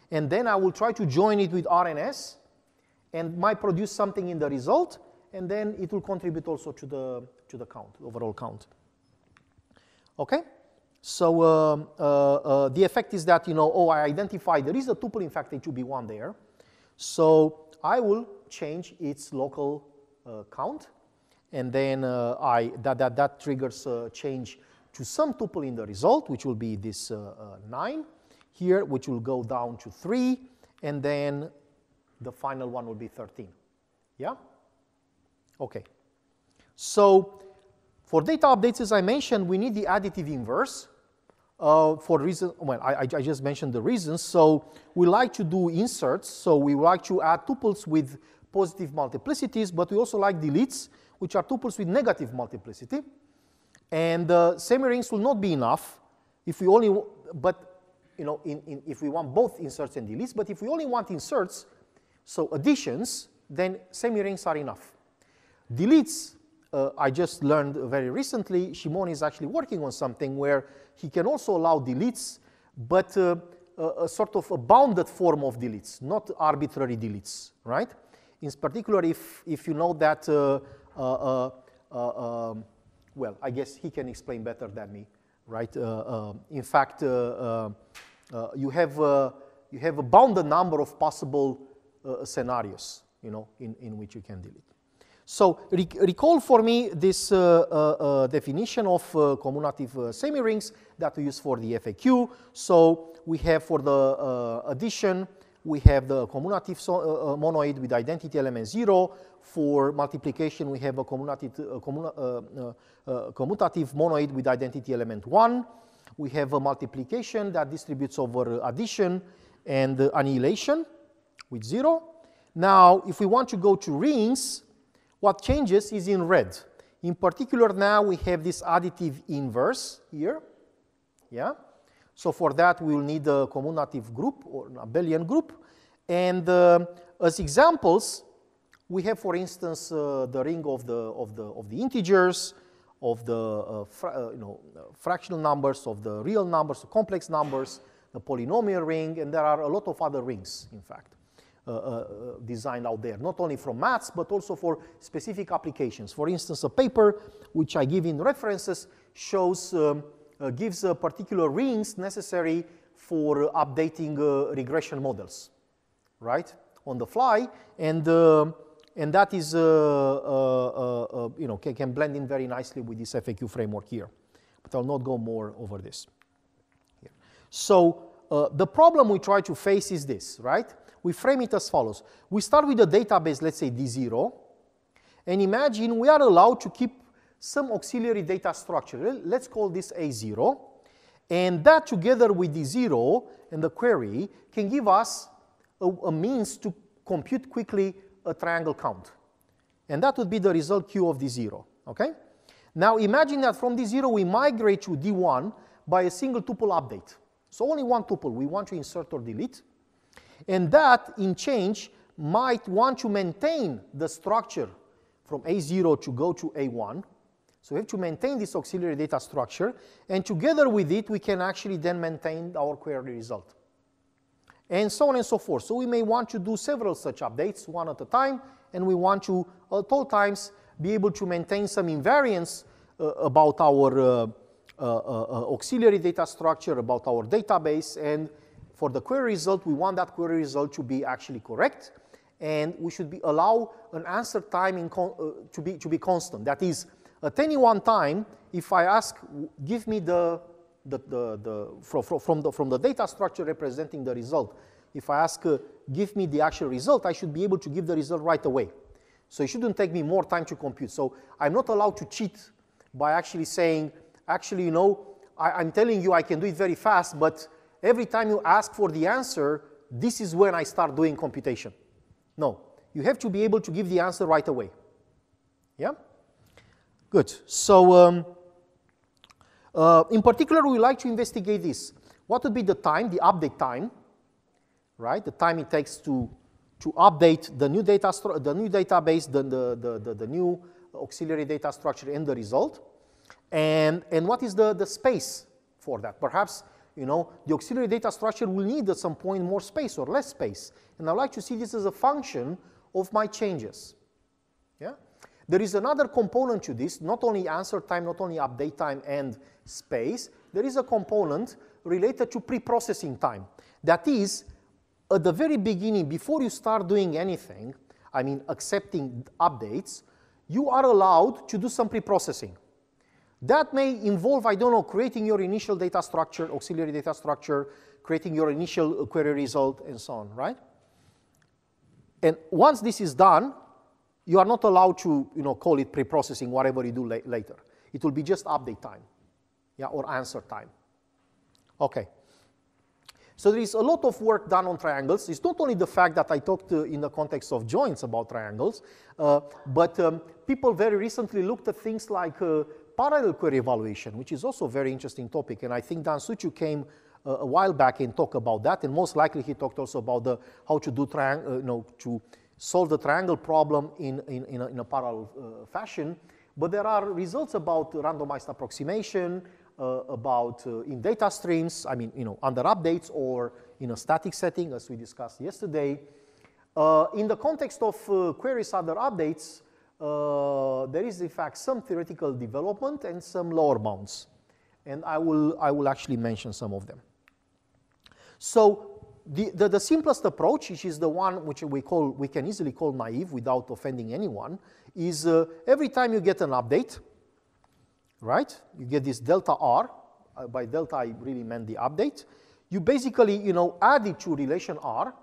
and then I will try to join it with R and S, and might produce something in the result, and then it will contribute also to the count, overall count. Okay? So the effect is that, I identify there is a tuple, in fact, A2B1 there. So I will change its local count, and then that triggers a change to some tuple in the result, which will be this 9 here, which will go down to 3, and then the final one will be 13. Yeah? Okay. So for data updates, as I mentioned, we need the additive inverse. For reason, well, I just mentioned the reasons. So we like to do inserts. So we like to add tuples with positive multiplicities, but we also like deletes, which are tuples with negative multiplicity. And semi-rings will not be enough if we only, but if we want both inserts and deletes. But if we only want inserts, so additions, then semi-rings are enough. Deletes, I just learned very recently, Shimon is actually working on something where he can also allow deletes, but a sort of a bounded form of deletes, not arbitrary deletes, right? In particular, if you know that, well, I guess he can explain better than me, right? In fact, you have a bounded number of possible scenarios, in which you can delete. So recall for me this definition of commutative semi-rings that we use for the FAQ. So we have for the addition, we have the commutative monoid with identity element 0. For multiplication, we have a commutative monoid with identity element 1. We have a multiplication that distributes over addition and annihilation with 0. Now, if we want to go to rings, what changes is in red. In particular, now we have this additive inverse here. Yeah. So for that, we will need a commutative group or an abelian group. And as examples, we have, for instance, the ring of the integers, of the fractional numbers, of the real numbers, the complex numbers, the polynomial ring, and there are a lot of other rings, in fact. Designed out there, not only from maths, but also for specific applications. For instance, a paper which I give in references shows, gives particular rings necessary for updating regression models, right, on the fly, and that is, can blend in very nicely with this FAQ framework here. But I'll not go more over this here. So the problem we try to face is this, right? We frame it as follows. We start with a database, let's say D0, and imagine we are allowed to keep some auxiliary data structure. Let's call this A0, and that together with D0 and the query can give us a means to compute quickly a triangle count. And that would be the result Q of D0, okay? Now imagine that from D0 we migrate to D1 by a single tuple update. So only one tuple we want to insert or delete. And that, in change, might want to maintain the structure from A0 to go to A1. So we have to maintain this auxiliary data structure, and together with it, we can actually then maintain our query result. And so on and so forth. So we may want to do several such updates, one at a time, and we want to, at all times, be able to maintain some invariance about our auxiliary data structure, about our database, and for the query result, we want that query result to be actually correct, and we should allow an answer time to be constant. That is, at any one time, if I ask, give me from the data structure representing the result, if I ask, give me the actual result, I should be able to give the result right away. So it shouldn't take me more time to compute. So I'm not allowed to cheat by actually saying, actually, you know, I'm telling you I can do it very fast, but every time you ask for the answer, this is when I start doing computation. No, you have to be able to give the answer right away. Yeah? Good. So in particular, we like to investigate this. What would be the time, the update time, right? The time it takes to update the new database, the new auxiliary data structure and the result. And what is the space for that? Perhaps, you know, the auxiliary data structure will need at some point more space or less space. And I'd like to see this as a function of my changes. Yeah? There is another component to this, not only answer time, not only update time and space. There is a component related to pre-processing time. That is, at the very beginning, before you start doing anything, I mean accepting updates, you are allowed to do some pre-processing. That may involve, I don't know, creating your initial data structure, auxiliary data structure, creating your initial query result, and so on, right? And once this is done, you are not allowed to, you know, call it pre-processing, whatever you do later. It will be just update time, yeah, or answer time. Okay. So there is a lot of work done on triangles. It's not only the fact that I talked in the context of joints about triangles, but people very recently looked at things like parallel query evaluation, which is also a very interesting topic. And I think Dan Suciu came a while back and talked about that. And most likely he talked also about how to do to solve the triangle problem in a parallel fashion. But there are results about randomized approximation, about in data streams, I mean, you know, under updates or in a static setting, as we discussed yesterday. In the context of queries under updates, there is in fact some theoretical development and some lower bounds. And I will actually mention some of them. So the simplest approach, which is the one which we can easily call naive without offending anyone, is every time you get an update, right? You get this delta R. By delta, I really meant the update. You basically, you know, add it to relation R.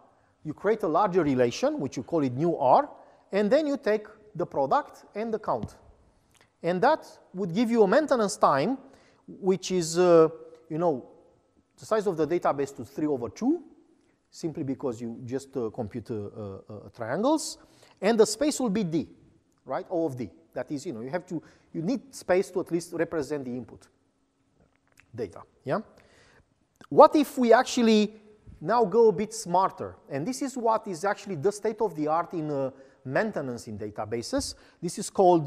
You create a larger relation, which you call it new R, and then you take the product and the count. And that would give you a maintenance time, which is, you know, the size of the database to 3/2, simply because you just compute triangles. And the space will be D, right? O of D. That is, you know, you need space to at least represent the input data, yeah? What if we actually now go a bit smarter? And this is what is actually the state of the art in maintenance in databases. This is called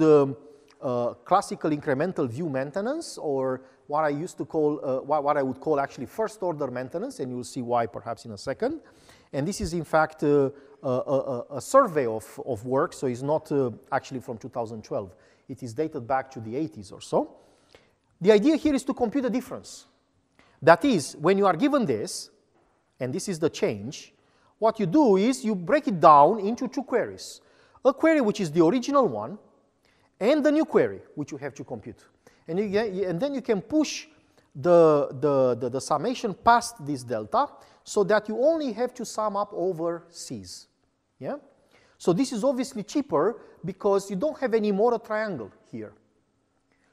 classical incremental view maintenance, or what I used to call, what I would call actually first order maintenance, and you'll see why perhaps in a second. And this is in fact a survey of work, so it's not actually from 2012. It is dated back to the 80s or so. The idea here is to compute the difference. That is, when you are given this, and this is the change, what you do is you break it down into two queries. A query which is the original one, and the new query which you have to compute. And then you can push the summation past this delta so that you only have to sum up over C's. Yeah? So this is obviously cheaper because you don't have any more a triangle here.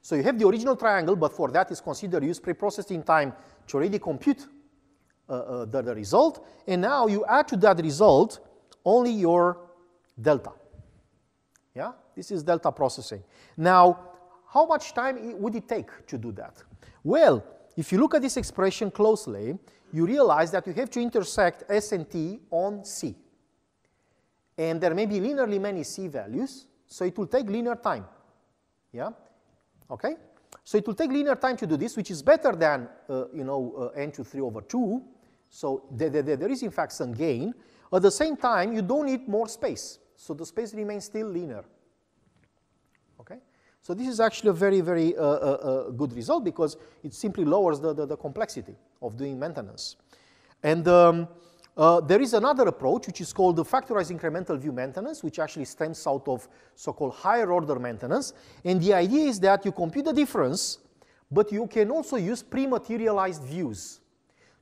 So you have the original triangle, but for that is considered use pre-processing time to already compute the result. And now you add to that result only your delta. Yeah? This is delta processing. Now, how much time would it take to do that? Well, if you look at this expression closely, you realize that you have to intersect S and T on C. And there may be linearly many C values, so it will take linear time. Yeah? Okay? So it will take linear time to do this, which is better than, n to 3 over 2. So there is, in fact, some gain. At the same time, you don't need more space. So the space remains still linear. Okay? So this is actually a very, very good result because it simply lowers the complexity of doing maintenance. And there is another approach, which is called the factorized incremental view maintenance, which actually stems out of so-called higher order maintenance. And the idea is that you compute the difference, but you can also use pre-materialized views.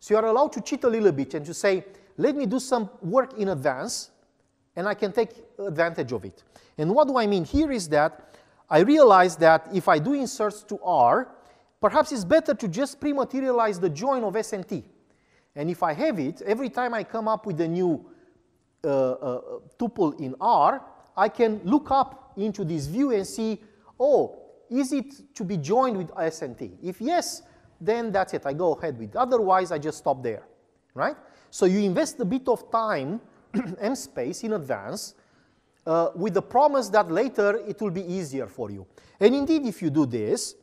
So you are allowed to cheat a little bit and to say, let me do some work in advance, and I can take advantage of it. And what do I mean here is that I realize that if I do inserts to R, perhaps it's better to just pre-materialize the join of S and T. And if I have it, every time I come up with a new tuple in R, I can look up into this view and see, oh, is it to be joined with S and T? If yes, then that's it. I go ahead with it. Otherwise, I just stop there, right? So you invest a bit of time and space in advance with the promise that later it will be easier for you. And indeed, if you do this,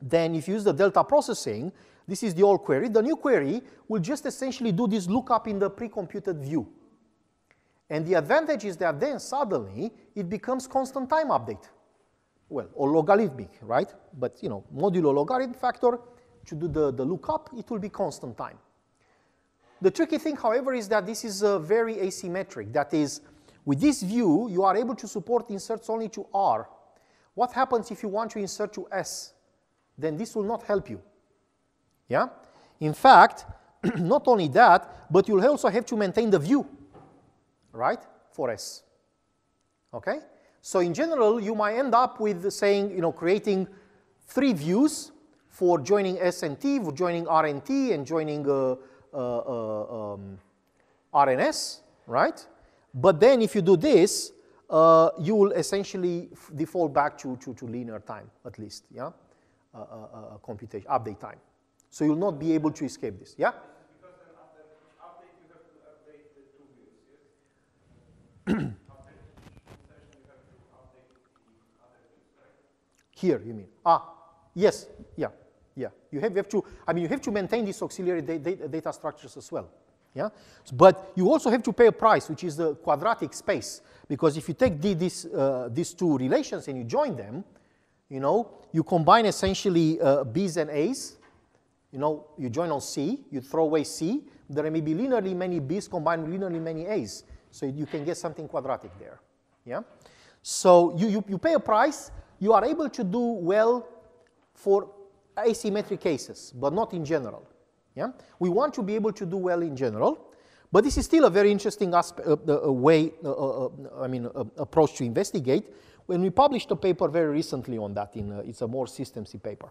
then if you use the delta processing, this is the old query. The new query will just essentially do this lookup in the pre-computed view. And the advantage is that then suddenly it becomes constant time update. Well, or logarithmic, right? But, modulo logarithm factor, to do the lookup, it will be constant time. The tricky thing, however, is that this is very asymmetric. That is, with this view, you are able to support inserts only to R. What happens if you want to insert to S? Then this will not help you. Yeah? In fact, not only that, but you'll also have to maintain the view, right, for S. Okay? So in general, you might end up with saying, creating 3 views for joining S and T, for joining R and T, and joining R and S, right? But then if you do this, you will essentially default back to linear time, at least, yeah? Computation, update time. So you'll not be able to escape this, yeah? Because then after each update, you have to update the 2 views, yes? After each session, you have to update the other views, right? Here, you mean? Yes, yeah. You have to maintain these auxiliary data structures as well. Yeah? But you also have to pay a price, which is the quadratic space. Because if you take these 2 relations and you join them, you combine essentially B's and A's. You join on C, you throw away C. There may be linearly many B's combined with linearly many A's. So you can get something quadratic there. Yeah? So you pay a price. You are able to do well for asymmetric cases, but not in general. Yeah? We want to be able to do well in general, but this is still a very interesting aspect, approach to investigate. When we published a paper very recently on that, it's a more systemsy paper.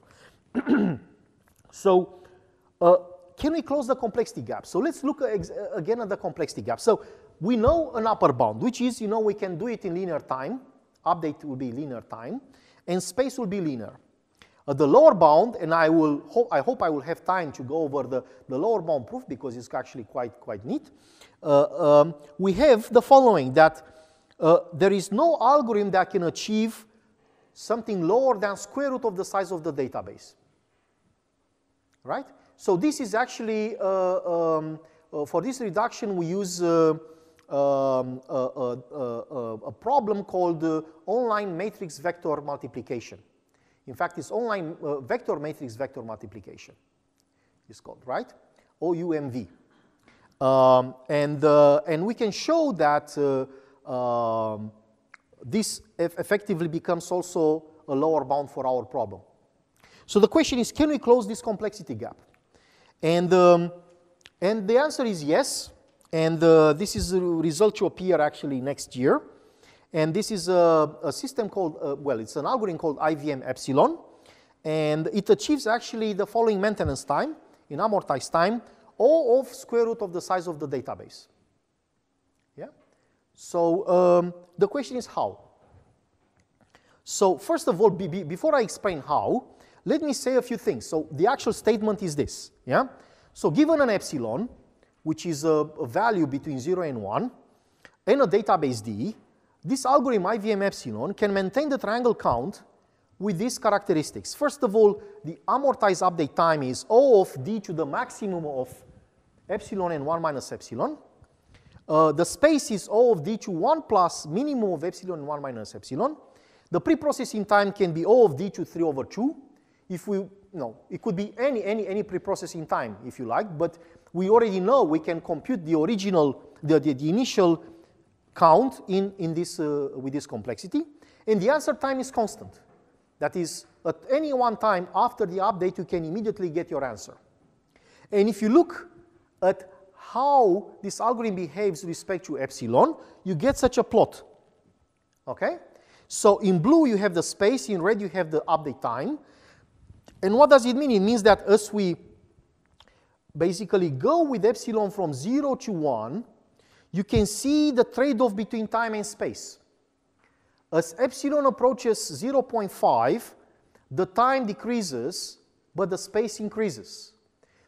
So, can we close the complexity gap? So let's look again at the complexity gap. So we know an upper bound, which is, we can do it in linear time. Update will be linear time, and space will be linear. The lower bound, and I hope I will have time to go over the lower bound proof because it's actually quite neat. We have the following, that there is no algorithm that can achieve something lower than square root of the size of the database. Right? So this is actually, for this reduction, we use a problem called online matrix vector multiplication. In fact, it's online vector matrix vector multiplication. It's called, right? OUMV. And we can show that this effectively becomes also a lower bound for our problem. So the question is, can we close this complexity gap? And the answer is yes. And this is a result to appear actually next year. And this is a system called, it's an algorithm called IVM epsilon. And it achieves actually the following maintenance time, in amortized time, O of square root of the size of the database. Yeah? So the question is how? So first of all, before I explain how, let me say a few things. So the actual statement is this, yeah? So given an epsilon, which is a value between 0 and 1, and a database D, this algorithm IVM epsilon can maintain the triangle count with these characteristics. First of all, the amortized update time is O of D to the maximum of epsilon and 1 minus epsilon. The space is O of D to 1 plus minimum of epsilon and 1 minus epsilon. The pre-processing time can be O of D to 3 over 2. If we, it could be any pre-processing time, if you like, but we already know we can compute the original, the initial count in this, with this complexity. And the answer time is constant. That is, at any one time after the update, you can immediately get your answer. And if you look at how this algorithm behaves with respect to epsilon, you get such a plot, okay? So in blue, you have the space, in red, you have the update time. And what does it mean? It means that as we basically go with epsilon from 0 to 1, you can see the trade-off between time and space. As epsilon approaches 0.5, the time decreases, but the space increases.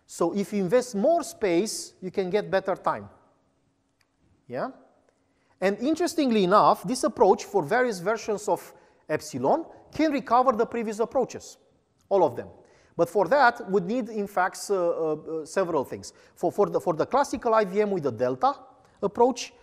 So if you invest more space, you can get better time. Yeah? And interestingly enough, this approach for various versions of epsilon can recover the previous approaches, all of them. But for that, would need, in fact, several things. For the classical IVM with the delta approach,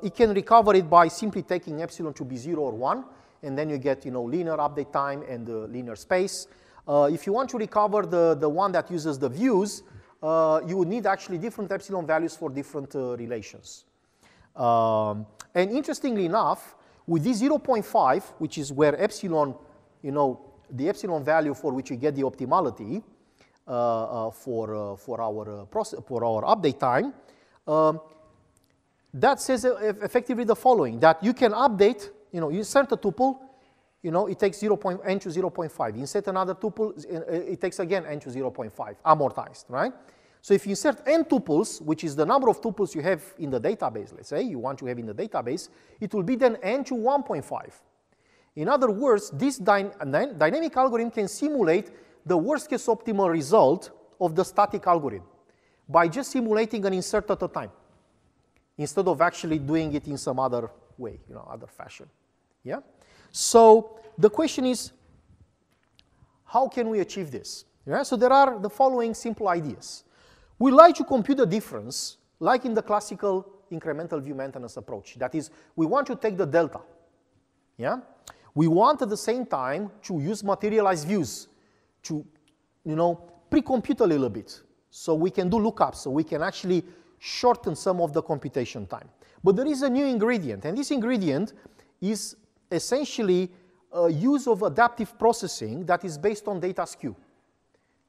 it can recover it by simply taking epsilon to be 0 or 1, and then you get linear update time and linear space. If you want to recover the one that uses the views, you would need actually different epsilon values for different relations. And interestingly enough, with this 0.5, which is where epsilon, the epsilon value for which we get the optimality for our update time, that says effectively the following, that you can update, you insert a tuple, it takes n to 0.5. Insert another tuple, it takes again n to 0.5, amortized, right? So if you insert n tuples, which is the number of tuples you have in the database, let's say, you want to have in the database, it will be then n to 1.5. In other words, this dynamic algorithm can simulate the worst case optimal result of the static algorithm by just simulating an insert at a time, instead of actually doing it in some other way, other fashion. Yeah? So the question is, how can we achieve this? Yeah? So there are the following simple ideas. We like to compute the difference, like in the classical incremental view maintenance approach. That is, we want to take the delta. Yeah? We want at the same time to use materialized views to, pre-compute a little bit, so we can do lookups, so we can actually shorten some of the computation time. But there is a new ingredient, and this ingredient is essentially a use of adaptive processing that is based on data skew.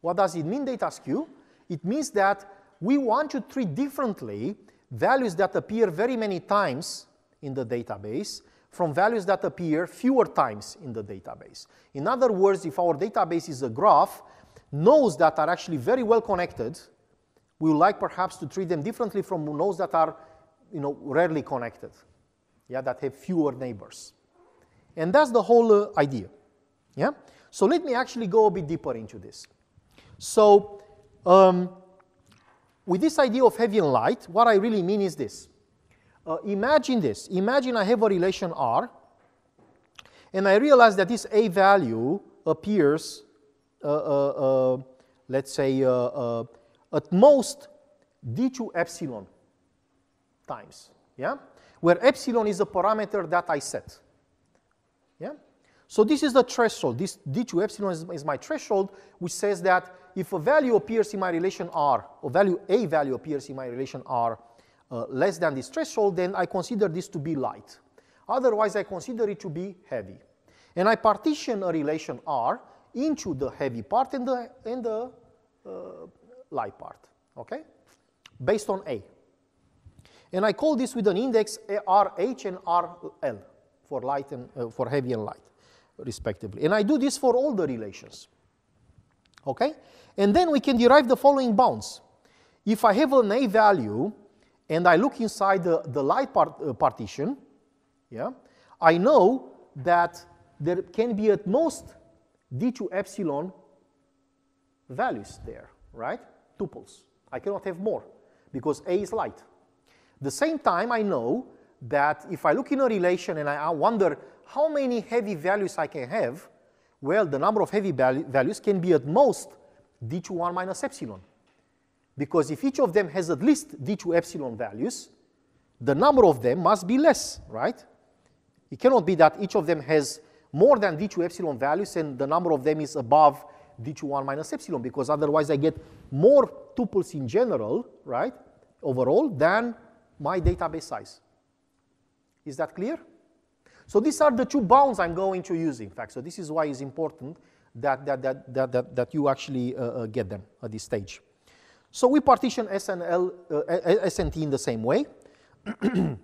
What does it mean, data skew? It means that we want to treat differently values that appear very many times in the database from values that appear fewer times in the database. In other words, if our database is a graph, nodes that are actually very well connected, we would like perhaps to treat them differently from nodes that are rarely connected, that have fewer neighbors. And that's the whole idea. Yeah? So let me actually go a bit deeper into this. So with this idea of heavy and light, what I really mean is this. Imagine this. Imagine I have a relation R, and I realize that this A value appears, let's say, at most d to epsilon times, where epsilon is a parameter that I set. So this is the threshold. This d to epsilon is my threshold, which says that if a value appears in my relation R, or A value appears in my relation R less than this threshold, then I consider this to be light. Otherwise, I consider it to be heavy. And I partition a relation R into the heavy part and the light part, okay? Based on A. And I call this with an index RH and RL for light and for heavy and light, respectively. And I do this for all the relations, okay? And then we can derive the following bounds. If I have an A value and I look inside the light partition, I know that there can be at most d2 epsilon values there, right? Tuples. I cannot have more because A is light. The same time, I know that if I look in a relation and I wonder how many heavy values I can have, well, the number of heavy values can be at most d2 1 minus epsilon. Because if each of them has at least d2 epsilon values, the number of them must be less, right? It cannot be that each of them has more than d2 epsilon values and the number of them is above d2 1 minus epsilon, because otherwise I get more tuples in general, right, overall, than my database size. Is that clear? So these are the two bounds I'm going to use, in fact. So this is why it's important that you actually get them at this stage. So we partition S and T in the same way. And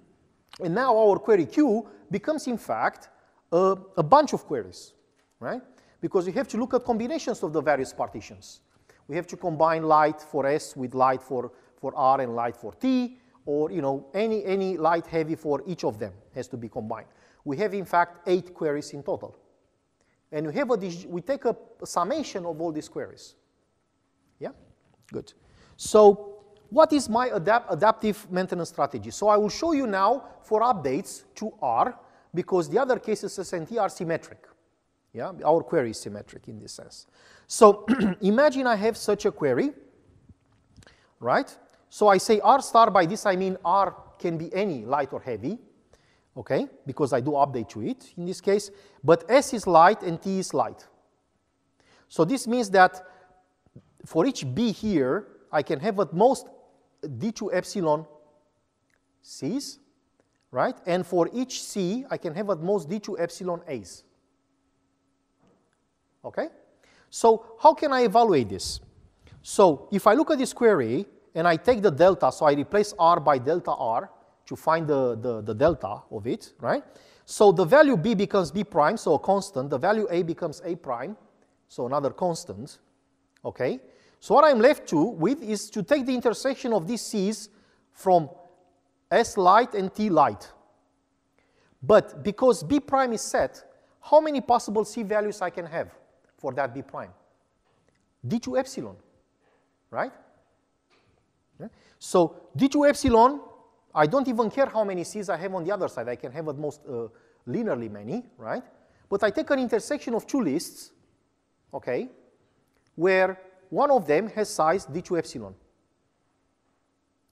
now our query Q becomes, in fact, a bunch of queries, right? Because we have to look at combinations of the various partitions. We have to combine light for S with light for R and light for T, or any light heavy for each of them has to be combined. We have, in fact, 8 queries in total. And we take a summation of all these queries. Yeah? Good. So what is my adaptive maintenance strategy? So I will show you now for updates to R, because the other cases S and T are symmetric. Yeah? Our query is symmetric in this sense. So imagine I have such a query, right? So I say R star, by this I mean R can be any light or heavy, okay, because I do update to it in this case, but S is light and T is light. So this means that for each B here, I can have at most d2 epsilon C's, right? And for each C, I can have at most d2 epsilon A's. Okay? So how can I evaluate this? So if I look at this query and I take the delta, so I replace R by delta R to find the delta of it, right? So the value B becomes B prime, so a constant. The value A becomes A prime, so another constant. Okay? So what I'm left with is to take the intersection of these C's from S light and T light. But because B prime is set, how many possible C values I can have for that B prime? D2 epsilon, right? Yeah. So D2 epsilon, I don't even care how many C's I have on the other side. I can have at most linearly many, right? But I take an intersection of two lists, okay, where one of them has size d2 epsilon.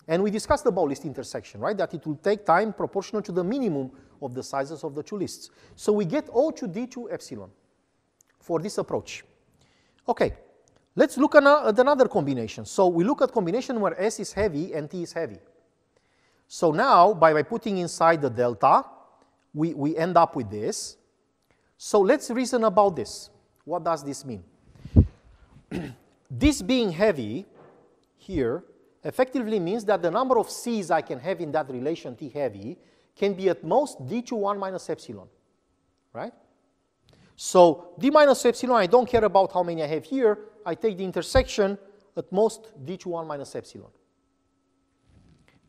And we discussed about list intersection, right? That it will take time proportional to the minimum of the sizes of the two lists. So we get O to d2 epsilon for this approach. Okay, let's look at another combination. So we look at combination where S is heavy and T is heavy. So now, by putting inside the delta, we end up with this. So let's reason about this. What does this mean? This being heavy here effectively means that the number of C's I can have in that relation T heavy can be at most d2 1 minus epsilon, right? So d minus epsilon, I don't care about how many I have here. I take the intersection at most d2 1 minus epsilon.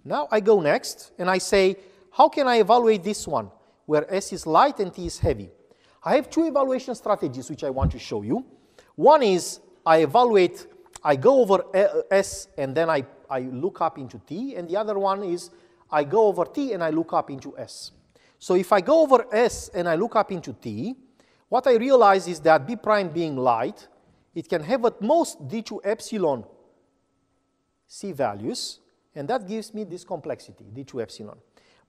Now I go next and I say, how can I evaluate this one where S is light and T is heavy? I have two evaluation strategies which I want to show you. One is I go over S and then I look up into T, and the other one is I go over T and I look up into S. So if I go over S and I look up into T, what I realize is that B prime being light, it can have at most d2 epsilon C values, and that gives me this complexity, d2 epsilon.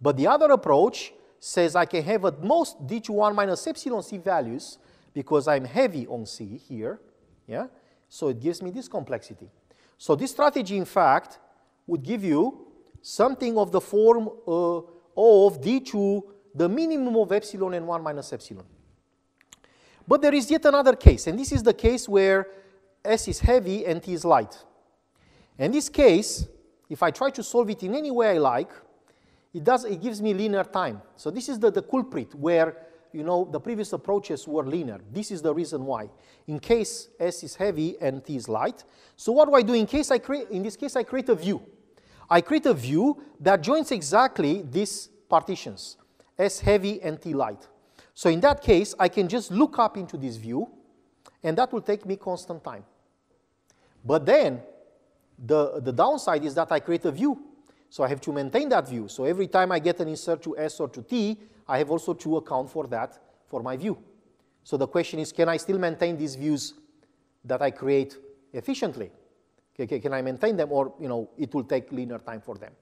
But the other approach says I can have at most d2 1 minus epsilon C values because I'm heavy on C here, yeah? So it gives me this complexity. So this strategy, in fact, would give you something of the form of d2, the minimum of epsilon and 1 minus epsilon. But there is yet another case, and this is the case where S is heavy and T is light. In this case, if I try to solve it in any way I like, it gives me linear time. So this is the culprit where the previous approaches were linear. This is the reason why. In case S is heavy and T is light. So what do I do? In this case, I create a view. I create a view that joins exactly these partitions, S heavy and T light. So in that case, I can just look up into this view, and that will take me constant time. But then, the downside is that I create a view. So I have to maintain that view. So every time I get an insert to S or to T, I have also to account for that for my view. So the question is, can I still maintain these views that I create efficiently? Can I maintain them, or it will take linear time for them?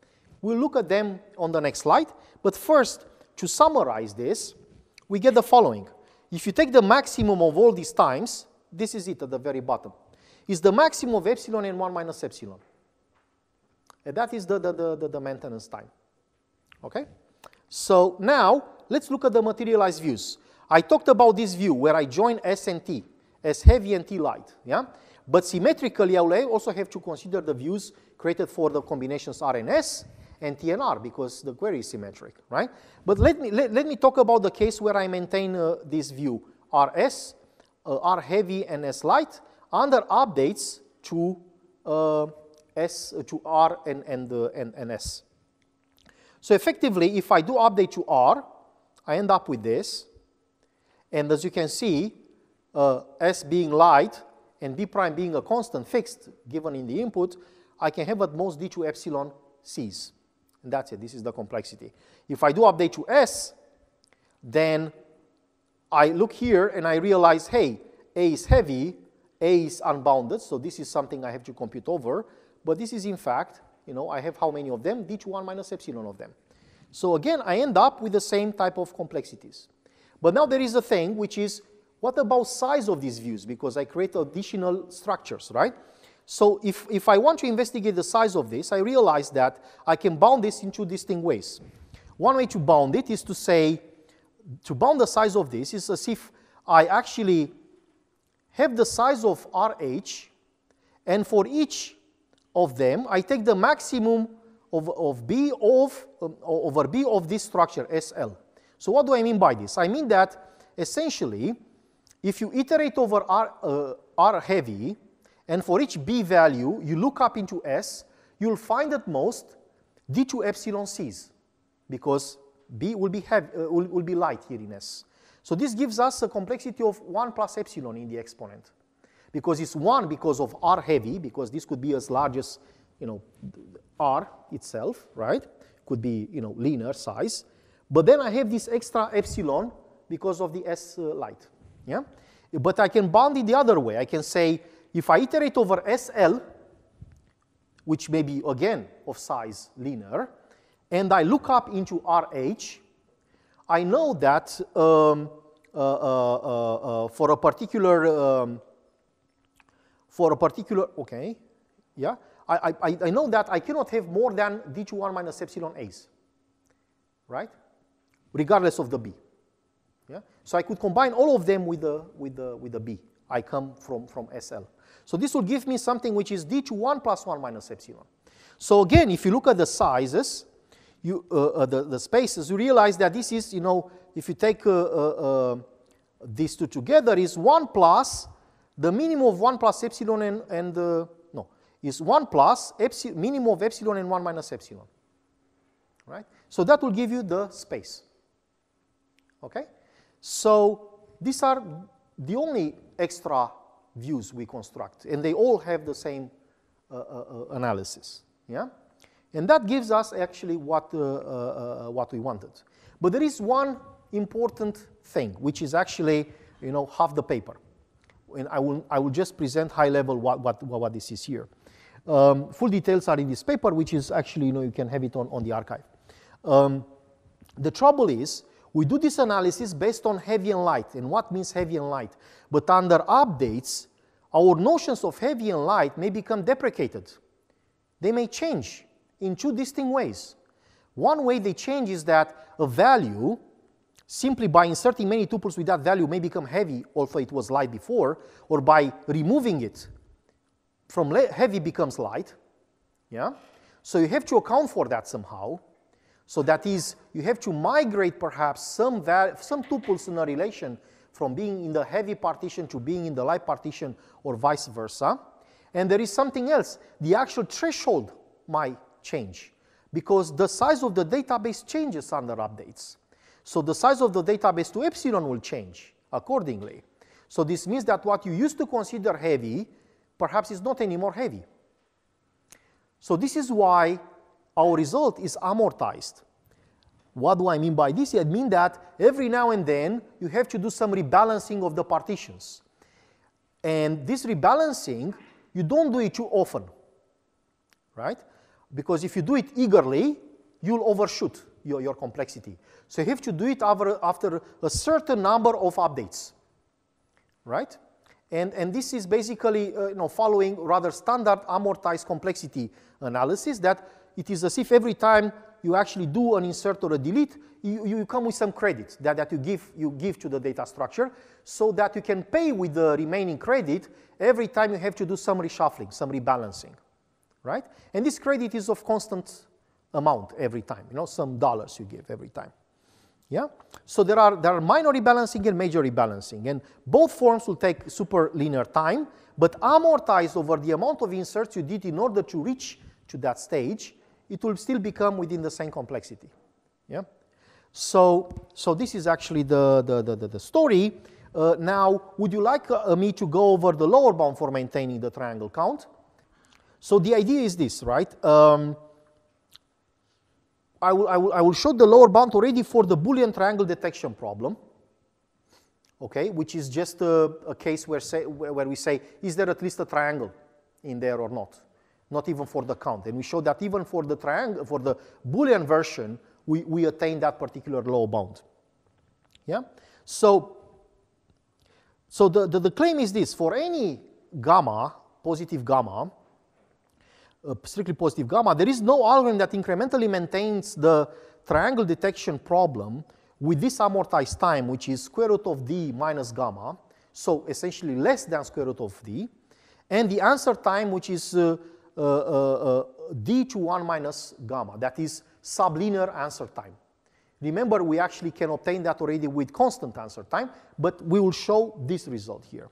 We'll look at them on the next slide. But first, to summarize this, we get the following. If you take the maximum of all these times, this is it at the very bottom, is the maximum of epsilon and 1 minus epsilon. And that is the maintenance time. Okay? So now, let's look at the materialized views. I talked about this view where I join S and T, S heavy and T light. Yeah? But symmetrically, I will also have to consider the views created for the combinations R and S and T and R, because the query is symmetric, right? But let me talk about the case where I maintain this view, RS, R heavy and S light, under updates to to R and S. So effectively, if I do update to R, I end up with this. And as you can see, S being light and B prime being a constant fixed given in the input, I can have at most D2 epsilon C's. And that's it. This is the complexity. If I do update to S, then I look here and I realize, hey, A is heavy, A is unbounded, so this is something I have to compute over. But this is, in fact, I have how many of them? D to 1 minus epsilon of them. So again, I end up with the same type of complexities. But now there is a thing, which is, what about size of these views? Because I create additional structures, right? So if I want to investigate the size of this, I realize that I can bound this in two distinct ways. One way to bound it is to say, to bound the size of this is as if I actually have the size of RH, and for each of them, I take the maximum of B over B of this structure, SL. So what do I mean by this? I mean that, essentially, if you iterate over R heavy, and for each B value, you look up into S, you'll find at most D2 epsilon C's, because B will be, will be light here in S. So this gives us a complexity of 1 plus epsilon in the exponent, because it's 1 because of R heavy, because this could be as large as R itself, right? Could be linear size. But then I have this extra epsilon because of the S light. Yeah? But I can bound it the other way. I can say, if I iterate over SL, which may be, again, of size linear, and I look up into RH, I know that for a particular, okay, yeah, I know that I cannot have more than D to 1 minus epsilon A's, right? Regardless of the B. Yeah? So I could combine all of them with the B. I come from SL. So this will give me something which is D to 1 plus 1 minus epsilon. So again, if you look at the sizes, the spaces, you realize that this is, if you take these two together, is 1 plus the minimum of 1 plus epsilon is 1 plus minimum of epsilon and 1 minus epsilon. Right? So that will give you the space. Okay? So these are the only extra views we construct, and they all have the same analysis. Yeah? And that gives us actually what we wanted. But there is one important thing, which is actually half the paper. And I will just present high level what this is here. Full details are in this paper, which is actually, you can have it on the archive. The trouble is, we do this analysis based on heavy and light, and what means heavy and light. But under updates, our notions of heavy and light may become deprecated. They may change in two distinct ways. One way they change is that a value, simply by inserting many tuples with that value, may become heavy, although it was light before, or by removing it from heavy becomes light. Yeah? So you have to account for that somehow. So that is, you have to migrate perhaps some tuples in a relation from being in the heavy partition to being in the light partition, or vice versa. And there is something else. The actual threshold might change, because the size of the database changes under updates. So the size of the database to epsilon will change accordingly. So this means that what you used to consider heavy, perhaps is not anymore heavy. So this is why our result is amortized. What do I mean by this? I mean that every now and then you have to do some rebalancing of the partitions. And this rebalancing, you don't do it too often, right? Because if you do it eagerly, you'll overshoot your complexity. So you have to do it after a certain number of updates, right? And this is basically following rather standard amortized complexity analysis, that it is as if every time you actually do an insert or a delete, you come with some credit that you give to the data structure, so that you can pay with the remaining credit every time you have to do some reshuffling, some rebalancing, right? And this credit is of constant amount every time, some dollars you give every time. Yeah? So there are minor rebalancing and major rebalancing, and both forms will take super linear time, but amortized over the amount of inserts you did in order to reach to that stage, it will still become within the same complexity. Yeah? So this is actually the story. Now, would you like me to go over the lower bound for maintaining the triangle count? So the idea is this, right? I will show the lower bound already for the Boolean triangle detection problem, okay, which is just a case where we say, is there at least a triangle in there or not? Not even for the count. And we show that even for the triangle, for the Boolean version, we attain that particular lower bound. Yeah? So the claim is this: for any gamma, positive gamma, strictly positive gamma, there is no algorithm that incrementally maintains the triangle detection problem with this amortized time, which is square root of d minus gamma, so essentially less than square root of d, and the answer time, which is d to 1 minus gamma, that is sublinear answer time. Remember, we actually can obtain that already with constant answer time, but we will show this result here.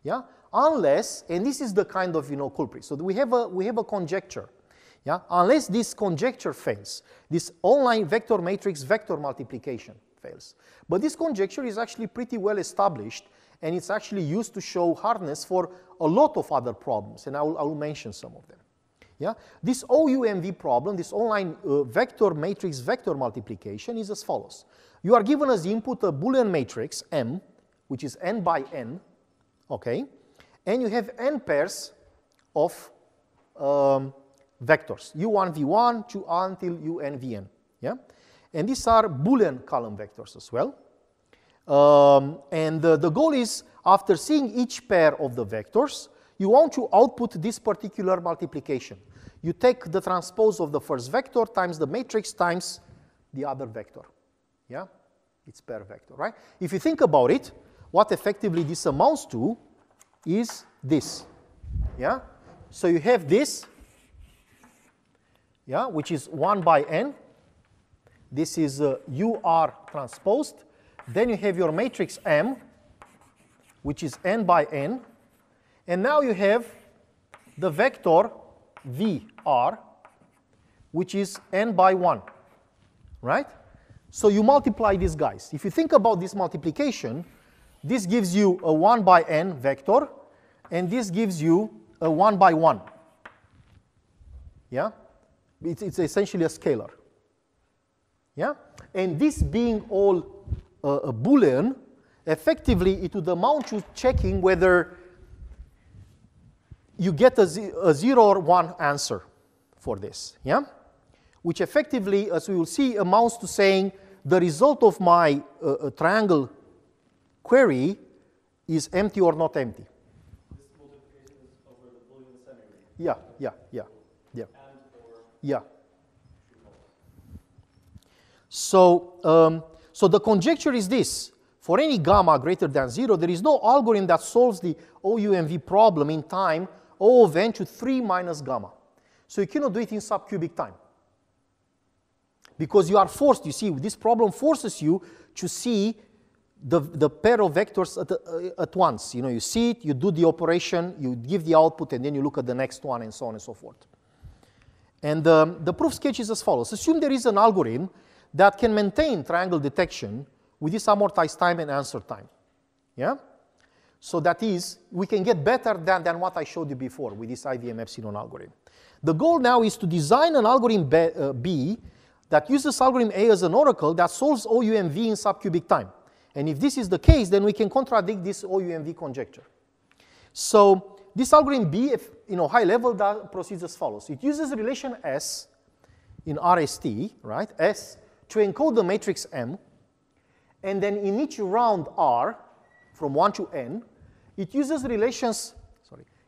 Yeah? Unless, and this is the kind of culprit. So we have a conjecture. Yeah? Unless this conjecture fails, this online vector matrix vector multiplication fails. But this conjecture is actually pretty well established, and it's actually used to show hardness for a lot of other problems, and I will mention some of them. Yeah? This OUMV problem, this online vector matrix vector multiplication, is as follows. You are given as input a Boolean matrix M, which is n by n, okay, and you have n pairs of vectors, u1, v1 to until un, vn. Yeah? And these are Boolean column vectors as well. And the goal is, after seeing each pair of the vectors, you want to output this particular multiplication. You take the transpose of the first vector times the matrix times the other vector. Yeah? It's per vector, right? If you think about it, what effectively this amounts to is this. Yeah? So you have this, yeah, which is 1 by n. This is UR transposed. Then you have your matrix M, which is n by n. And now you have the vector VR, which is n by 1, right? So you multiply these guys. If you think about this multiplication, this gives you a 1 by n vector, and this gives you a 1 by 1. Yeah? It's essentially a scalar. Yeah? And this being all a Boolean, effectively it would amount to checking whether you get a 0 or 1 answer for this. Yeah? Which effectively, as we will see, amounts to saying the result of my triangle query is empty or not empty. This multiplication is over the Boolean semiring. Yeah. And or yeah. So the conjecture is this. For any gamma greater than 0, there is no algorithm that solves the OUMV problem in time O of n to 3 minus gamma. So you cannot do it in subcubic time. Because you are forced, you see, this problem forces you to see the pair of vectors at once. You see it, you do the operation, you give the output, and then you look at the next one, and so on and so forth. And the proof sketch is as follows. Assume there is an algorithm that can maintain triangle detection with this amortized time and answer time. Yeah? So that is, we can get better than what I showed you before with this IVM epsilon algorithm. The goal now is to design an algorithm B that uses algorithm A as an oracle that solves OUMV in subcubic time. And if this is the case, then we can contradict this OUMV conjecture. So this algorithm B, if, high level, proceeds as follows. It uses relation S in RST, right? S to encode the matrix M, and then in each round R, from 1 to n, it uses relations.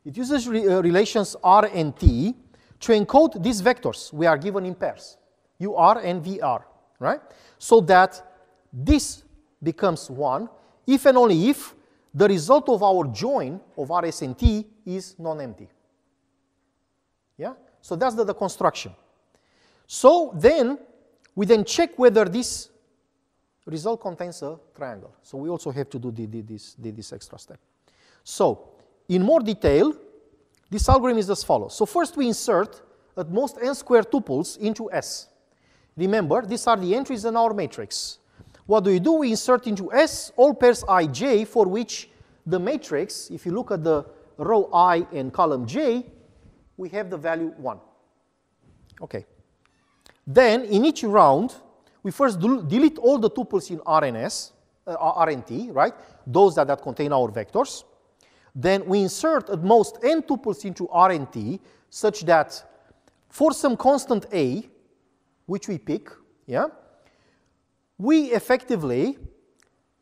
Relations R and T to encode these vectors we are given in pairs, UR and VR, right? So that this becomes 1 if and only if the result of our join of RS and T is non-empty. Yeah? So that's the construction. So then we then check whether this result contains a triangle. So we also have to do this extra step. So in more detail, this algorithm is as follows. So first we insert at most n squared tuples into S. Remember, these are the entries in our matrix. What do? We insert into S all pairs ij for which the matrix, if you look at the row I and column j, we have the value 1. Okay. Then in each round, we first delete all the tuples in R and S, R and T, right? Those that contain our vectors. Then we insert at most n tuples into R and T such that for some constant A, which we pick, yeah, we effectively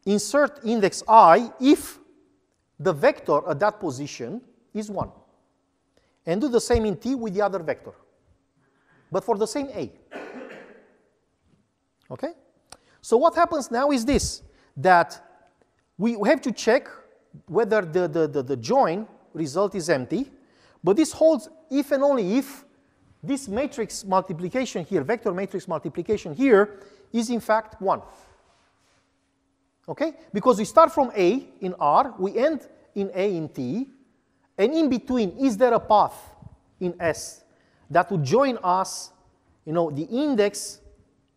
insert index I if the vector at that position is 1. And do the same in T with the other vector, but for the same A. Okay? So what happens now is this, that we have to check whether the join result is empty, but this holds if and only if this matrix multiplication here, vector matrix multiplication here, is in fact 1. Okay? Because we start from A in R, we end in A in T, and in between, is there a path in S that would join us, the index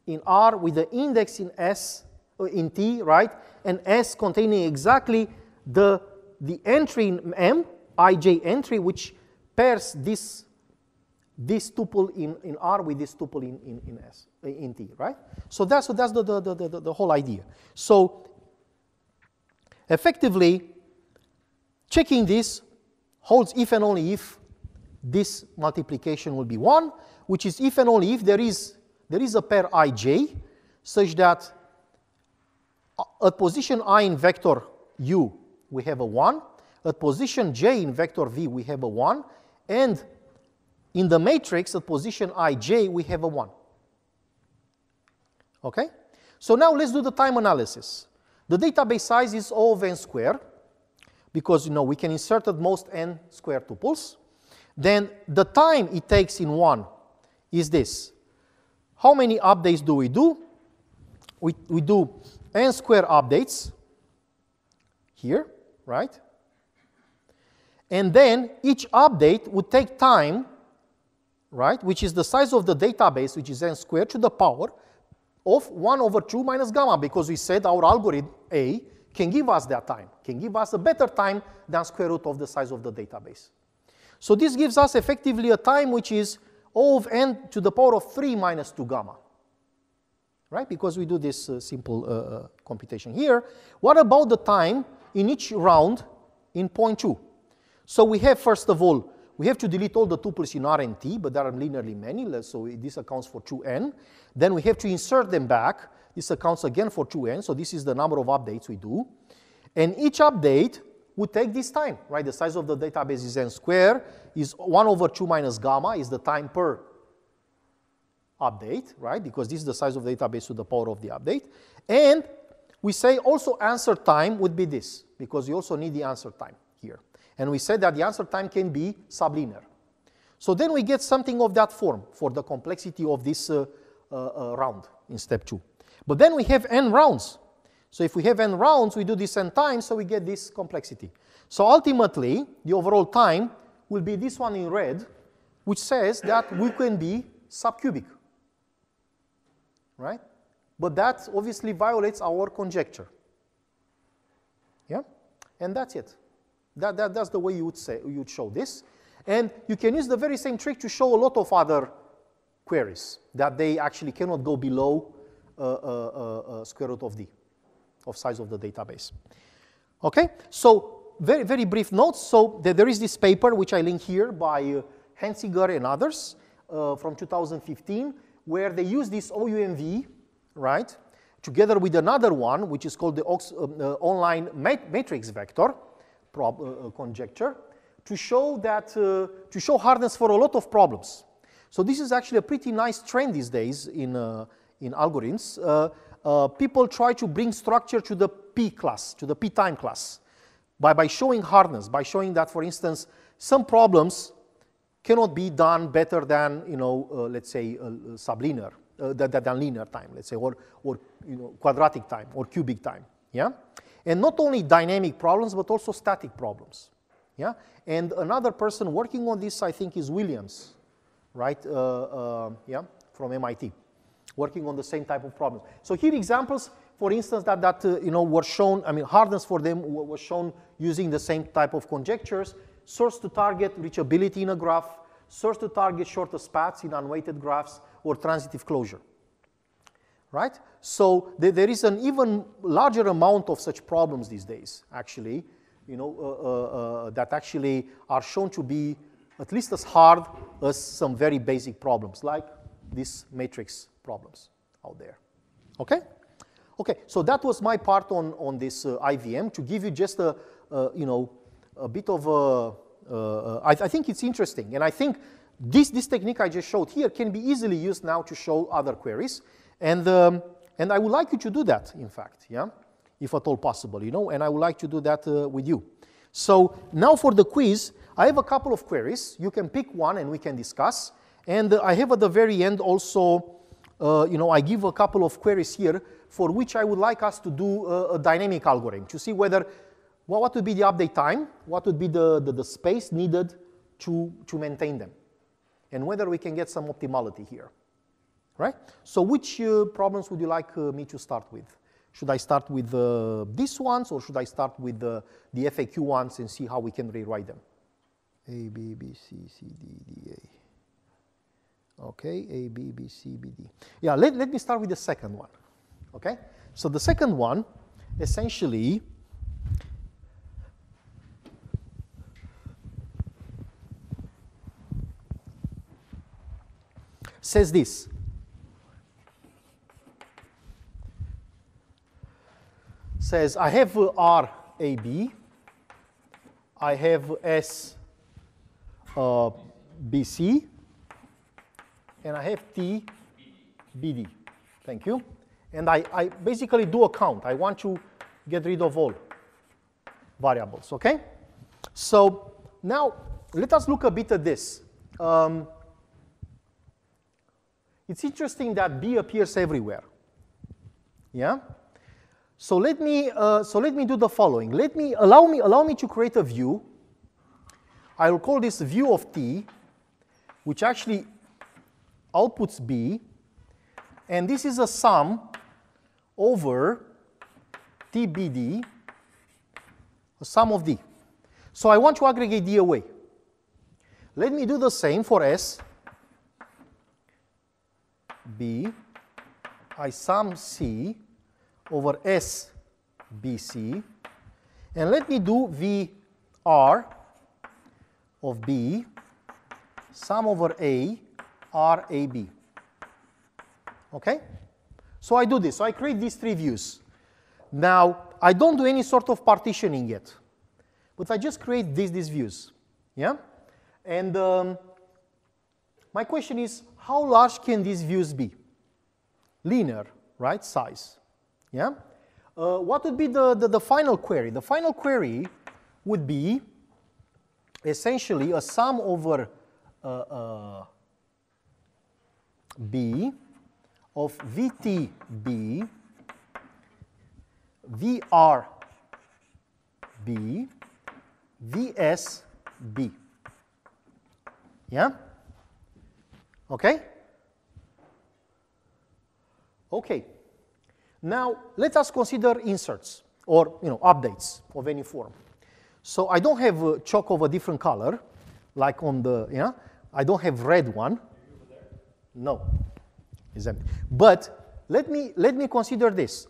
in R with the index in S, in T, right? And S containing exactly the entry in M, ij entry, which pairs this tuple in R with this tuple in S, in T, right? So that's the whole idea. So effectively, checking this holds if and only if this multiplication will be 1, which is if and only if there is a pair ij such that at position I in vector U we have a 1, at position j in vector V we have a 1, and in the matrix at position ij we have a 1. Okay? So now let's do the time analysis. The database size is O of n squared, because we can insert at most n squared tuples. Then the time it takes in 1 is this. How many updates do? We do n squared updates here, right? And then each update would take time, right, which is the size of the database, which is n squared to the power of 1 over 2 minus gamma, because we said our algorithm A can give us that time, can give us a better time than square root of the size of the database. So this gives us effectively a time which is O of n to the power of 3 minus 2 gamma, right? Because we do this simple computation here. What about the time in each round in point 2? So we have, first of all, we have to delete all the tuples in R and T, but there are linearly many, so this accounts for 2n. Then we have to insert them back. This accounts again for 2n, so this is the number of updates we do. And each update would take this time, right? The size of the database is n squared, is 1 over 2 minus gamma, is the time per update, right? Because this is the size of the database to the power of the update. And we say also answer time would be this, because you also need the answer time here. And we said that the answer time can be sublinear. So then we get something of that form for the complexity of this round in step 2. But then we have n rounds. So if we have n rounds, we do this n times, so we get this complexity. So ultimately, the overall time will be this one in red, which says that we can be subcubic, right? but that obviously violates our conjecture. Yeah? And that's it. That's the way you would show this. And you can use the very same trick to show a lot of other queries, that they actually cannot go below square root of d, of size of the database. Okay, so very, very brief notes. So there is this paper, which I link here, by Hensiger and others from 2015, where they use this OUMV, right, together with another one, which is called the online matrix vector conjecture, to show that to show hardness for a lot of problems. So this is actually a pretty nice trend these days in algorithms. People try to bring structure to the P class, to the P time class, by showing hardness, by showing that, for instance, some problems cannot be done better than, let's say, sublinear, than linear time, let's say, or quadratic time or cubic time. Yeah, and not only dynamic problems but also static problems. Yeah, and another person working on this, I think, is Williams, right? Yeah, from MIT, working on the same type of problems. So here examples, for instance, that were shown. I mean, hardness for them was shown using the same type of conjectures: source to target reachability in a graph, source to target shortest paths in unweighted graphs, or transitive closure. Right? So there is an even larger amount of such problems these days, actually, that actually are shown to be at least as hard as some very basic problems, like these matrix problems out there. Okay? Okay, so that was my part on this IVM, to give you just a bit of a, I think it's interesting, and I think this technique I just showed here can be easily used now to show other queries, and I would like you to do that, in fact, yeah, if at all possible, and I would like to do that with you. So now for the quiz, I have a couple of queries. You can pick one and we can discuss, and I have at the very end also, I give a couple of queries here for which I would like us to do a dynamic algorithm to see whether, what would be the update time, what would be the space needed to maintain them, and whether we can get some optimality here, right? So which problems would you like me to start with? Should I start with these ones, or should I start with the FAQ ones and see how we can rewrite them? A, B, B, C, C, D, D, A. Okay, A, B, B, C, B, D. Yeah, let me start with the second one. Okay, so the second one essentially says this. Says I have R, A, B. I have S, B, C. And I have T, B, D. Thank you. And I basically do a count. I want to get rid of all variables, okay? So now let us look a bit at this. It's interesting that B appears everywhere. Yeah? So let me do the following. Allow me to create a view. I will call this view of T, which actually outputs B, and this is a sum over TBD, a sum of D. So I want to aggregate D away. Let me do the same for S, B. I sum C over S, B, C. And let me do VR of B, sum over A, R, A, B. Okay? So I do this. So I create these three views. Now, I don't do any sort of partitioning yet, but I just create these views. Yeah? And my question is, how large can these views be? Linear, right? Size. Yeah? What would be the final query? The final query would be essentially a sum over B of VTB, VRB, VSB. Yeah? Okay? Okay. Now, let us consider inserts or updates of any form. So I don't have a chalk of a different color, like on the, I don't have red one. No, it's empty. But let me consider this.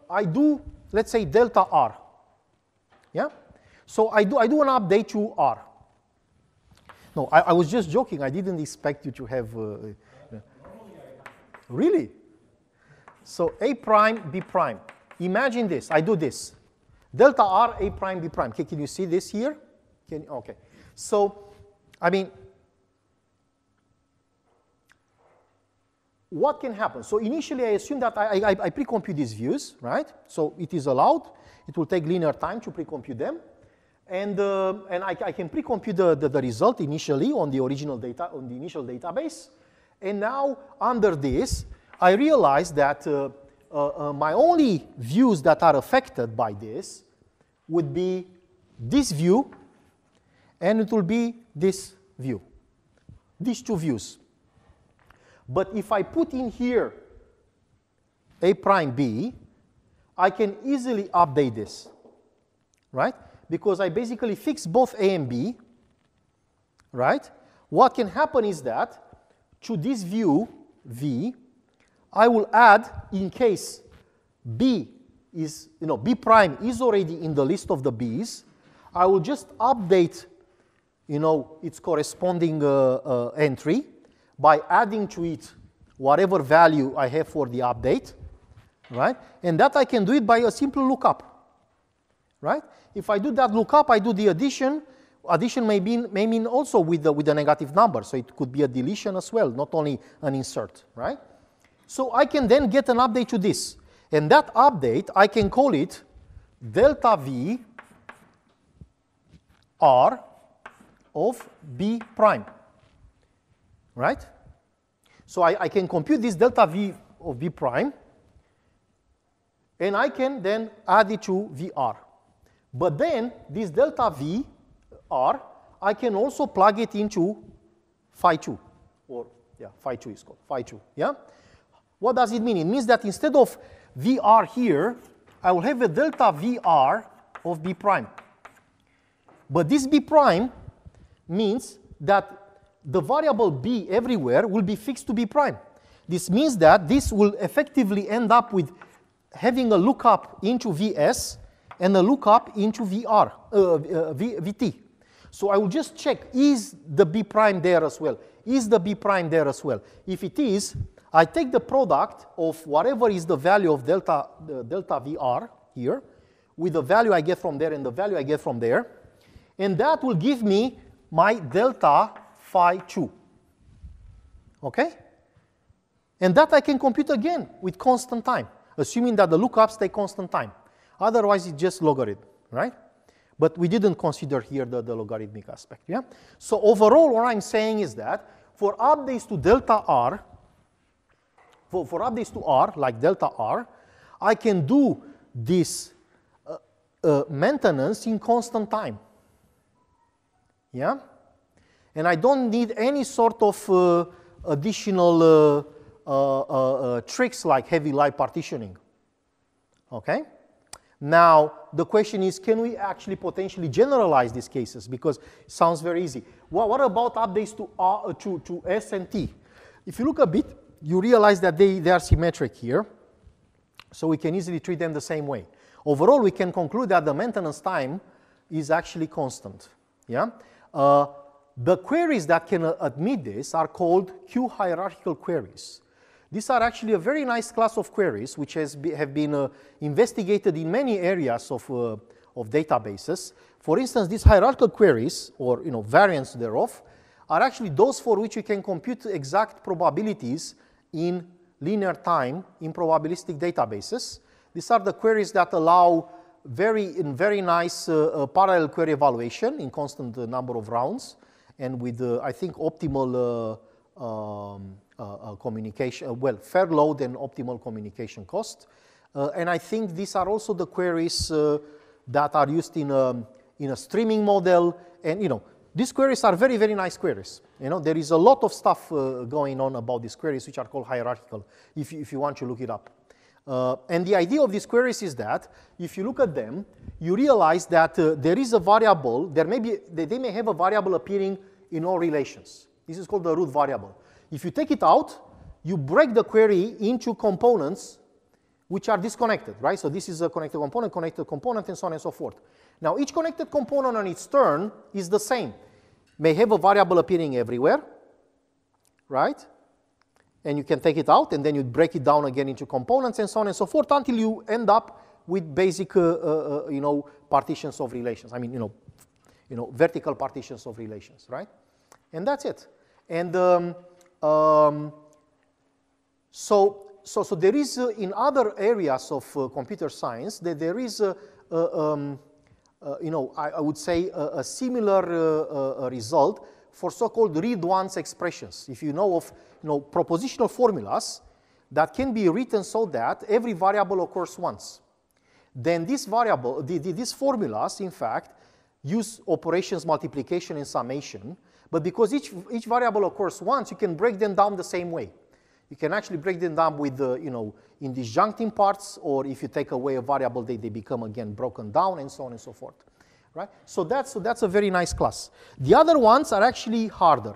I do, let's say, delta R. Yeah? So I do an update to R. No, I was just joking. I didn't expect you to have. Really? So A prime, B prime. Imagine this. I do this. Delta R, A prime, B prime. Okay, can you see this here? Okay. So, I mean, what can happen? So initially, I assume that I pre-compute these views, right? So it is allowed. It will take linear time to pre-compute them. And I can pre-compute the result initially on the original data, on the initial database. And now, under this, I realize that my only views that are affected by this would be this view, and it will be this view, these two views. But if I put in here A prime B, I can easily update this, right? Because I basically fix both A and B, right? What can happen is that to this view, V, I will add, in case B is, B prime is already in the list of the B's, I will just update, its corresponding entry by adding to it whatever value I have for the update, right? And that I can do it by a simple lookup, right? If I do that lookup, I do the addition. Addition may mean also with a negative number, so it could be a deletion as well, not only an insert, right? So I can then get an update to this. And that update, I can call it delta V R of B prime, right? So I can compute this delta V of B prime, and I can then add it to VR. But then this delta V R, I can also plug it into phi 2, or phi 2 is called phi 2, yeah? What does it mean? It means that instead of VR here, I will have a delta VR of B prime. But this B prime means that the variable B everywhere will be fixed to B prime. This means that this will effectively end up with having a lookup into VS and a lookup into VR, VT. So I will just check, is the B prime there as well? Is the B prime there as well? If it is, I take the product of whatever is the value of delta VR here, with the value I get from there and the value I get from there, and that will give me my delta phi 2. Okay? And that I can compute again with constant time, assuming that the lookups take constant time. Otherwise, it's just logarithm, right? But we didn't consider here the logarithmic aspect, yeah? So overall, what I'm saying is that for updates to delta R, for updates to R, like delta R, I can do this maintenance in constant time, yeah? And I don't need any sort of additional tricks like heavy light partitioning, okay? Now, the question is, can we actually potentially generalize these cases? Because it sounds very easy. What about updates to S and T? If you look a bit, you realize that they are symmetric here. So we can easily treat them the same way. Overall, we can conclude that the maintenance time is actually constant. Yeah? The queries that can admit this are called Q-hierarchical queries. These are actually a very nice class of queries which have been investigated in many areas of databases. For instance, these hierarchical queries, or variants thereof, are actually those for which you can compute exact probabilities in linear time in probabilistic databases. These are the queries that allow very nice parallel query evaluation in constant number of rounds, and with, I think, optimal communication, fair load and optimal communication cost. And I think these are also the queries that are used in a streaming model. And these queries are very nice queries. There is a lot of stuff going on about these queries, which are called hierarchical, if you want to look it up. And the idea of these queries is that if you look at them, you realize that there is a variable, they may have a variable appearing in all relations. This is called the root variable. If you take it out, you break the query into components which are disconnected, right? So this is a connected component, and so on and so forth. Now, each connected component on its turn is the same. May have a variable appearing everywhere, right? And you can take it out, and then you break it down again into components, and so on and so forth, until you end up with basic, partitions of relations. I mean, vertical partitions of relations, right? And that's it. And so there is, in other areas of computer science, there is, I would say, a similar result for so-called read-once expressions. If you know of propositional formulas that can be written so that every variable occurs once, then this variable, these formulas, in fact, use operations multiplication and summation, but because each variable occurs once, you can break them down the same way. You can actually break them down with, in disjunctive parts, or if you take away a variable, they become again broken down, and so on and so forth. Right? So that's a very nice class. The other ones are actually harder.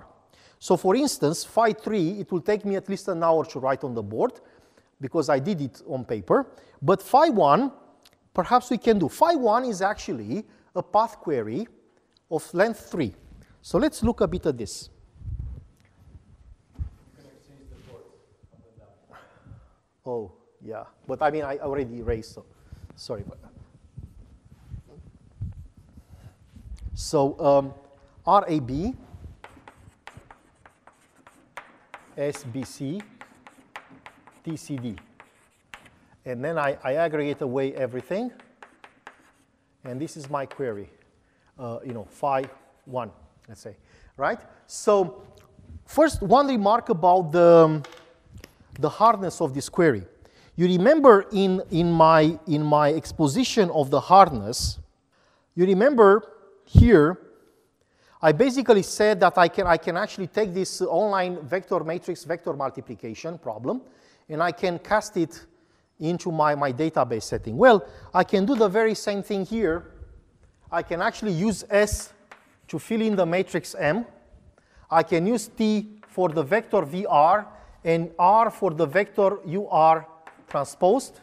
So for instance, phi 3, it will take me at least an hour to write on the board, because I did it on paper. But phi 1, perhaps we can do. Phi 1 is actually a path query of length 3. So let's look a bit at this. Oh, yeah. But I mean, I already erased, so sorry about that. So RAB, SBC, TCD. And then I aggregate away everything. And this is my query, phi 1, let's say, right? So first, one remark about the hardness of this query. You remember in my exposition of the hardness, you remember here, I basically said that I can actually take this online vector matrix vector multiplication problem, and I can cast it into my database setting. Well, I can do the very same thing here. I can actually use S to fill in the matrix M. I can use T for the vector VR, and R for the vector UR transposed.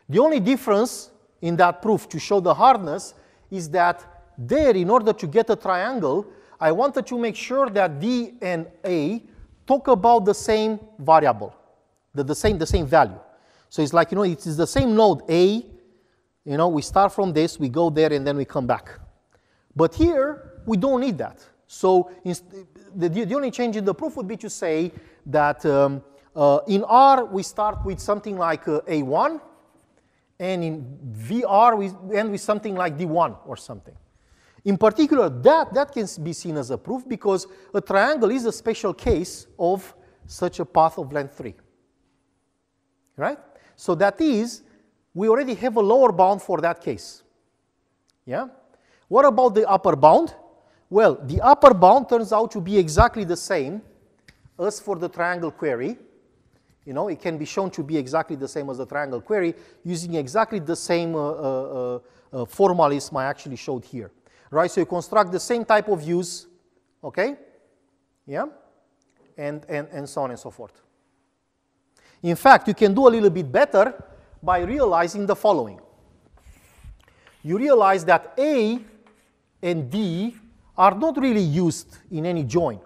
The only difference in that proof to show the hardness is that there, in order to get a triangle, I wanted to make sure that D and A talk about the same variable, the same value. So it's like, it is the same node A, we start from this, we go there, and then we come back. But here, we don't need that. So the only change in the proof would be to say that in R, we start with something like A1, and in VR, we end with something like D1 or something. In particular, that can be seen as a proof because a triangle is a special case of such a path of length 3. Right? So that is, we already have a lower bound for that case. Yeah? What about the upper bound? Well, the upper bound turns out to be exactly the same as for the triangle query. It can be shown to be exactly the same as the triangle query using exactly the same formalism I actually showed here. Right? So you construct the same type of views, okay? Yeah? And so on and so forth. In fact, you can do a little bit better by realizing the following. You realize that A and D are not really used in any join,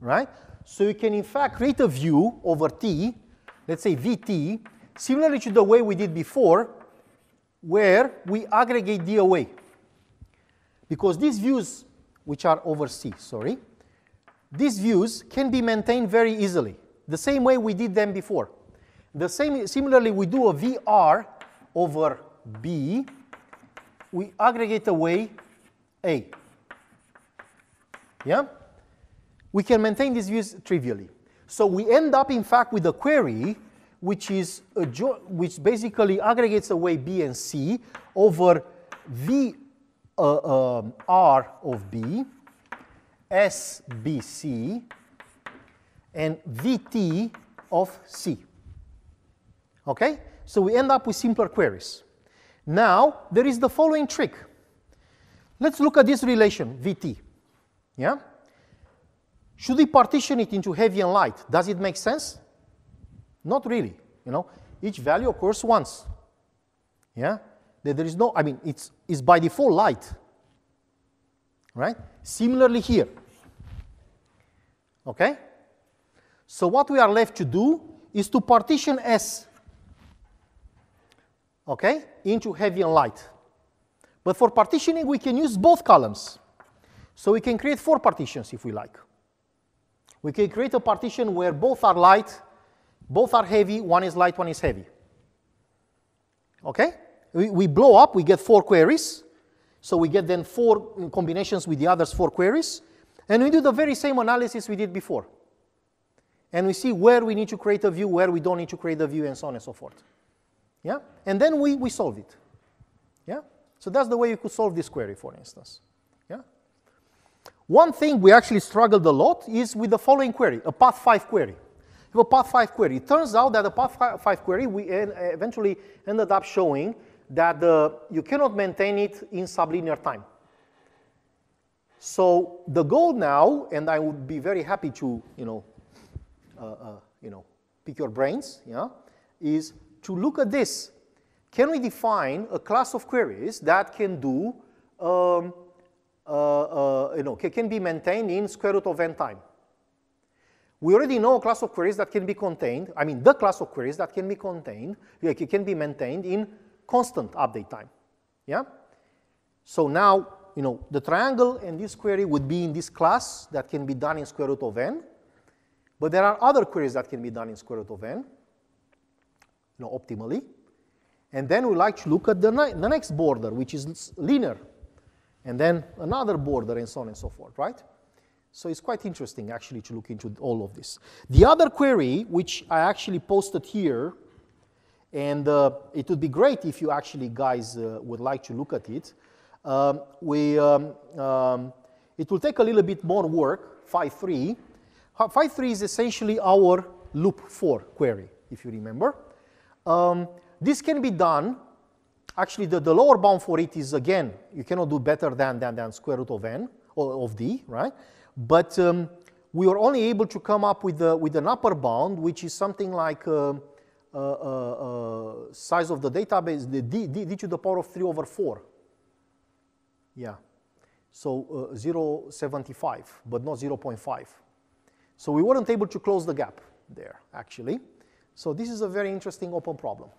right? So you can, in fact, create a view over T, let's say VT, similarly to the way we did before, where we aggregate D away. Because these views, which are over C, these views can be maintained very easily, the same way we did them before. Similarly, we do a VR over B, we aggregate away A. Yeah? We can maintain these views trivially. So we end up, in fact, with a query which basically aggregates away B and C over V R of B, SBC, and VT of C. Okay? So we end up with simpler queries. Now, there is the following trick. Let's look at this relation, VT. Yeah? Should we partition it into heavy and light? Does it make sense? Not really. You know, each value occurs once. Yeah? There is no, I mean, it's by default light. Right? Similarly here. Okay? So what we are left to do is to partition S, okay, into heavy and light. But for partitioning, we can use both columns. So we can create 4 partitions if we like. We can create a partition where both are light, both are heavy, one is light, one is heavy. Okay? We blow up, we get 4 queries. So we get then 4 combinations with the others 4 queries. And we do the very same analysis we did before. And we see where we need to create a view, where we don't need to create a view, and so on and so forth. Yeah? And then we solve it. Yeah? So that's the way you could solve this query, for instance. Yeah? One thing we actually struggled a lot is with the following query, a path 5 query. We have a path 5 query. It turns out that the path 5 query, we eventually ended up showing that you cannot maintain it in sublinear time. So the goal now, and I would be very happy to, pick your brains, yeah, is to look at this. Can we define a class of queries that can do, can be maintained in square root of n time? We already know a class of queries that can be contained, the class of queries that can be contained, it can be maintained in constant update time. Yeah? So now, the triangle and this query would be in this class that can be done in square root of n. But there are other queries that can be done in square root of n, optimally. And then we like to look at the next border, which is linear. And then another border, and so on and so forth, right? So it's quite interesting, actually, to look into all of this. The other query, which I actually posted here, and it would be great if you actually, guys, would like to look at it. It will take a little bit more work, 5.3. 5.3 is essentially our loop 4 query, if you remember. This can be done. Actually, the lower bound for it is, again, you cannot do better than square root of n, or of d, right? But we were only able to come up with an upper bound, which is something like size of the database, the d to the power of 3 over 4. Yeah. So 0.75, but not 0.5. So we weren't able to close the gap there, actually. So this is a very interesting open problem.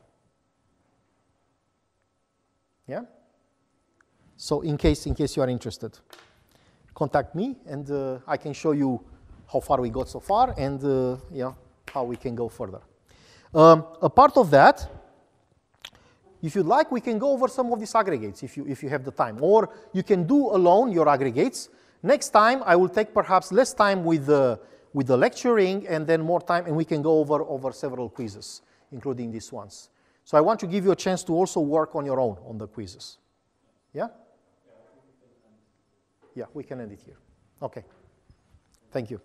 Yeah? So in case you are interested, contact me, and I can show you how far we got so far, and how we can go further. A part of that, if you'd like, we can go over some of these aggregates if you have the time, or you can do alone your aggregates. Next time, I will take perhaps less time with the lecturing, and then more time, and we can go over several quizzes, including these ones. So I want to give you a chance to also work on your own on the quizzes. Yeah? Yeah, we can end it here. Okay. Thank you.